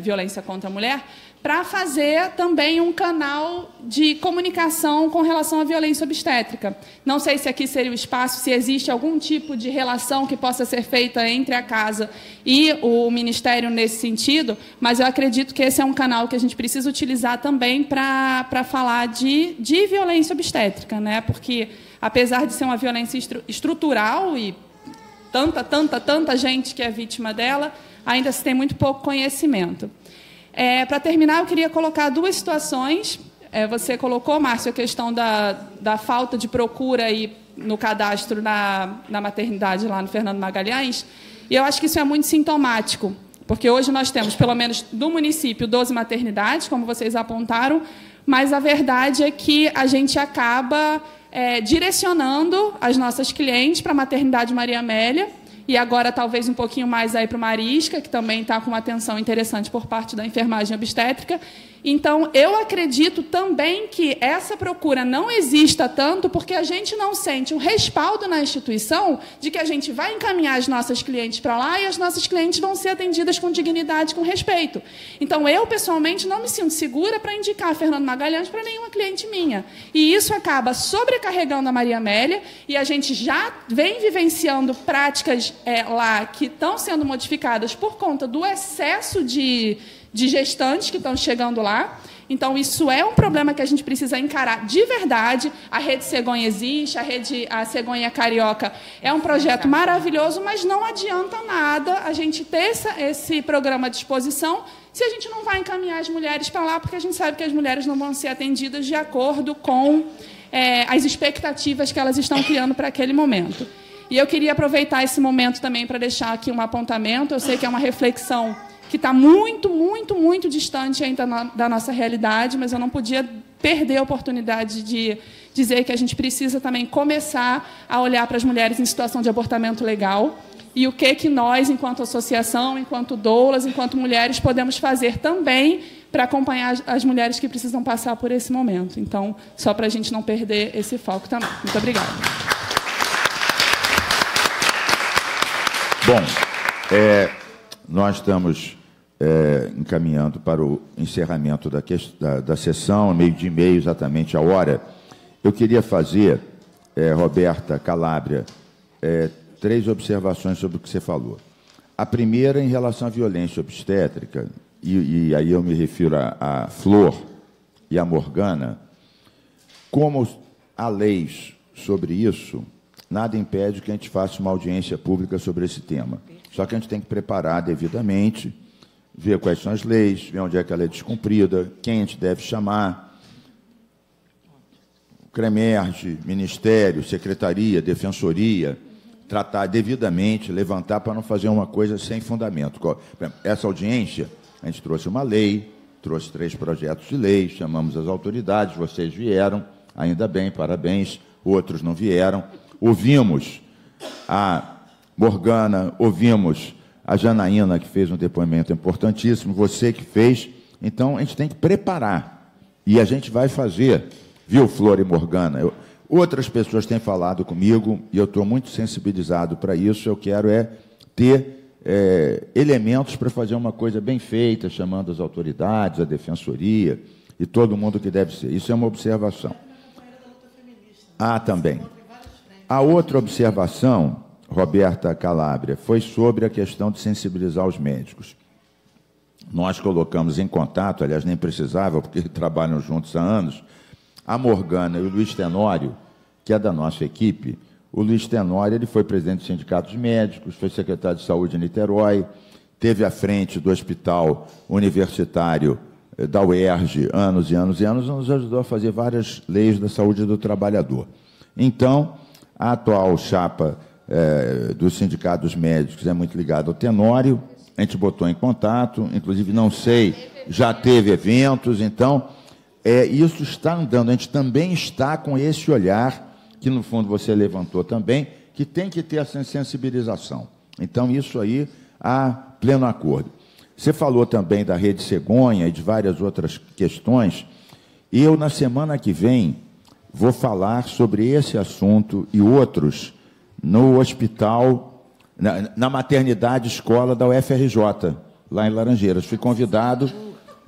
Violência contra a Mulher, para fazer também um canal de comunicação com relação à violência obstétrica. Não sei se aqui seria o espaço, se existe algum tipo de relação que possa ser feita entre a casa e o Ministério nesse sentido, mas eu acredito que esse é um canal que a gente precisa utilizar também para falar de violência obstétrica, né? Porque, apesar de ser uma violência estrutural e tanta gente que é vítima dela, ainda se tem muito pouco conhecimento. Para terminar, eu queria colocar duas situações. Você colocou, Márcio, a questão da falta de procura aí no cadastro na maternidade lá no Fernando Magalhães, e eu acho que isso é muito sintomático, porque hoje nós temos, pelo menos do município, 12 maternidades, como vocês apontaram, mas a verdade é que a gente acaba direcionando as nossas clientes para a maternidade Maria Amélia, e agora talvez um pouquinho mais aí para o Marisca, que também está com uma atenção interessante por parte da enfermagem obstétrica. Então, eu acredito também que essa procura não exista tanto porque a gente não sente um respaldo na instituição de que a gente vai encaminhar as nossas clientes para lá e as nossas clientes vão ser atendidas com dignidade, com respeito. Então, eu, pessoalmente, não me sinto segura para indicar a Fernando Magalhães para nenhuma cliente minha. E isso acaba sobrecarregando a Maria Amélia, e a gente já vem vivenciando práticas lá que estão sendo modificadas por conta do excesso de gestantes que estão chegando lá. Então, isso é um problema que a gente precisa encarar de verdade. A Rede Cegonha existe, a Cegonha Carioca é um projeto maravilhoso, mas não adianta nada a gente ter esse programa à disposição se a gente não vai encaminhar as mulheres para lá, porque a gente sabe que as mulheres não vão ser atendidas de acordo com as expectativas que elas estão criando para aquele momento. E eu queria aproveitar esse momento também para deixar aqui um apontamento. Eu sei que é uma reflexão que está muito, muito, muito distante ainda da nossa realidade, mas eu não podia perder a oportunidade de dizer que a gente precisa também começar a olhar para as mulheres em situação de abortamento legal e o que nós, enquanto associação, enquanto doulas, enquanto mulheres, podemos fazer também para acompanhar as mulheres que precisam passar por esse momento. Então, só para a gente não perder esse foco também. Muito obrigada. Bom, nós estamos encaminhando para o encerramento da sessão, meio-dia e meio, exatamente a hora. Eu queria fazer, Roberta Calabria, 3 observações sobre o que você falou. A primeira, em relação à violência obstétrica, e aí eu me refiro a Flor e a Morgana, como há leis sobre isso, nada impede que a gente faça uma audiência pública sobre esse tema. Só que a gente tem que preparar devidamente, ver quais são as leis, ver onde é que ela é descumprida, quem a gente deve chamar, CREMERGE, Ministério, Secretaria, Defensoria, tratar devidamente, levantar para não fazer uma coisa sem fundamento. Essa audiência, a gente trouxe uma lei, trouxe 3 projetos de lei, chamamos as autoridades, vocês vieram, ainda bem, parabéns, outros não vieram. Ouvimos a Morgana, ouvimos a Janaína, que fez um depoimento importantíssimo, você que fez. Então, a gente tem que preparar. E a gente vai fazer, viu, Flor e Morgana? Outras pessoas têm falado comigo, e eu estou muito sensibilizado para isso. Eu quero ter elementos para fazer uma coisa bem feita, chamando as autoridades, a defensoria e todo mundo que deve ser. Isso é uma observação. Também. A outra observação, Roberta Calabria, foi sobre a questão de sensibilizar os médicos. Nós colocamos em contato, aliás, nem precisava, porque trabalham juntos há anos, a Morgana e o Luiz Tenório, que é da nossa equipe. O Luiz Tenório ele foi presidente do Sindicato dos Médicos, foi secretário de Saúde em Niterói, teve à frente do Hospital Universitário da UERJ anos e anos e anos, nos ajudou a fazer várias leis da saúde do trabalhador. Então, a atual chapa do Sindicato dos Médicos é muito ligada ao Tenório, a gente botou em contato, inclusive, não sei, já teve eventos, então, isso está andando. A gente também está com esse olhar, que, no fundo, você levantou também, que tem que ter essa sensibilização. Então, isso aí, há pleno acordo. Você falou também da Rede Cegonha e de várias outras questões. Eu, na semana que vem, vou falar sobre esse assunto e outros no hospital, na maternidade escola da UFRJ, lá em Laranjeiras. Fui convidado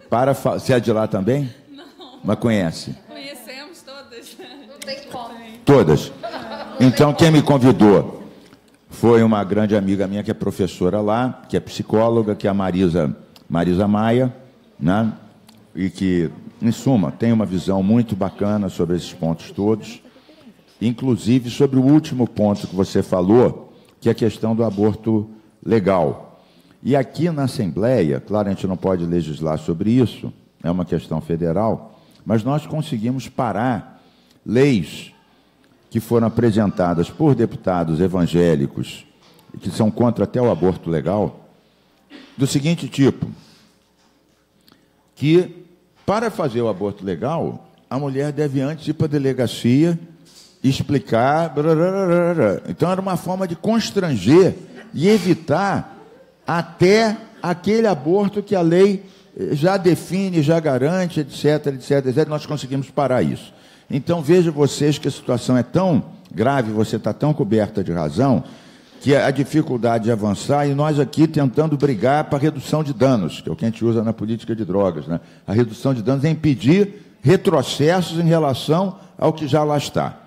para... Você é de lá também? Não. Mas conhece? Conhecemos todas. Não tem como. Todas? Então, quem me convidou foi uma grande amiga minha, que é professora lá, que é psicóloga, que é a Marisa Maia, né? E que, em suma, tem uma visão muito bacana sobre esses pontos todos, inclusive sobre o último ponto que você falou, que é a questão do aborto legal. E aqui na Assembleia, claro, a gente não pode legislar sobre isso, é uma questão federal, mas nós conseguimos parar leis que foram apresentadas por deputados evangélicos, que são contra até o aborto legal, do seguinte tipo, que para fazer o aborto legal, a mulher deve antes ir para a delegacia, explicar... Então, era uma forma de constranger e evitar até aquele aborto que a lei já define, já garante, etc, etc, etc. Nós conseguimos parar isso. Então, vejam vocês que a situação é tão grave, você está tão coberta de razão, que a dificuldade de avançar, e nós aqui tentando brigar para a redução de danos, que é o que a gente usa na política de drogas, né? A redução de danos é impedir retrocessos em relação ao que já lá está.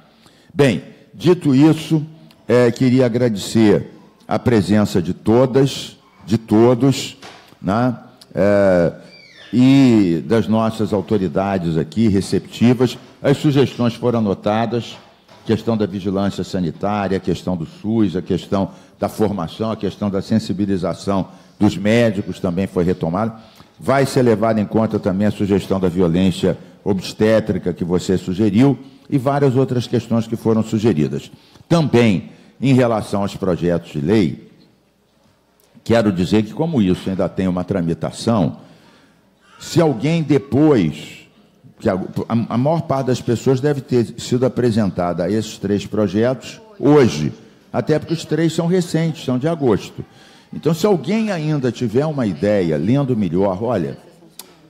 Bem, dito isso, queria agradecer a presença de todas, de todos, né? E das nossas autoridades aqui receptivas. As sugestões foram anotadas, questão da vigilância sanitária, a questão do SUS, a questão da formação, a questão da sensibilização dos médicos também foi retomada. Vai ser levada em conta também a sugestão da violência obstétrica que você sugeriu e várias outras questões que foram sugeridas. Também, em relação aos projetos de lei, quero dizer que, como isso ainda tem uma tramitação, se alguém depois... que a maior parte das pessoas deve ter sido apresentada a esses 3 projetos hoje, até porque os 3 são recentes, são de agosto. Então, se alguém ainda tiver uma ideia, lendo melhor, olha,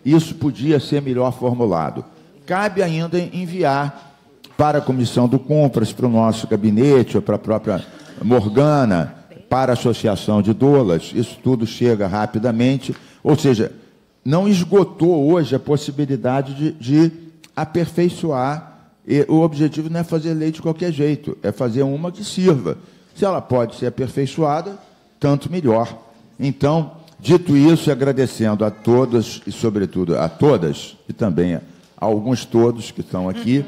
isso podia ser melhor formulado, cabe ainda enviar para a Comissão do Compras, para o nosso gabinete, ou para a própria Morgana, para a Associação de Doulas, isso tudo chega rapidamente, ou seja... não esgotou hoje a possibilidade de aperfeiçoar. E o objetivo não é fazer lei de qualquer jeito, é fazer uma que sirva. Se ela pode ser aperfeiçoada, tanto melhor. Então, dito isso, agradecendo a todas e, sobretudo, a todas, e também a alguns todos que estão aqui,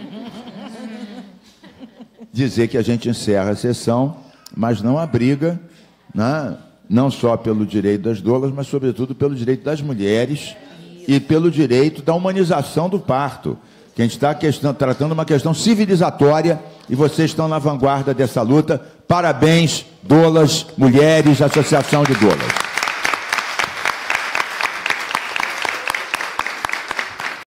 dizer que a gente encerra a sessão, mas não a briga, né? Não só pelo direito das doulas, mas, sobretudo, pelo direito das mulheres e pelo direito da humanização do parto, que a gente está tratando uma questão civilizatória e vocês estão na vanguarda dessa luta. Parabéns, doulas, mulheres, Associação de Doulas.